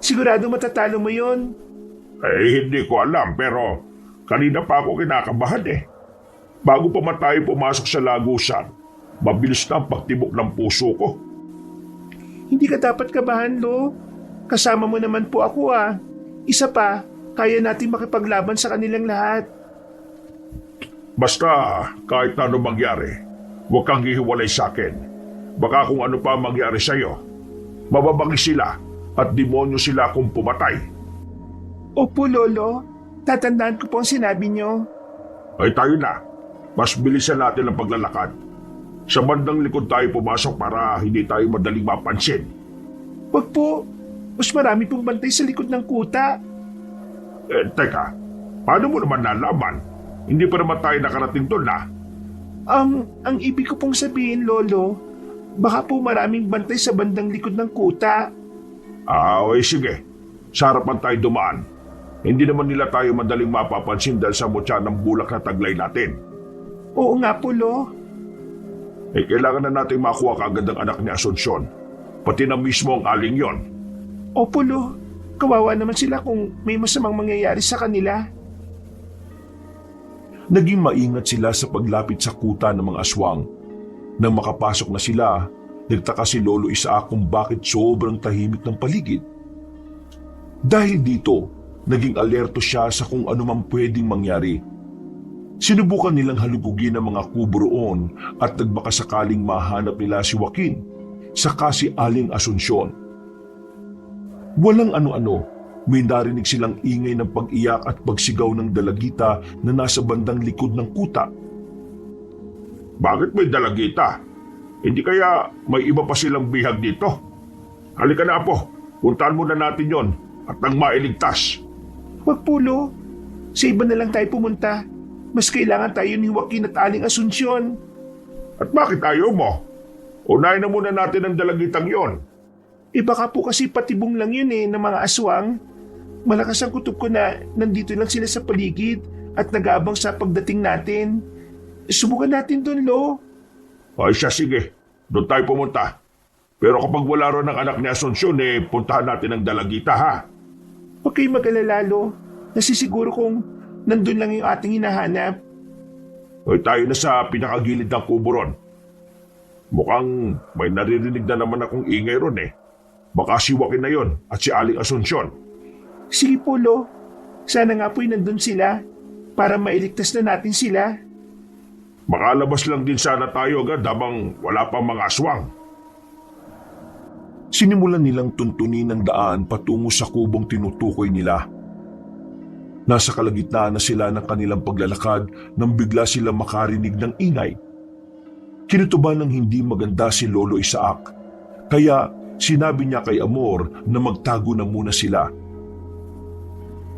Sigurado matatalo mo yon. Hindi ko alam pero kanina pa ako kinakabahan Bago pa man tayo pumasok sa lagusan, mabilis na ang pagtibok ng puso ko. Hindi ka dapat kabahan, Lo. Kasama mo naman po ako Isa pa, kaya natin makipaglaban sa kanilang lahat. Basta kahit ano mangyari, huwag kang hihiwalay sa akin. Baka kung ano pa mangyari sa'yo, mababangi sila at demonyo sila kung pumatay. Opo, Lolo. Tatandaan ko po ang sinabi niyo. Ay tayo na, mas bilisan natin ang paglalakad. Sa bandang likod tayo pumasok para hindi tayo madaling mapansin. Wag po. Mas marami pong bantay sa likod ng kuta. Teka, paano mo naman nalaman? Hindi pa naman tayo nakarating doon na. Ang ibig ko pong sabihin, Lolo, baka po maraming bantay sa bandang likod ng kuta. Okay, sige. Sa harapan tayo dumaan. Hindi naman nila tayo madaling mapapansin dahil sa mutya ng bulak na taglay natin. Oo nga po, Lo. Kailangan na natin makuha kaagad ang anak ni Asunsyon. Pati na mismo ang aling yon. Opo, Lo. Kawawa naman sila kung may masamang mangyayari sa kanila. Naging maingat sila sa paglapit sa kuta ng mga aswang. Nang makapasok na sila, nagtaka si Lolo Isaac kung bakit sobrang tahimik ng paligid. Dahil dito, naging alerto siya sa kung anumang pwedeng mangyari. Sinubukan nilang halugugin ang mga kubo roon at nagbakasakaling mahanap nila si Joaquin, saka si Aling Asunsyon. Walang ano-ano, may narinig silang ingay ng pag-iyak at pagsigaw ng dalagita na nasa bandang likod ng kuta. Bakit may dalagita? Hindi kaya may iba pa silang bihag dito? Halika na, Apo. Puntahan muna natin yon at nang mailigtas. Wag po, Lo. Sa iba na lang tayo pumunta. Mas kailangan tayo ni Joaquin at Aling Asunsyon. At bakit ayaw mo? Unahin na muna natin ang dalagitang yon. Baka po kasi patibong lang yun ng mga aswang. Malakas ang kutob ko na nandito lang sila sa paligid at nag-aabang sa pagdating natin. Subukan natin doon, Lo. Ay siya, sige. Doon tayo pumunta. Pero kapag wala ron ang anak ni Asunsyon, puntahan natin ang dalagita, ha? Huwag kayong mag-alala, Lo. Nasisiguro kong nandun lang yung ating hinahanap. Ay tayo na sa pinakagilid ng kubo ron. Mukhang may naririnig na naman akong ingay ron Baka si Joaquin na yon at si Aling Asunsyon. Sige po, Lo. Sana nga po'y nandun sila para mailigtas na natin sila. Makalabas lang din sana tayo agad habang wala pang mga aswang. Sinimulan nilang tuntunin ang daan patungo sa kubong tinutukoy nila. Nasa kalagitnaan na sila ng kanilang paglalakad nang bigla sila makarinig ng ingay. Kinutuban ng hindi maganda si Lolo Isaac, kaya sinabi niya kay Amor na magtago na muna sila.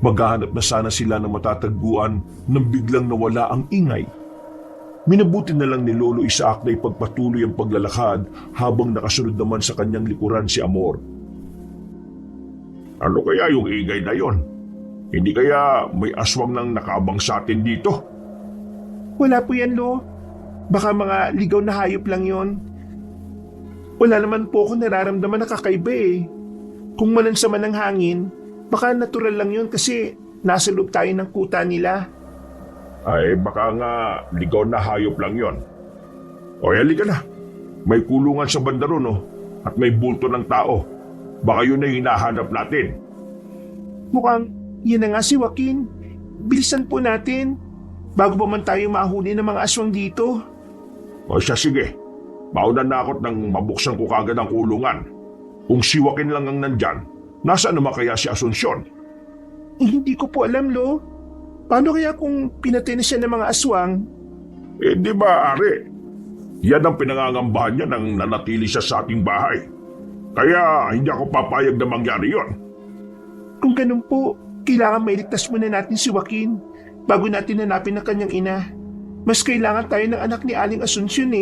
Maghahanap na sana sila ng matatagpuan nang biglang nawala ang ingay. Minabuti na lang ni Lolo Isaac na ipagpatuloy ang paglalakad habang nakasunod naman sa kanyang likuran si Amor. Ano kaya yung ingay na yon? Hindi kaya may aswang nang nakaabang sa atin dito? Wala po yan, Lo. Baka mga ligaw na hayop lang yon. Wala naman po ako nararamdaman na kakaiba Kung malansa man ang hangin, baka natural lang yon kasi nasa loob tayo ng kuta nila. Ay baka nga ligaw na hayop lang yon. O halika na. May kulungan sa banda ron at may bulto ng tao. Baka yun na yung hinahanap natin. Mukhang yan na nga si Joaquin. Bilisan po natin bago pa man tayo mahuli ng mga aswang dito. O siya, sige. Maunan na ako't nang mabuksan ko kagad ang kulungan. Kung si Joaquin lang ang nandyan, nasaan naman kaya si Asunsyon? Hindi ko po alam, Lo. Paano kaya kung pinatay na siya ng mga aswang? Di ba, Ari? Yan ang pinangangambahan niya nang nanatili siya sa ating bahay. Kaya hindi ako papayag na mangyari yon. Kung ganun po, kailangan mailigtas muna natin si Joaquin bago natin hanapin ang kanyang ina. Mas kailangan tayo ng anak ni Aling Asunsyon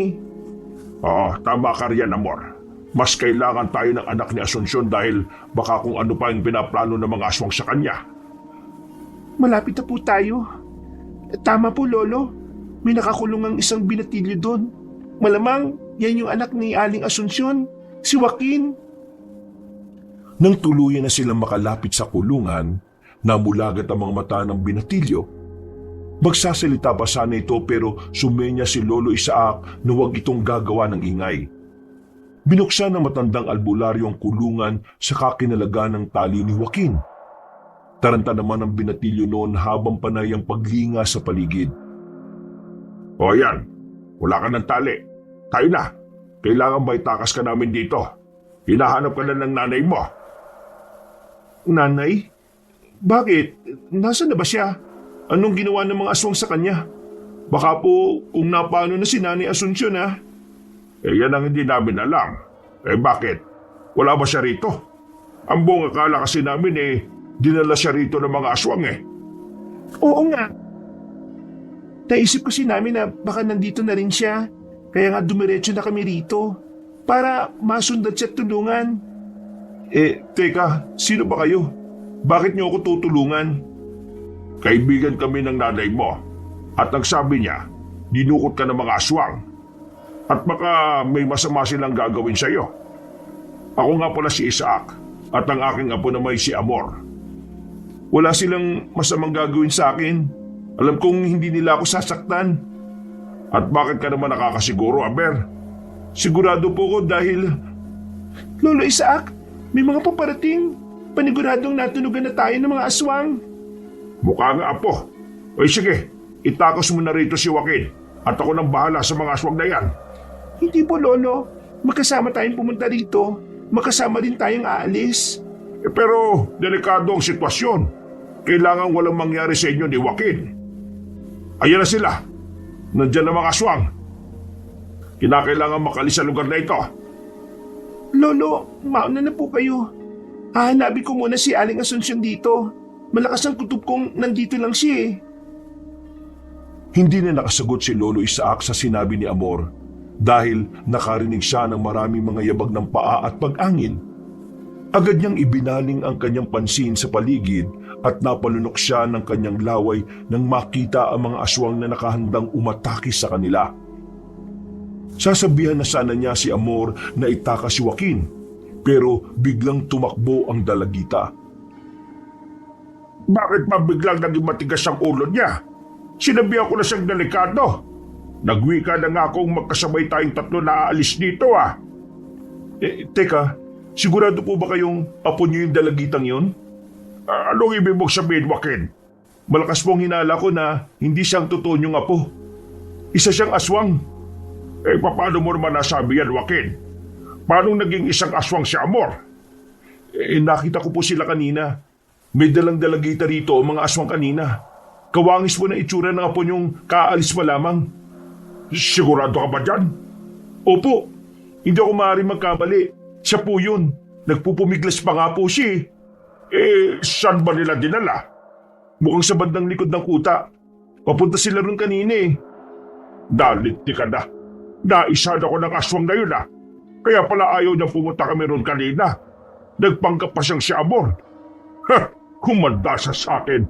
Oo, tama ka riyan, Amor. Mas kailangan tayo ng anak ni Asunsyon dahil baka kung ano pa yung pinaplano ng mga aswang sa kanya. Malapit na po tayo. Tama po, Lolo. May nakakulong ang isang binatilyo doon. Malamang yan yung anak ni Aling Asunsyon, si Joaquin. Nang tuluyan na silang makalapit sa kulungan, namulagat ang mga mata ng binatilyo. Magsasalita pa sana ito pero sumenya si Lolo Isaac na huwag itong gagawa ng ingay. Binuksan ng matandang albularyo ang kulungan sa kakinalaga ng tali ni Joaquin. Taranta naman ang binatilyo noon habang panay ang paglinga sa paligid. O yan, wala ka ng tali. Tayo na. Kailangan ba itakas ka namin dito? Hinahanap ka na ng nanay mo. Nanay? Bakit? Nasaan na ba siya? Anong ginawa ng mga aswang sa kanya? Baka po kung napano na si Nanay Asuncion ha? Yan ang hindi namin alam. Bakit? Wala ba siya rito? Ang buong akala kasi namin dinala siya rito ng mga aswang Oo nga. Naisip kasi namin na baka nandito na rin siya. Kaya nga dumiretso na kami rito. Para masundan siya at tulungan. Teka, sino ba kayo? Bakit niyo ako tutulungan? Kaibigan kami ng nanay mo. At nagsabi niya, dinukot ka ng mga aswang. At baka may masama silang gagawin sa iyo. Ako nga pala si Isaac. At ang aking apo naman si Amor. Wala silang masamang gagawin sa akin. Alam kong hindi nila ako sasaktan. At bakit ka naman nakakasiguro, Aber? Sigurado po ko dahil... Lolo Isaac, may mga paparating. Paniguradong natunugan na tayo ng mga aswang. Mukha nga, Apo. Sige, itakas mo na rito si Joaquin. At ako nang bahala sa mga aswang na yan. Hindi po, Lolo. Magkasama tayong pumunta rito. Magkasama din tayong aalis. Pero delikado ang sitwasyon. Kailangan walang mangyari sa inyo ni Joaquin. Ayan na sila. Nandiyan ang mga aswang. Kinakailangan makalis sa lugar na ito. Lolo, mauna na po kayo. Hahanapin ko muna si Aling Asuncion dito. Malakas ang kutob kong nandito lang siya Hindi na nakasagot si Lolo Isaac sa sinabi ni Amor dahil nakarinig siya ng maraming mga yabag ng paa at pag-angin. Agad niyang ibinaling ang kanyang pansin sa paligid at napalunok siya ng kanyang laway nang makita ang mga aswang na nakahandang umatake sa kanila. Sasabihan na sana niya si Amor na itakas si Joaquin, pero biglang tumakbo ang dalagita. Bakit ba biglang naging matigas ang ulo niya? Sinabihan ko na siyang delikado. Nagwika na nga akong magkasabay tayong tatlo na aalis dito Teka, sigurado po ba kayong apo niyo yung dalagitang yun? Anong ibig mong sabihin, Joaquin? Malakas pong hinala ko na hindi siyang totoo niyong apo. Isa siyang aswang. Paano mo naman nasabi yan, Joaquin? Paano naging isang aswang si Amor? Nakita ko po sila kanina. May dalang dalagita rito ang mga aswang kanina. Kawangis po na itsura ng apo niyong kaalis pa lamang. Sigurado ka ba dyan? Opo, hindi ako maaaring magkamali. Siya po yun. Nagpupumiglas pa nga po siya Saan ba nila dinala? Mukhang sa bandang likod ng kuta. Papunta sila ron kanina Dalinti ka na. Naisad ako ng aswang na yun Kaya pala ayaw niyang pumunta kami ron kanina. Nagpanggap pa siyang si Amor. Kumanda siya sa akin.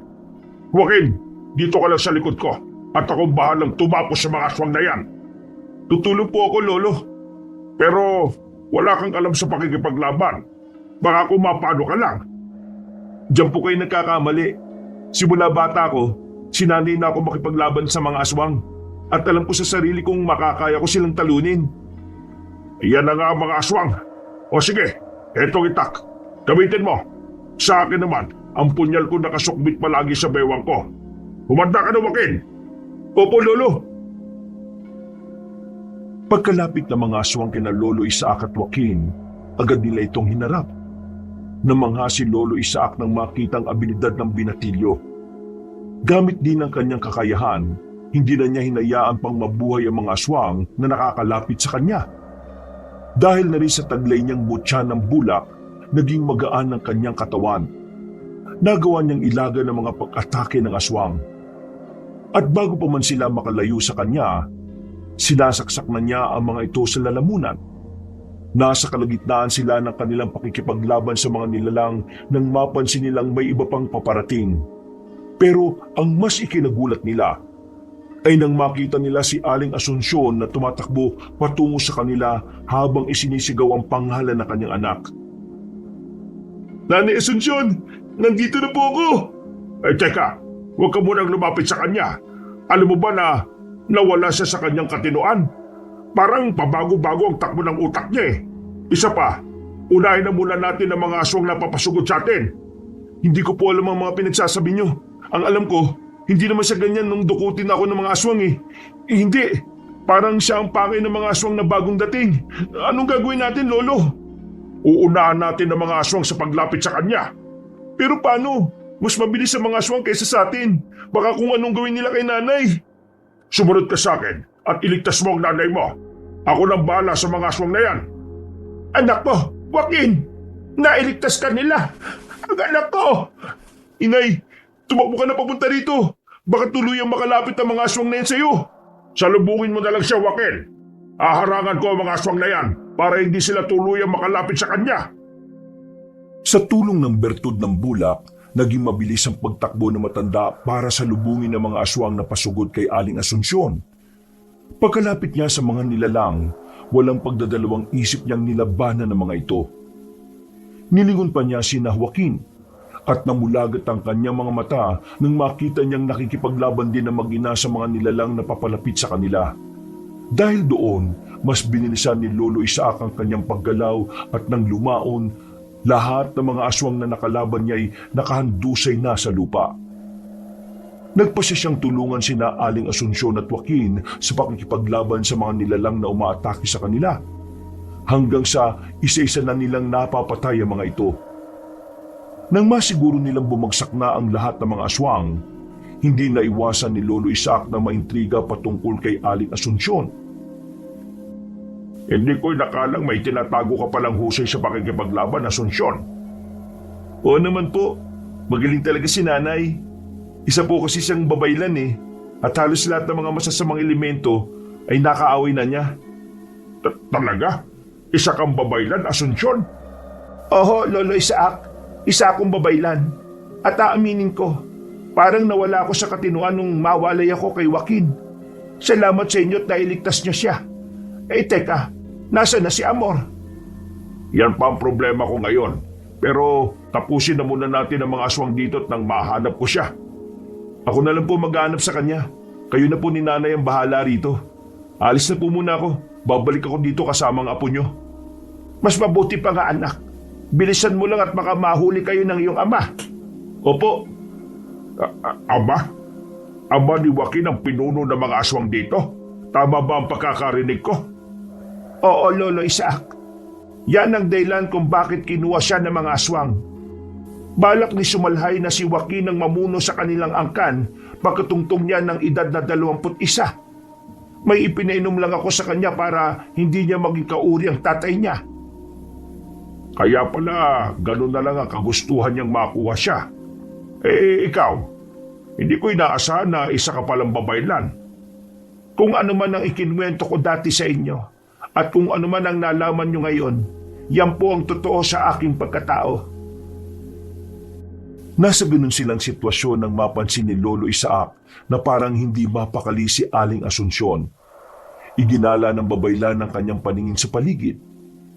Joaquin, dito ka lang sa likod ko. At akong bahalang tumapos sa mga aswang na yan. Tutulong po ako, Lolo. Pero wala kang alam sa pakikipaglaban. Baka kung mapano ka lang. Diyan po kayo nagkakamali. Simula bata ko, sinanay na ako makipaglaban sa mga aswang. At alam ko sa sarili kong makakaya ko silang talunin. Iyan na nga ang mga aswang. O sige, etong itak. Gamitin mo. Sa akin naman, ang punyal ko nakasukbit palagi sa bewang ko. Humanda ka na, Joaquin. Opo, Lolo. Pagkalapit ng mga aswang kina Lolo Isaac at Joaquin, agad nila itong hinarap. Namangha si Lolo Isaac nang makitang abilidad ng binatilyo. Gamit din ang kanyang kakayahan, hindi na niya hinayaan pang mabuhay ang mga aswang na nakakalapit sa kanya. Dahil na rin sa taglay niyang mutya ng bulak, naging magaan ang kanyang katawan. Nagawa niyang ilaga ng mga pag-atake ng aswang. At bago pa man sila makalayo sa kanya, sinasaksak na niya ang mga ito sa lalamunan. Nasa kalagitnaan sila ng kanilang pakikipaglaban sa mga nilalang nang mapansin nilang may iba pang paparating. Pero ang mas ikinagulat nila ay nang makita nila si Aling Asuncion na tumatakbo patungo sa kanila habang isinisigaw ang pangalan ng kanyang anak. Nanay Asuncion, nandito na po ako! Teka, huwag ka munang lumapit sa kanya. Alam mo ba na nawala siya sa kanyang katinoan? Parang pabago-bago ang takbo ng utak niya Isa pa, unahin na muna natin ang mga aswang na papasugod sa atin. Hindi ko po alam ang mga pinagsasabi niyo. Ang alam ko, Hindi naman sa ganyan nung dukutin ako ng mga aswang eh. Hindi. Parang siya ang pangay ng mga aswang na bagong dating. Anong gagawin natin, Lolo? Uunahan natin ang mga aswang sa paglapit sa kanya. Pero paano? Mas mabilis ang mga aswang kaysa sa atin. Baka kung anong gawin nila kay nanay. Sumunod ka sa akin at iligtas mo ang nanay mo. Ako nang bahala sa mga aswang na yan. Anak ko, Joaquin! Nailigtas ka nila! Ang anak ko! Inay, tumakbo ka na papunta rito. Baka tuluyang makalapit ang mga aswang na yan sa'yo. Salubungin mo na lang siya, Joaquin. Aharangan ko ang mga aswang na yan para hindi sila tuluyang makalapit sa kanya. Sa tulong ng bertud ng bulak, naging mabilis ang pagtakbo ng matanda para salubungin ang mga aswang na pasugod kay Aling Asunsyon. Pagkalapit niya sa mga nilalang, walang pagdadalawang isip niyang nilabanan ng mga ito. Nilingon pa niya si Joaquin at namulagat ang kanyang mga mata nang makita niyang nakikipaglaban din ang mag-ina sa mga nilalang na papalapit sa kanila. Dahil doon, mas binilisan ni Lolo Isaac ang kanyang paggalaw at nang lumaon, lahat ng mga aswang na nakalaban niya ay nakahandusay na sa lupa. Nagpasya siyang tulungan sina Aling Asunsyon at Joaquin sa pakikipaglaban sa mga nilalang na umaatake sa kanila. Hanggang sa isa-isa na nilang napapatay ang mga ito. Nang masiguro nilang bumagsak na ang lahat ng mga aswang, hindi naiwasan ni Lolo Isaac na maintriga patungkol kay Aling Asunsyon. Hindi ko nakalang may tinatago ka palang husay sa pakikipaglaban, Asunsyon. Oo naman po, magaling talaga si nanay. Isa po kasi siyang babaylan eh, at halos lahat ng mga masasamang elemento ay nakaaway na niya. Talaga? Isa kang babaylan, Asunsyon? Oho, Lolo Isaac. Isa akong babaylan. At aaminin ko, parang nawala ako sa katinuan nung mawalay ako kay Joaquin. Salamat sa inyo at nailigtas niyo siya. Eh teka, nasa na si Amor? Yan pa ang problema ko ngayon. Pero tapusin na muna natin ang mga aswang dito at nang mahanap ko siya. Ako na lang po maghanap sa kanya. Kayo na po ni nanay ang bahala rito. Alis na po muna ako. Babalik ako dito kasama ang apo nyo. Mas mabuti pa nga anak. Bilisan mo lang at baka mahuli kayo ng iyong ama. Opo. Ama? Ama ni Joaquin ang pinuno ng mga aswang dito? Tama ba ang pagkakarinig ko? Oo, Lolo Isaac. Yan ang dahilan kung bakit kinuha siya ng mga aswang. Balak ni Sumalhay na si Joaquin ang mamuno sa kanilang angkan pagkatungtong niya ng edad na 21. May ipinainom lang ako sa kanya para hindi niya maging kauri ang tatay niya. Kaya pala, ganun na lang ang kagustuhan niyang makuha siya. Eh, ikaw, hindi ko inaasahan na isa ka palang babaylan. Kung ano man ang ikinwento ko dati sa inyo, at kung ano man ang nalaman niyo ngayon, yan po ang totoo sa aking pagkatao. Nasa ganun silang sitwasyon nang mapansin ni Lolo Isaac na parang hindi mapakali si Aling Asunsyon. Iginala ng babaylan ng kanyang paningin sa paligid,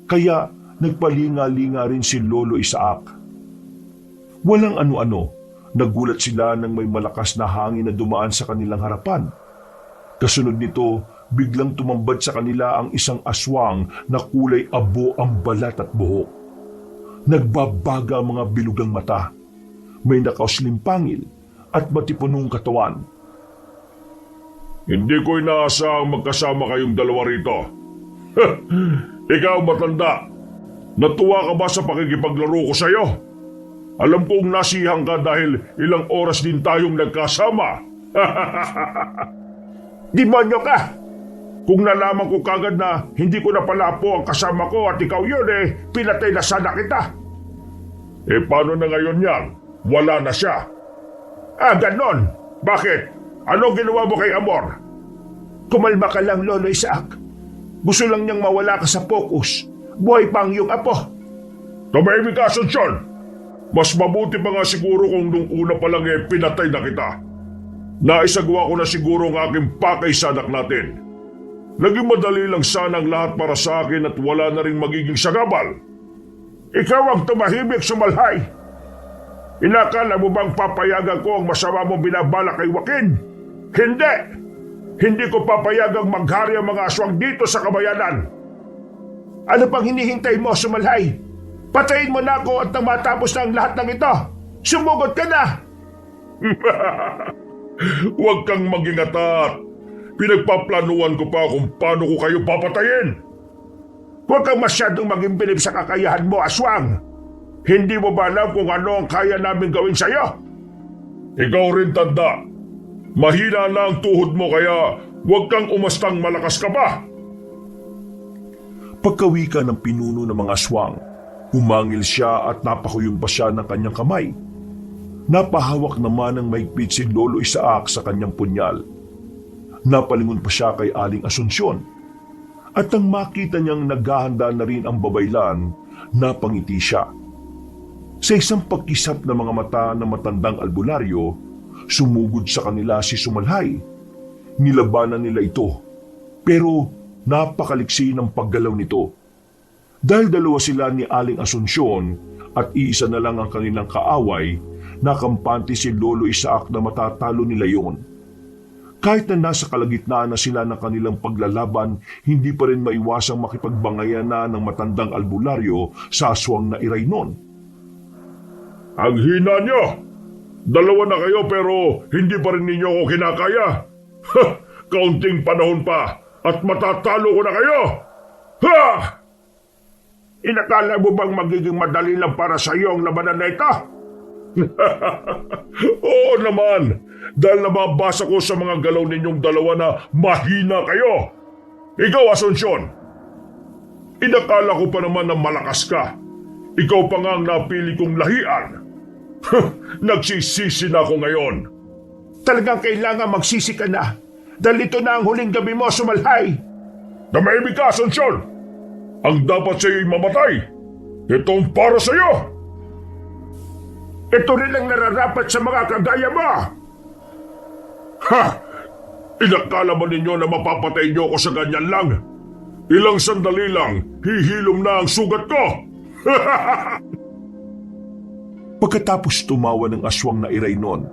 kaya nagpalinga-linga rin si Lolo Isaac. Walang ano-ano, nagulat sila nang may malakas na hangin na dumaan sa kanilang harapan. Kasunod nito, biglang tumambad sa kanila ang isang aswang na kulay abo ang balat at buhok. Nagbabaga ang mga bilugang mata. May nakausling pangil at matipunong katawan. Hindi ko inaasahang magkasama kayong dalawa rito. Ikaw, matanda, natuwa ka ba sa pakikipaglaro ko sa iyo? Alam kong nasihang ka dahil ilang oras din tayong nagkasama. Demonyo ka! Kung nalaman ko kagad na hindi ko na pala po ang kasama ko at ikaw yun pinatay na sana kita. Paano na ngayon yan? Wala na siya. Ganon. Bakit? Anong ginawa mo kay Amor? Kumalma ka lang, Lolo Isaac. Gusto lang niyang mawala ka sa focus. Buhay pa ang iyong apo. Tumahimik ka, Asunsyon. Mas mabuti pa nga siguro kung nung una pa lang pinatay na kita. Naisagawa ko na siguro ang aking pakay sa anak natin. Naging madali lang sana ang lahat para sa akin at wala na rin magiging sagabal. Ikaw ang tumahimik, Sumalhay. Inakala mo bang papayagan ko ang masama mong binabala kay Joaquin? Hindi! Hindi ko papayagang maghari ang mga aswang dito sa kabayanan. Ano pang hinihintay mo, Sumalhay? Patayin mo na ako at nang matapos na ang lahat ng ito. Sumugod ka na! Huwag kang mag-ingatat. Pinagpaplanuhan ko pa kung paano ko kayo papatayin. Huwag kang masyadong maging bilib sa kakayahan mo, aswang. Hindi mo ba alam kung ano ang kaya namin gawin sa'yo? Ikaw rin, tanda. Mahina na ang tuhod mo kaya huwag kang umastang malakas ka pa. Pagkawika ng pinuno ng mga aswang, umangil siya at napakuyong pa siya ng kanyang kamay. Napahawak naman ng mahigpit si Lolo Isaac sa kanyang punyal. Napalingon pa siya kay Aling Asunsyon. At nang makita niyang naghahanda na rin ang babaylan, napangiti siya. Sa isang pagkisap ng mga mata ng matandang albularyo, sumugod sa kanila si Sumalhay. Nilabanan nila ito, pero napakaliksi ng paggalaw nito. Dahil dalawa sila ni Aling Asunsyon at iisa na lang ang kanilang kaaway, nakampante si Lolo Isaac na matatalo nila yon. Kahit na nasa kalagitnaan na sila ng kanilang paglalaban, hindi pa rin maiwasang makipagbangayan na ng matandang albularyo sa aswang na Iraynon. Ang hina niyo! Dalawa na kayo pero hindi pa rin ninyo ako kinakaya. Ha! Kaunting panahon pa at matatalo ko na kayo! Ha! Inakala mo bang magiging madali lang para sa iyo ang labanan na ito? Oo naman, dahil nababasa ko sa mga galaw ninyong dalawa na mahina kayo. Ikaw, Asunsyon, inakala ko pa naman na malakas ka. Ikaw pa nga ang napili kong lahian. Nagsisisi na ako ngayon. Talagang kailangan magsisi ka na dahil ito na ang huling gabi mo, Sumalhay. Namahimik ka, Asunsyon. Ang dapat sa iyo'y mamatay. Itong para sa iyo. Ito rin ang nararapat sa mga kagaya mo. Ha! Inakala ba ninyo na mapapatay niyo ako sa ganyan lang? Ilang sandali lang, hihilom na ang sugat ko! Pagkatapos tumawa ng aswang na Iraynon,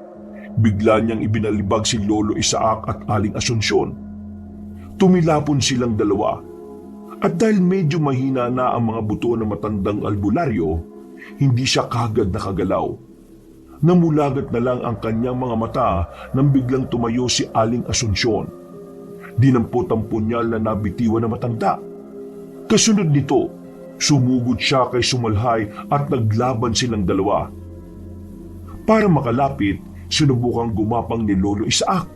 bigla niyang ibinalibag si Lolo Isaac at Aling Asunsyon. Tumilapon silang dalawa, at dahil medyo mahina na ang mga buto ng matandang albularyo, hindi siya kagad nakagalaw. Namulagat na lang ang kanyang mga mata nang biglang tumayo si Aling Asunsyon. Dinampot ang punyal na nabitiwan na matanda. Kasunod nito, sumugod siya kay Sumalhay at naglaban silang dalawa. Para makalapit, sinubukang gumapang ni Lolo Isaac.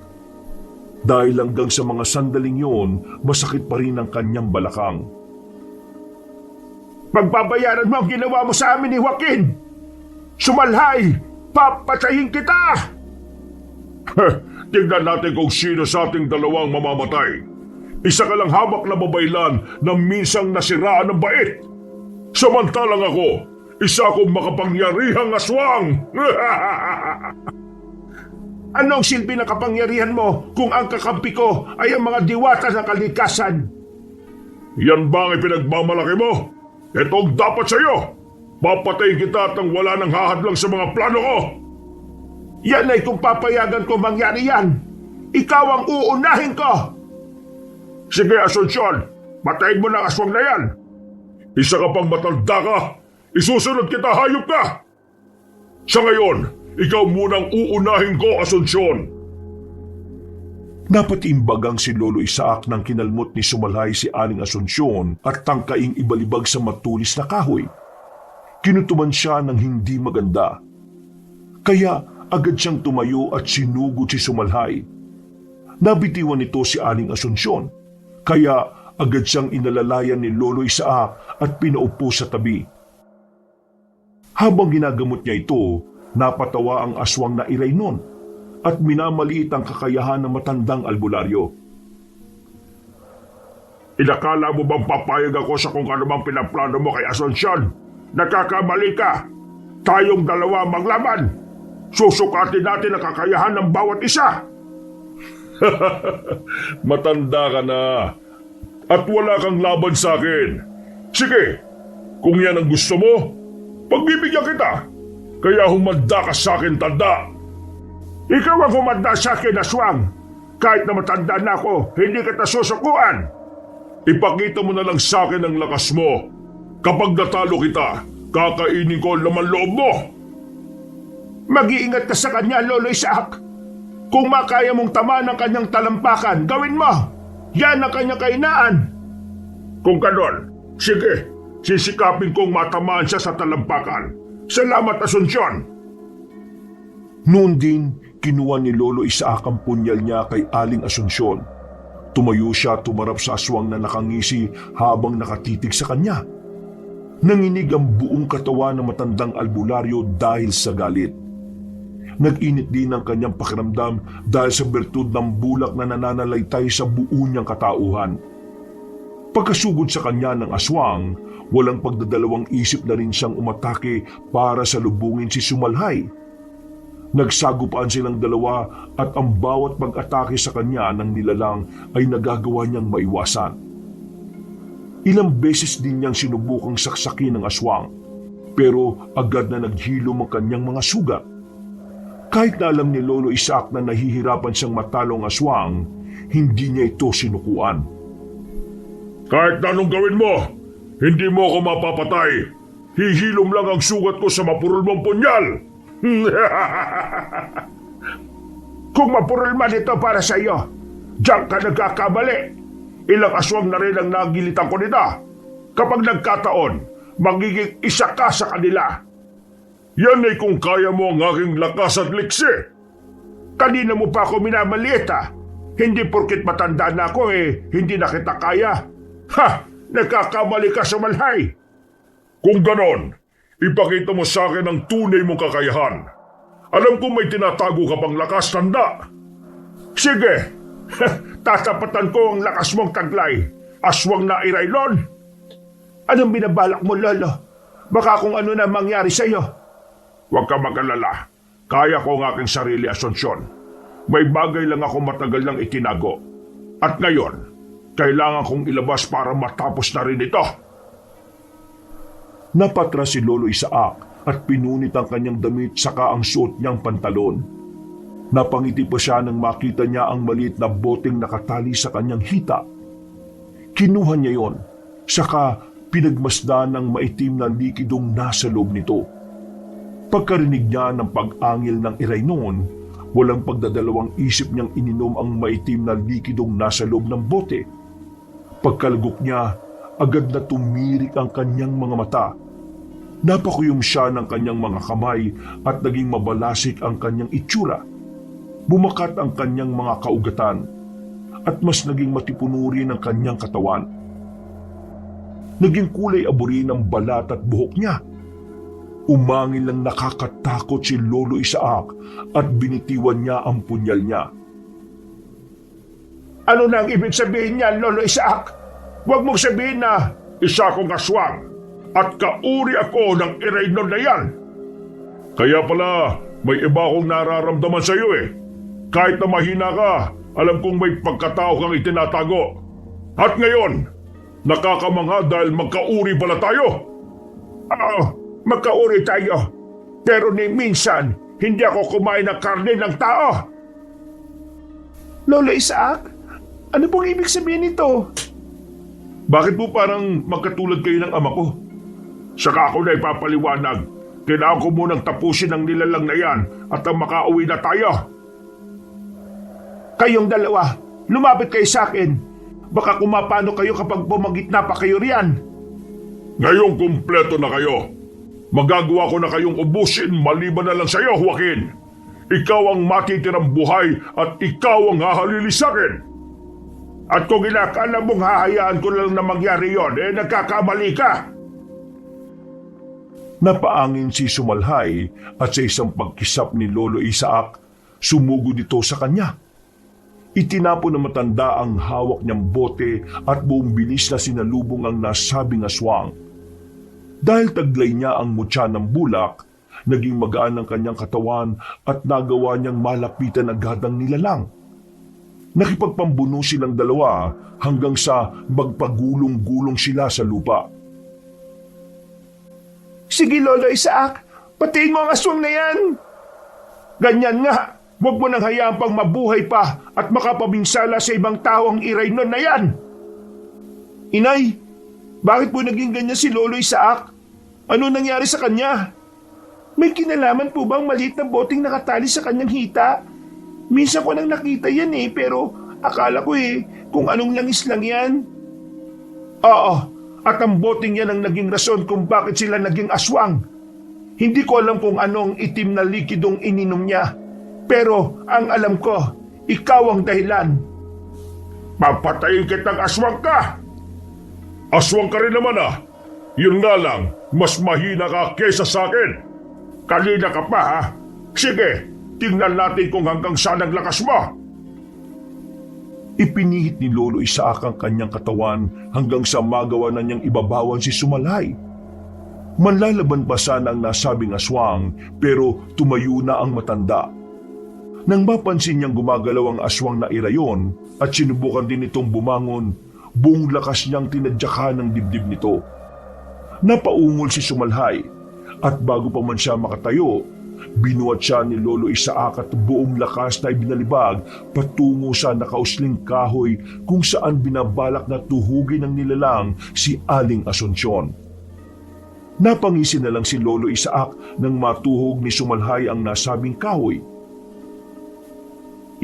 Dahil hanggang sa mga sandaling yon, masakit pa rin ang kanyang balakang. Pagbabayaran mo ang ginawa mo sa amin ni Joaquin. Sumalhay, papatayin kita! Tingnan natin kung sino sa ating dalawang mamamatay. Isa ka lang hawak na babaylan na minsang nasiraan ng bait. Samantalang ako, isa akong makapangyarihang aswang. Anong silbi ng kapangyarihan mo kung ang kakampi ko ay ang mga diwata ng kalikasan? Yan ba ang ipinagmamalaki mo? Itong dapat sa iyo. Papatayin kita at nang wala nang hahadlang sa mga plano ko. Yan ay kung papayagan ko mangyari yan. Ikaw ang uunahin ko. Sige, Asunsyon, patayin mo na ang aswang na yan. Isa ka pang matanda ka. Isusunod kita, hayop ka. Sa ngayon, ikaw munang uunahin ko, Asunsyon. Napatimbagang si Lolo Isaac nang kinalmot ni Sumalhay si Aling Asunsyon at tangkaing ibalibag sa matulis na kahoy. Kinutuban siya ng hindi maganda. Kaya agad siyang tumayo at sinugod si Sumalhay. Nabitiwan nito si Aling Asunsyon, kaya agad siyang inalalayan ni Lolo Isaac at pinaupo sa tabi. Habang ginagamot niya ito, napatawa ang aswang na Iraynon at minamaliit ang kakayahan ng matandang albularyo. Inakala mo bang papayag ako sa kung ano bang pinaplano mo kay Asunsyon? Nakakamali ka. Tayong dalawa maglaban. Susukatin natin ang kakayahan ng bawat isa. Matanda ka na at wala kang laban sa akin. Sige, kung yan ang gusto mo, pagbibigyan kita. Kaya humanda ka sa akin, tanda. Ikaw ang humanda sa akin, aswang. Kahit na matanda na ako, hindi kita susukuan. Ipakita mo na lang sa akin ang lakas mo. Kapag natalo kita, kakainin ko ang laman loob mo. Mag-iingat ka sa kanya, Lolo Isaac. Kung makaya mong tamaan ng kanyang talampakan, gawin mo! Yan ang kanyang kahinaan! Kung ganon, sige, sisikapin kong matamaan siya sa talampakan. Salamat, Asunsyon! Noon din, kinuha ni Lolo Isaac ang punyal niya kay Aling Asunsyon. Tumayo siya tumarap sa aswang na nakangisi habang nakatitig sa kanya. Nanginig ang buong katawan ng matandang albularyo dahil sa galit. Nag-init din ang kanyang pakiramdam dahil sa bertud ng bulak na nananalaytay sa buo niyang katauhan. Pagkasugod sa kanya ng aswang, walang pagdadalawang isip na rin siyang umatake para salubungin si Sumalhay. Nagsagupaan silang dalawa at ang bawat pag-atake sa kanya ng nilalang ay nagagawa niyang maiwasan. Ilang beses din niyang sinubukang saksakin ng aswang, pero agad na naghilom ang kanyang mga sugat. Kahit na alam ni Lolo Isaac na nahihirapan siyang matalo ang aswang, hindi niya ito sinukuan. Kahit na anong gawin mo, hindi mo ako mapapatay. Hihilom lang ang sugat ko sa mapurol mong punyal. Kung mapurol man ito para sa iyo, diyan ka nagkakamali. Ilang aswang na rin ang nagilitan ko nito. Kapag nagkataon, magiging isa ka sa kanila. Yan ay kung kaya mo ang aking lakas at liksi. Kanina mo pa ako minamaliit ha. Hindi porkit matanda na ako hindi na kita kaya. Ha! Nagkakamali ka, Sumalhay. Kung ganon, ipakita mo sa akin ang tunay mong kakayahan. Alam kong may tinatago ka pang lakas, tanda. Sige, tatapatan ko ang lakas mong taglay. Aswang na Iraylon. Anong binabalak mo, Lolo? Baka kung ano na mangyari sa iyo. Huwag ka mag-alala. Kaya ko ang aking sarili, Asunsyon. May bagay lang ako matagal nang itinago. At ngayon, kailangan kong ilabas para matapos na rin ito. Napatras si Lolo Isaac at pinunit ang kanyang damit saka ang suot niyang pantalon. Napangiti pa siya nang makita niya ang maliit na boteng nakatali sa kanyang hita. Kinuha niya yon, saka pinagmasdan ng maitim na likidong nasa loob nito. Pagkarinig niya ng pag-angil ng Iraynon, walang pagdadalawang isip niyang ininom ang maitim na likidong nasa loob ng bote. Pagkalagok niya, agad na tumirik ang kanyang mga mata. Napakuyom siya ng kanyang mga kamay at naging mabalasik ang kanyang itsura. Bumakat ang kanyang mga kaugatan at mas naging matipunuri ng kanyang katawan. Naging kulay aburi ng balat at buhok niya. Umangin lang nakakatakot si Lolo Isaac at binitiwan niya ang punyal niya. Ano na ang ibig sabihin niyan, Lolo Isaac? Huwag mong sabihin na isa akong aswang at kauri ako ng Iraylon na yan. Kaya pala, may iba akong nararamdaman sa iyo Kahit na mahina ka, alam kong may pagkatao kang itinatago. At ngayon, nakakamangha dahil magkauri pala tayo. Oo, magkauri tayo. Pero ni minsan, hindi ako kumain ng karne ng tao. Lolo Isaac, ano pong ibig sabihin nito? Bakit po parang magkatulad kayo ng ama ko? Saka ako na ipapaliwanag. Kailangan ko munang tapusin ang nilalang na yan at ang makauwi na tayo. Kayong dalawa, lumapit kayo sa akin. Baka kumapano kayo kapag bumagitna pa kayo riyan. Ngayong kumpleto na kayo. Magagawa ko na kayong ubusin maliban na lang sa iyo, Joaquin. Ikaw ang matitirang buhay at ikaw ang hahalili sa akin. At kung inakala mong hahayaan ko lang na mangyari yon, nagkakamali ka. Napaangin si Sumalhay at sa isang pagkisap ni Lolo Isaac, sumugod ito sa kanya. Itinapon ng matanda ang hawak niyang bote at buong bilis na sinalubong ang nasabing aswang. Dahil taglay niya ang mutya ng bulak, naging magaan ang kanyang katawan at nagawa niyang malapitan agad ang nilalang. Nakipagpambuno silang dalawa hanggang sa magpagulong-gulong sila sa lupa. Sige, Lolo Isaac, patiin mo ang aswang na yan. Ganyan nga, huwag mo nang hayaan pang mabuhay pa at makapabinsala sa ibang tao ang Iraylon na yan. Inay, bakit po naging ganyan si Lolo Isaac? Ano nangyari sa kanya? May kinalaman po bang maliit na boteng nakatali sa kanyang hita? Minsan ko nang nakita yan pero akala ko kung anong langis lang yan. Oo, at ang boting yan ang naging rason kung bakit sila naging aswang. Hindi ko alam kung anong itim na likidong ininom niya. Pero ang alam ko, ikaw ang dahilan. Papatayin kitang aswang ka! Aswang ka rin naman ah! Yun nga lang, mas mahina ka kesa sa akin. Kanina ka pa ha? Sige, tingnan natin kung hanggang saan ang lakas mo. Ipinihit ni Lolo Isaac ang kanyang katawan hanggang sa magawa na niyang ibabawan si Sumalhay. Manlalaban pa sana ang nasabing aswang pero tumayo na ang matanda. Nang mapansin niyang gumagalaw ang aswang na irayon at sinubukan din itong bumangon, buong lakas niyang tinadyakan ng dibdib nito. Napaungol si Sumalhay at bago pa man siya makatayo, binuhat siya ni Lolo Isaac at buong lakas na ibinalibag patungo sa nakausling kahoy kung saan binabalak na tuhugin ng nilalang si Aling Asunsyon. Napangisi na lang si Lolo Isaac nang matuhog ni Sumalhay ang nasabing kahoy.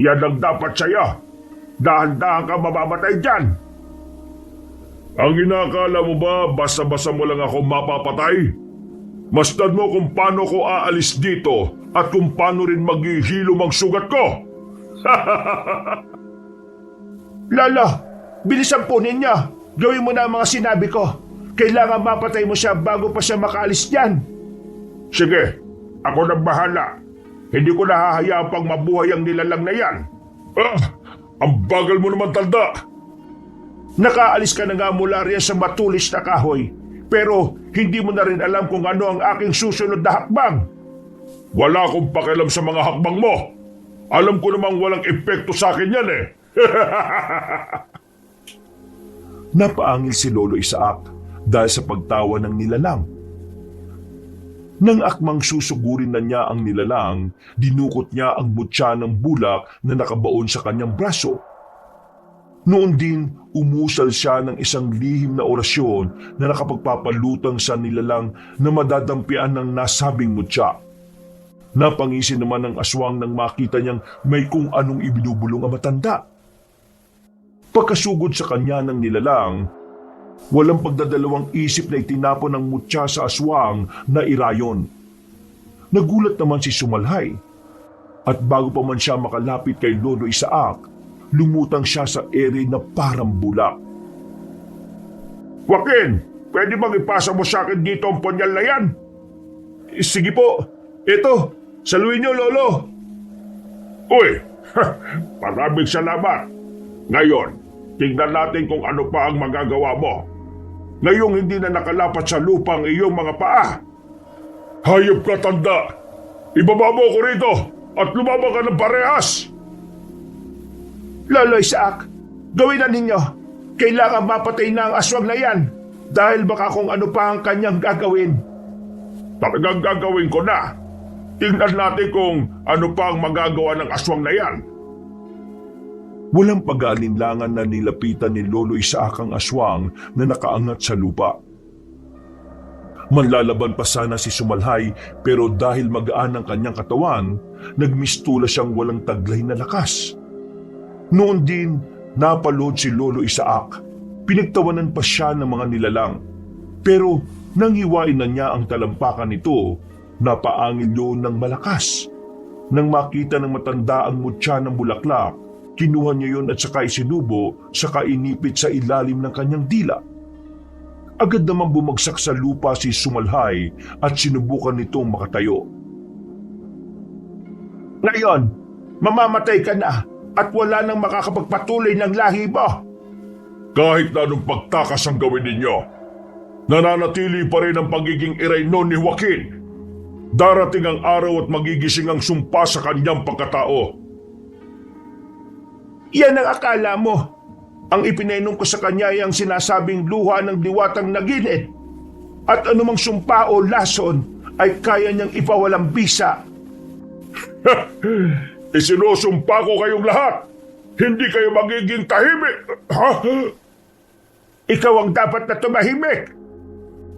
Yan ang dapat sa'yo. Dahan-dahan ka mamamatay dyan. Ang inakala mo ba basta-basta mo lang ako mapapatay? Masdan mo kung paano ko aalis dito at kung paano rin maghihilom ang sugat ko. Lolo, bilisan po ninyo. Gawin mo na ang mga sinabi ko. Kailangan mapatay mo siya bago pa siya makaalis dyan. Sige, ako nang bahala. Hindi ko nahahayaan pang mabuhay ang nilalang na yan. Ang bagal mo naman, tanda. Nakaalis ka na nga mula riyan sa matulis na kahoy. Pero hindi mo na rin alam kung ano ang aking susunod na hakbang. Wala akong pakialam sa mga hakbang mo. Alam ko namang walang epekto sa akin yan eh. Napaangil si Lolo Isaac dahil sa pagtawa ng nilalang. Nang akmang susugurin na niya ang nilalang, dinukot niya ang mutya ng bulak na nakabaon sa kanyang braso. Noon din, umusal siya ng isang lihim na orasyon na nakapagpapalutang sa nilalang na madadampian ng nasabing mutya. Napangisi naman ng aswang nang makita niyang may kung anong ibinubulong ang matanda. Pagkasugod sa kanya ng nilalang, walang pagdadalawang isip na itinapon ng mutya sa aswang na irayon. Nagulat naman si Sumalhay at bago pa man siya makalapit kay Lolo Isaac, lumutang siya sa ere na parang bulak. Joaquin, pwede bang ipasa mo sa akin dito ang punyal na yan? Sige po. Ito, saluhin niyo, Lolo. Uy, maraming salamat. Ngayon, tingnan natin kung ano pa ang magagawa mo. Ngayong hindi na nakalapat sa lupa ang iyong mga paa. Hayop ka, tanda! Ibaba mo ko rito at lumabang ka ng parehas! Lolo Isaac, gawin na ninyo. Kailangan mapatay na ang aswang na yan dahil baka kung ano pa ang kanyang gagawin. Talagang gagawin ko na. Tingnan natin kung ano pa ang magagawa ng aswang na yan. Walang pag-aalinlangan na nilapitan ni Lolo Isaac ang aswang na nakaangat sa lupa. Manlalaban pa sana si Sumalhay pero dahil magaan ang kanyang katawan, nagmistula siyang walang taglay na lakas. Noon din, napalood si Lolo Isaac. Pinagtawanan pa siya ng mga nilalang. Pero nang hiwain na niya ang talampakan nito, napaangil yun ng malakas. Nang makita ng matanda ang mutya ng bulaklak, kinuha niya yun at saka isinubo, saka inipit sa ilalim ng kanyang dila. Agad namang bumagsak sa lupa si Sumalhay at sinubukan nitong makatayo. Ngayon, mamamatay ka na at wala nang makakapagpatuloy ng lahi mo. Kahit na anong pagtakas ang gawin ninyo, nananatili pa rin ang pagiging irayno ni Joaquin. Darating ang araw at magigising ang sumpa sa kanyang pagkatao. Yan ang akala mo. Ang ipinainom ko sa kanya ay ang sinasabing luha ng diwatang naginit. At anumang sumpa o lason ay kaya niyang ipawalang bisa. Isinusumpa ko kayong lahat. Hindi kayo magiging tahimik. Ikaw ang dapat na tumahimik.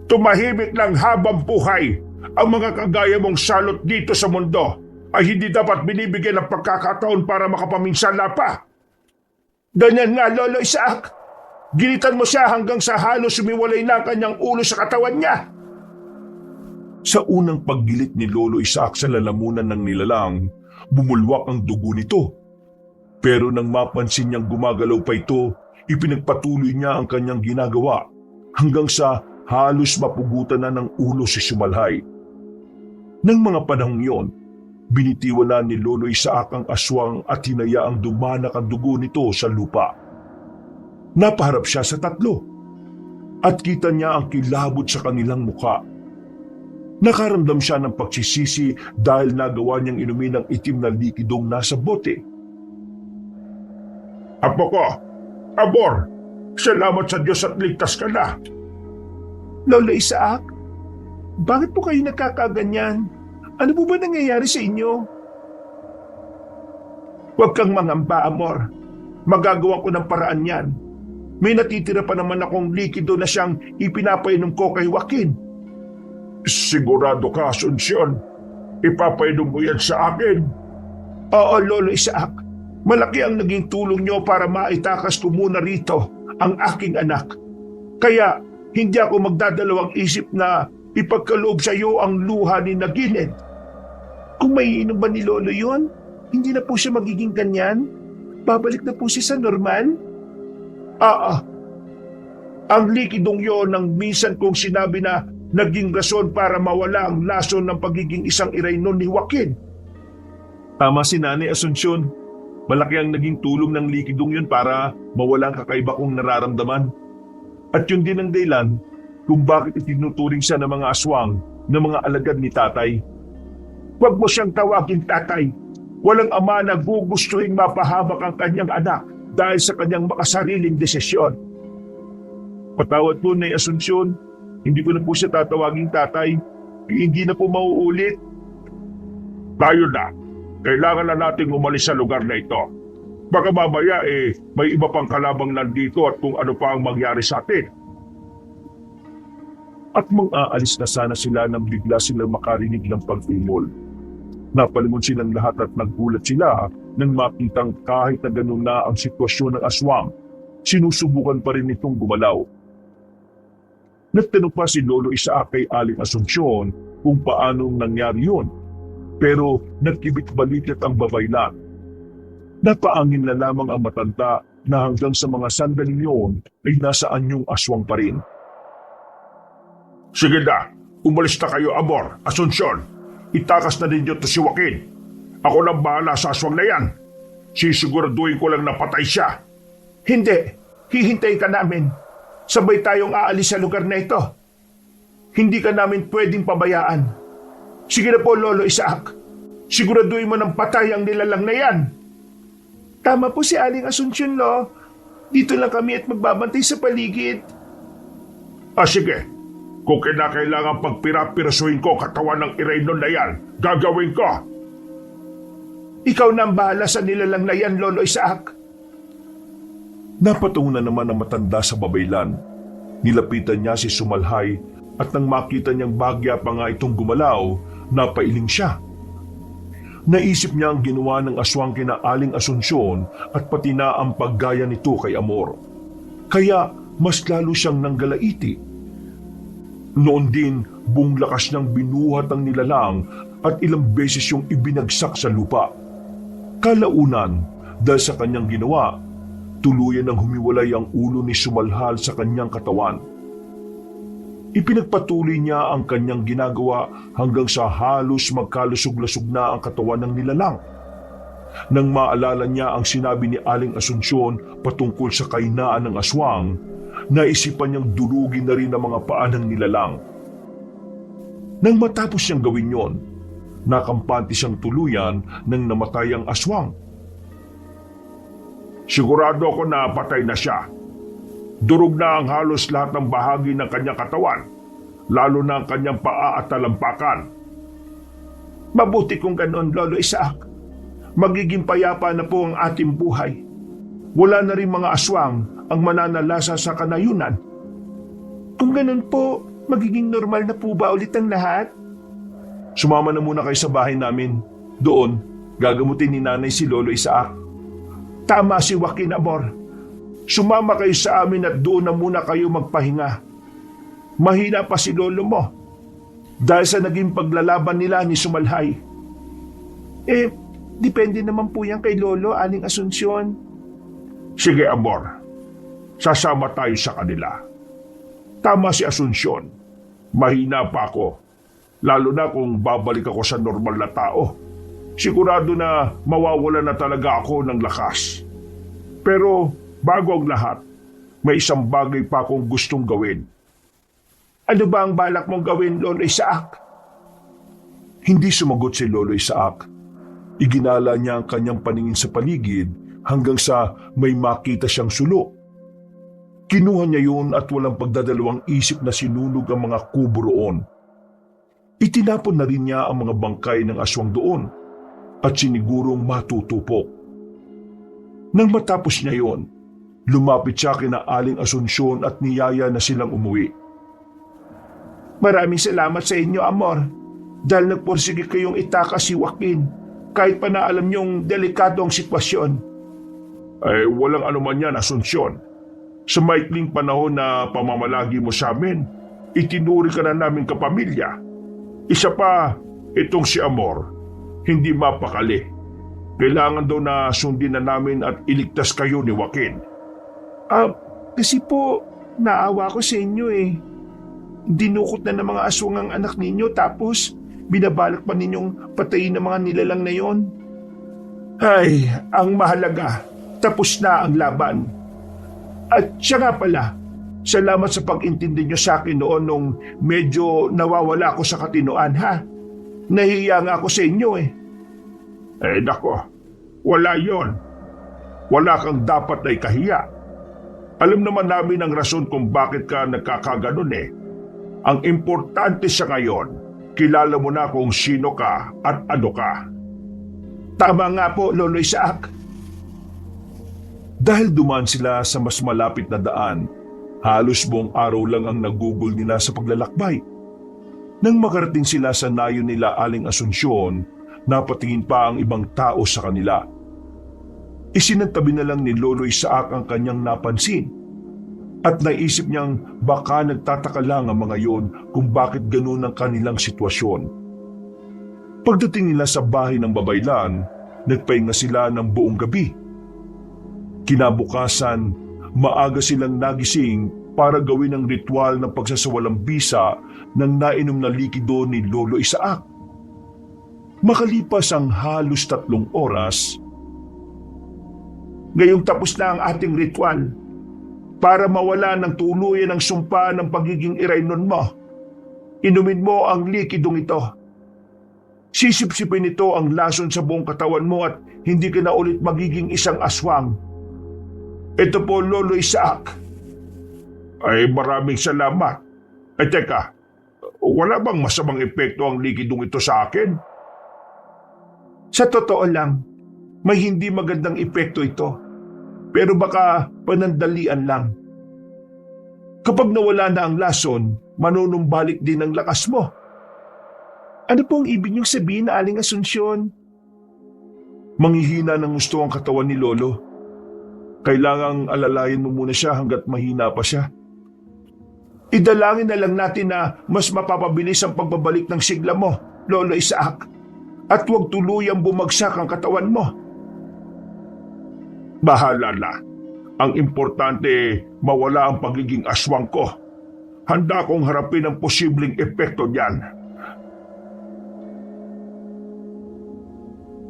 Tumahimik lang habang buhay ang mga kagaya mong salot dito sa mundo. ay hindi dapat binibigyan ng pagkakataon para makapaminsala pa. Ganyan nga, Lolo Isaac. Ginitan mo siya hanggang sa halos sumiwalay na ang kanyang ulo sa katawan niya. Sa unang paggilit ni Lolo Isaac sa lalamunan ng nilalang, bumulwak ang dugo nito. Pero nang mapansin niyang gumagalaw pa ito, ipinagpatuloy niya ang kanyang ginagawa hanggang sa halos mapugutan na ng ulo si Sumalhay. Nang mga panahong iyon, binitiwan na ni Lolo Isaac ang aswang at hinayaang dumanak ang dugo nito sa lupa. Napaharap siya sa tatlo at kita niya ang kilabot sa kanilang mukha. Nakaramdam siya ng pagsisisi dahil nagawa niyang inumin ang itim na likidong nasa bote. Apo ko, Amor, salamat sa Diyos at ligtas ka na. Lolo Isaac, bakit po kayo nagkakaganyan? Ano po ba nangyayari sa inyo? Huwag kang mangamba, Amor. Magagawa ko ng paraan yan. May natitira pa naman akong likido na siyang ipinapainom ko kay Joaquin. Sigurado ka, Asunsyon. Ipapainom mo yan sa akin. Oo, Lolo Isaac. Malaki ang naging tulong niyo para maitakas ko muna rito ang aking anak. Kaya hindi ako magdadalawang isip na ipagkaloob sa iyo ang luha ni Nagined. Kung maiinom ba ni Lolo yon, hindi na po siya magiging ganyan. Babalik na po siya sa normal. Ang likidong yon ang minsan kong sinabi na naging rason para mawala ang lason ng pagiging isang iraynon ni Joaquin. Tama si Nanay Asunsyon. Malaki ang naging tulong ng likidong yun para mawala ang kakaiba kong nararamdaman. At yun din ang dahilan kung bakit itinuturing siya ng mga aswang ng mga alagad ni tatay. Huwag mo siyang tawagin tatay. Walang ama na gugustuhin mapahamak ang kanyang anak dahil sa kanyang makasariling desisyon. Patawad po, Nay Asunsyon. Hindi ko na po siya tatawaging tatay. Hindi na po mauulit. Tayo na. Kailangan na nating umalis sa lugar na ito. Baka mamaya may iba pang kalabang nandito at kung ano pa ang mangyari sa atin. At mang-aalis na sana sila nang bigla silang makarinig ng pag-umol. Napalingon silang lahat at naggulat sila nang makitang kahit na ganun na ang sitwasyon ng aswang, sinusubukan pa rin itong gumalaw. Nagtanong pa si Lolo Isaac kay Aling Asunsyon kung paanong nangyari yun, pero nagkibit-balikat ang babaylan. Napaangin na lamang ang matanda na hanggang sa mga sandaling yun ay nasa anyong aswang pa rin. Sige na, umalis na kayo, Amor, Asunsyon. Itakas na ninyo to si Joaquin. Ako nang bahala sa aswang na yan. Sisiguraduhin ko lang na patay siya. Hindi, hihintayin ka namin. Sabay tayong aalis sa lugar na ito. Hindi ka namin pwedeng pabayaan. Sige na po, Lolo Isaac. Siguraduhin mo ng patay ang nilalang na yan. Tama po si Aling Asunsyon, Lo. Dito lang kami at magbabantay sa paligid. Sige. Kung kinakailangan pagpirapirasuhin ko katawan ng iraynon na yan, gagawin ko. Ikaw na ang bahala sa nilalang na yan, Lolo Isaac. Napatungo na naman ang matanda sa babaylan. Nilapitan niya si Sumalhay at nang makita niyang bagya pa nga itong gumalaw, napailing siya. Naisip niya ang ginawa ng aswang kina Aling Asunsyon at pati na ang paggaya nito kay Amor. Kaya mas lalo siyang nanggalaiti. Noon din, buong lakas niyang binuhat ang nilalang at ilang beses yung ibinagsak sa lupa. Kalaunan, dahil sa kanyang ginawa, tuluyan ng humiwalay ang ulo ni Sumalhal sa kanyang katawan. Ipinagpatuloy niya ang kanyang ginagawa hanggang sa halos magkalusog-lasog na ang katawan ng nilalang. Nang maalala niya ang sinabi ni Aling Asunsyon patungkol sa kainaan ng aswang, naisipan niyang durugin na rin ang mga paa ng nilalang. Nang matapos niyang gawin yon, nakampante siyang tuluyan nang namatay ang aswang. Sigurado ako na patay na siya. Durog na ang halos lahat ng bahagi ng kanyang katawan, lalo na ang kanyang paa at talampakan. Mabuti kung ganon, Lolo Isaac. Magiging payapa na po ang ating buhay. Wala na rin mga aswang ang mananalasa sa kanayunan. Kung ganun po, magiging normal na po ba ulit ang lahat? Sumama na muna kayo sa bahay namin. Doon, gagamutin ni nanay si Lolo Isaac. Tama si Joaquin, Amor. Sumama kayo sa amin at doon na muna kayo magpahinga. Mahina pa si lolo mo dahil sa naging paglalaban nila ni Sumalhay. Depende naman po yan kay Lolo, Aling Asunsyon. Sige, Amor. Sasama tayo sa kanila. Tama si Asunsyon. Mahina pa ako. Lalo na kung babalik ako sa normal na tao. Sigurado na mawawala na talaga ako ng lakas. Pero bago ang lahat, may isang bagay pa akong gustong gawin. Ano ba ang balak mong gawin, Lolo Isaac? Hindi sumagot si Lolo Isaac. Iginala niya ang kanyang paningin sa paligid hanggang sa may makita siyang sulo. Kinuha niya yun at walang pagdadalawang isip na sinunog ang mga kubo roon. Itinapon na rin niya ang mga bangkay ng aswang doon at sinigurong matutupok. Nang matapos niya yon, lumapit siya kina Aling Asunsyon at niyaya na silang umuwi. Maraming salamat sa inyo, Amor, dahil nagpursige kayong itakas si Joaquin kahit pa na alam niyong delikado ang sitwasyon. Walang anuman yan, Asunsyon. Sa maikling panahon na pamamalagi mo sa amin, itinuri ka na namin kapamilya. Isa pa, itong si Amor, hindi mapakali. Kailangan daw na sundin na namin at iligtas kayo ni Joaquin. Kasi po, naawa ko sa inyo eh. Dinukot na ng mga aswang ang anak ninyo tapos binabalak pa ninyong patayin ng mga nilalang na yon. Ay, ang mahalaga, tapos na ang laban. At siya nga pala, salamat sa pag-intindi nyo sa akin noon nung medyo nawawala ako sa katinoan, ha? Nahihiya nga ako sa inyo eh. Nako, wala yon. Wala kang dapat na ikahiya. Alam naman namin ang rason kung bakit ka nagkakaganon eh. Ang importante sa ngayon, kilala mo na kung sino ka at ano ka. Tama nga po, Lolo Isaac. Dahil dumaan sila sa mas malapit na daan, halos buong araw lang ang nagugol nila sa paglalakbay. Nang makarating sila sa nayo nila Aling Asunsyon, napatingin pa ang ibang tao sa kanila. Isinantabi na lang ni Lolo Isaac ang kanyang napansin. At naisip niyang baka nagtataka lang ang mga yon kung bakit ganun ang kanilang sitwasyon. Pagdating nila sa bahay ng babaylan, nagpahinga sila ng buong gabi. Kinabukasan, maaga silang nagising para gawin ang ritual ng pagsasawalang bisa ng nainom na likido ni Lolo Isaac. Makalipas ang halos 3 oras, ngayong tapos na ang ating ritual. Para mawala ng tuluyan ang sumpa ng pagiging iraynon mo, inumin mo ang likidong ito. Sisipsipin ito ang lason sa buong katawan mo at hindi ka na ulit magiging isang aswang. Ito po, Lolo Isaac. Maraming salamat. Teka, wala bang masamang epekto ang likidong ito sa akin? Sa totoo lang, may hindi magandang epekto ito. Pero baka panandalian lang. Kapag nawala na ang lason, manunumbalik din ang lakas mo. Ano po ang ibig niyong sabihin, Aling Asunsyon? Manghihina ng gusto ang katawan ni Lolo. Kailangang alalayan mo muna siya hanggat mahina pa siya. Idalangin na lang natin na mas mapapabilis ang pagbabalik ng sigla mo, Lolo Isaac. At huwag tuluyang bumagsak ang katawan mo. Bahala na. Ang importante, mawala ang pagiging aswang ko. Handa kong harapin ang posibleng epekto niyan.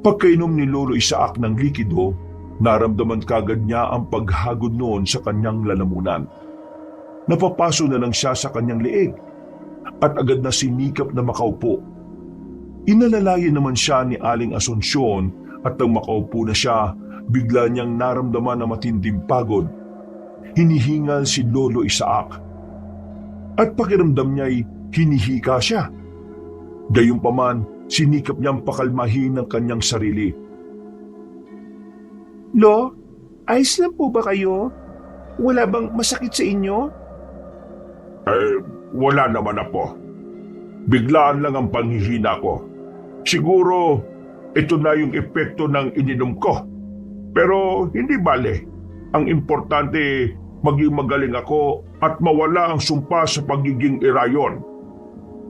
Pagkainom ni Lolo Isaac ng likido, naramdaman kagad niya ang paghagod noon sa kanyang lalamunan. Napapaso na lang siya sa kanyang leeg at agad na sinikap na makaupo. Inalalayan naman siya ni Aling Asunsyon at nang makaupo na siya, bigla niyang naramdaman ang matinding pagod. Hinihingal si Lolo Isaac. At pakiramdam niya'y hinihika siya. Gayunpaman, sinikap niyang pakalmahin ang kanyang sarili. Lo, ayos lang po ba kayo? Wala bang masakit sa inyo? Wala naman na po. Biglaan lang ang panghihina ko. Siguro, ito na yung epekto ng ininom ko. Pero hindi bale. Ang importante, maging magaling ako at mawala ang sumpa sa pagiging irayon.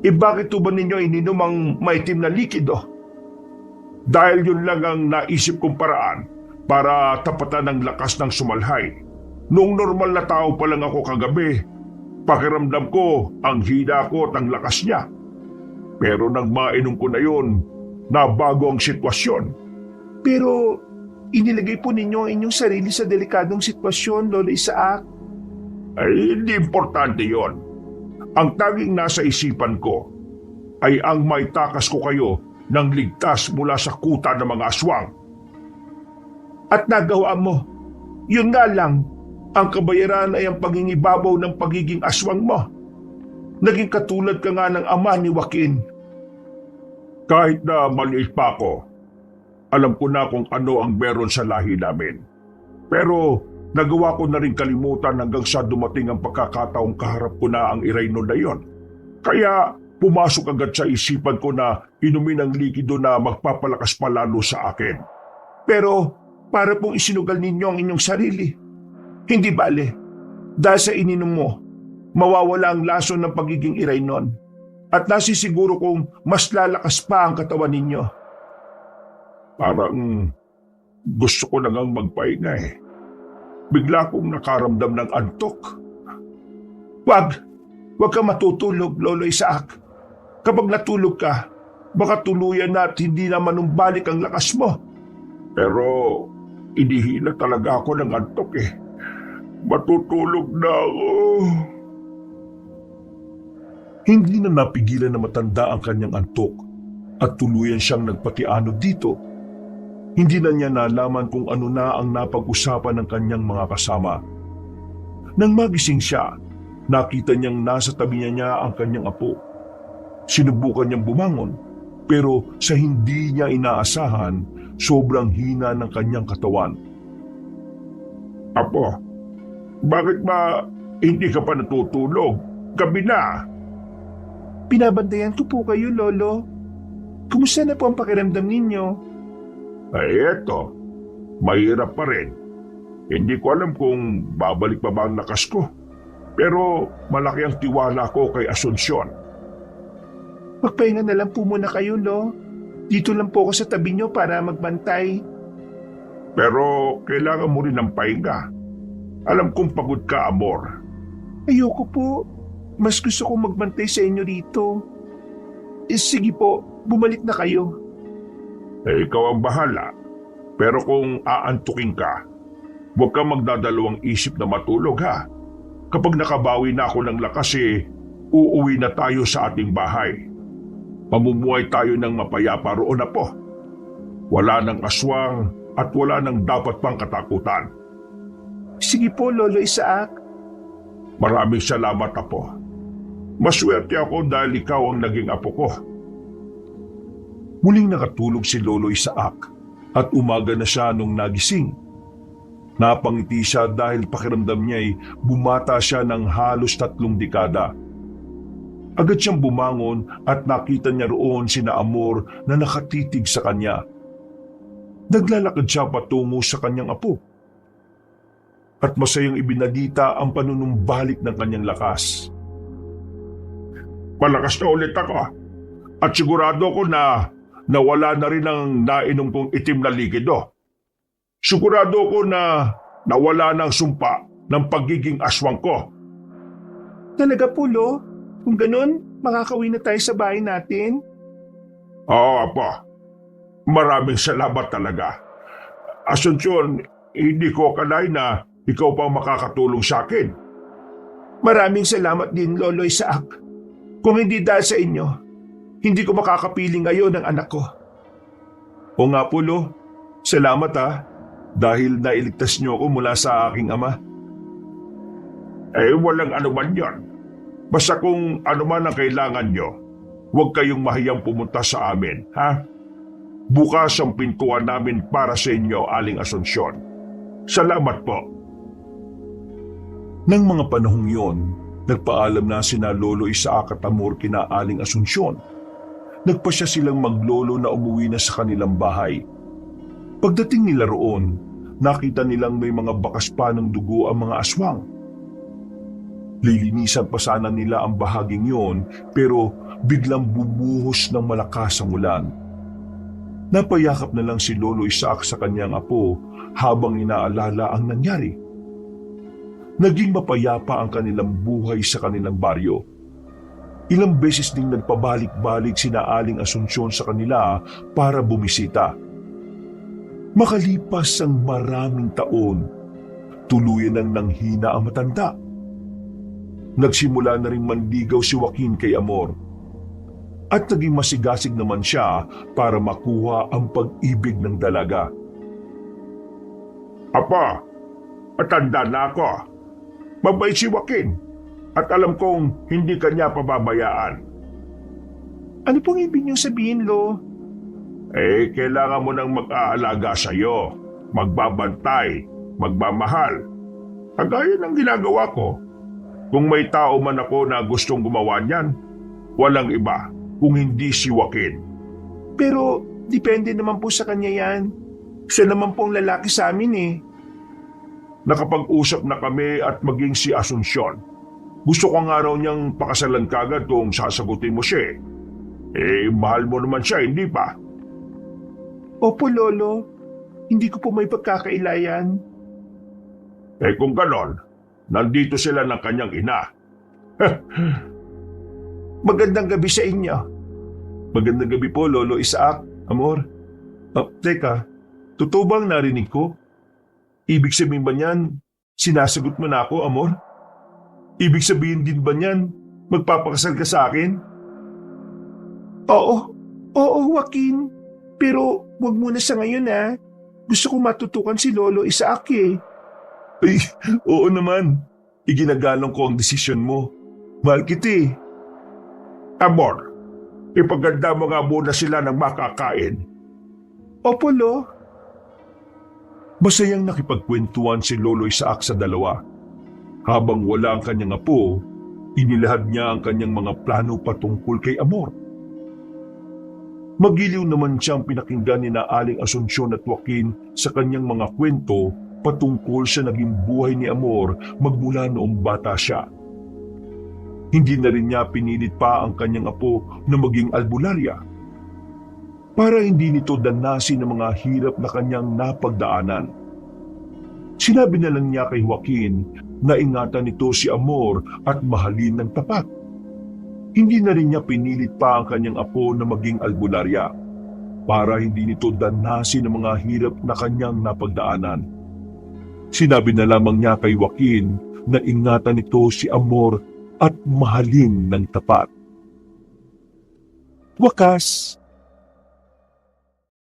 Bakit ba ninyo ininom ang maitim na likido? Dahil yun lang ang naisip kong paraan para tapatan ng lakas ng sumalhay. Noong normal na tao pa lang ako kagabi, pakiramdam ko ang hina ko at ang lakas niya. Pero nang mainom ko na yun, nabago ang sitwasyon. Pero inilagay po ninyo ang inyong sarili sa delikadong sitwasyon, Lolo Isaac. Ay, hindi importante yon. Ang tanging nasa isipan ko ay ang maitakas ko kayo ng ligtas mula sa kuta ng mga aswang. At nagawa mo. Yun nga lang, ang kabayaran ay ang pangingibabaw ng pagiging aswang mo. Naging katulad ka nga ng ama ni Joaquin. Kahit na maliit pa ako, alam ko na kung ano ang meron sa lahi namin. Pero nagawa ko na rin kalimutan hanggang sa dumating ang pagkakataong kaharap ko na ang Irayno na yon. Kaya pumasok agad sa isipan ko na inumin ang likido na magpapalakas pa lalo sa akin. Pero para pong isinugal ninyo ang inyong sarili. Hindi bale. Dahil sa ininom mo, mawawala ang lason ng pagiging Iraynon. At nasisiguro kong mas lalakas pa ang katawan ninyo. Parang gusto ko na ngang magpahinga eh. Bigla kong nakaramdam ng antok. Huwag ka matutulog, Lolo Isaac. Kapag natulog ka, baka tuluyan na at hindi na manumbalik ang lakas mo. Pero inihila talaga ako ng antok eh. Matutulog na ako. Hindi na napigilan na matanda ang kanyang antok at tuluyan siyang nagpatiano dito. Hindi na niya nalaman kung ano na ang napag-usapan ng kanyang mga kasama. Nang magising siya, nakita niyang nasa tabi niya ang kanyang apo. Sinubukan niyang bumangon, pero sa hindi niya inaasahan, sobrang hina ng kanyang katawan. Apo, bakit ba hindi ka pa natutulog? Gabi na. Pinabantayan ko po kayo, Lolo. Kumusta na po ang pakiramdam ninyo? Ay eto, mahirap pa rin. Hindi ko alam kung babalik pa ba ang lakas ko. Pero malaki ang tiwala ko kay Asunsyon. Magpahinga na lang po muna kayo, Lo. Dito lang po ako sa tabi nyo para magbantay. Pero kailangan mo rin ng pahinga. Alam kong pagod ka, Amor. Ayoko po. Mas gusto kong magbantay sa inyo rito. Sige po, bumalik na kayo. Ikaw ang bahala. Pero kung aantukin ka, huwag kang magdadalawang isip na matulog ha. Kapag nakabawi na ako ng lakas uuwi na tayo sa ating bahay. Pamumuhay tayo ng mapayapa roon na po. Wala ng aswang at wala ng dapat pang katakutan. Sige po, Lolo Isaac. Maraming salamat, Apo. Maswerte ako dahil ikaw ang naging apo ko. Muling nakatulog si Lolo Isaac at umaga na siya nung nagising. Napangiti siya dahil pakiramdam niya'y bumata siya ng halos 3 dekada. Agad siyang bumangon at nakita niya roon sina Amor na nakatitig sa kanya. Naglalakad siya patungo sa kanyang apo. At masayang ibinalita ang panunumbalik ng kanyang lakas. Malakas na ulit ako. At sigurado ko na nawala na rin ang nainom kong itim na likido. Sigurado ko na nawala ng sumpa ng pagiging aswang ko. Talaga po, Lo? Kung ganun, makakauwi na tayo sa bahay natin? Oo, Apo. Maraming salamat talaga. Asunsyon, hindi ko akalain na ikaw pa makakatulong sa akin. Maraming salamat din, Lolo Isaac. Kung hindi dahil sa inyo, hindi ko makakapiling ngayon ng anak ko. O nga po, Lo, salamat dahil nailigtas niyo ako mula sa aking ama. Walang anuman yon. Basta kung anuman ang kailangan nyo, huwag kayong mahiyang pumunta sa amin, ha? Bukas ang pintuan namin para sa inyo, Aling Asunsyon. Salamat po. Nang mga panahong yon, nagpaalam na sina Lolo Isaac at Amor kina Aling Asunsyon. nagpasya silang maglolo na umuwi na sa kanilang bahay. Pagdating nila roon, nakita nilang may mga bakas pa ng dugo ang mga aswang. Lilinisan pa sana nila ang bahaging yon, pero biglang bumuhos ng malakas ang ulan. Napayakap na lang si Lolo Isaac sa kanyang apo habang inaalala ang nangyari. Naging mapayapa ang kanilang buhay sa kanilang baryo. Ilang beses ding nagpabalik-balik sina Aling Asunsyon sa kanila para bumisita. Makalipas ang maraming taon, tuluyan nang nanghina ang matanda. Nagsimula na rin manligaw si Joaquin kay Amor. At naging masigasig naman siya para makuha ang pag-ibig ng dalaga. Apa, matanda na ako. Mabait si Joaquin at alam kong hindi kanya pababayaan. Ano pong ibig niyong sabihin, Lo? Kailangan mo nang mag-aalaga sa'yo, magbabantay, magmamahal. Kagaya ng ginagawa ko. Kung may tao man ako na gustong gumawa niyan, walang iba kung hindi si Joaquin. Pero depende naman po sa kanya yan. Siya naman pong lalaki sa amin eh. Nakapag-usap na kami at maging si Asunsyon. Gusto ko nga raw niyang pakasalan kagad kung sasagutin mo siya. Mahal mo naman siya, hindi pa? Opo, Lolo. Hindi ko po may pagkakailayan. Kung ganon, nandito sila ng kanyang ina. Magandang gabi sa inyo. Magandang gabi po, Lolo Isaac, Amor. Teka, totoo bang narinig ko? Ibig sabihin ba niyan, sinasagot mo na ako, Amor? Ibig sabihin din ba niyan, magpapakasal ka sa akin? Oo, Joaquin. Pero wag muna sa ngayon ha. Gusto ko matutukan si Lolo Isaac eh. Ay, oo naman. Iginagalang ko ang desisyon mo. Mahal kita eh. Amor, ipaganda mo nga muna sila ng makakain. Opo, Lo. Masayang nakipagkwentuhan si Lolo Isaac sa dalawa. Habang wala ang kanyang apo, inilahad niya ang kanyang mga plano patungkol kay Amor. Magiliw naman siyang pinakinggan ni na Aling Asunsyon at Joaquin sa kanyang mga kwento patungkol sa naging buhay ni Amor magmula noong bata siya. Hindi na rin niya pinilit pa ang kanyang apo na maging albularya para hindi nito danasin ang mga hirap na kanyang napagdaanan. Sinabi na lang niya kay Joaquin na ingatan nito si Amor at mahalin ng tapat. Hindi na rin niya pinilit pa ang kanyang apo na maging albularya para hindi nito danasin ang mga hirap na kanyang napagdaanan. Sinabi na lamang niya kay Joaquin na ingatan nito si Amor at mahalin ng tapat. Wakas,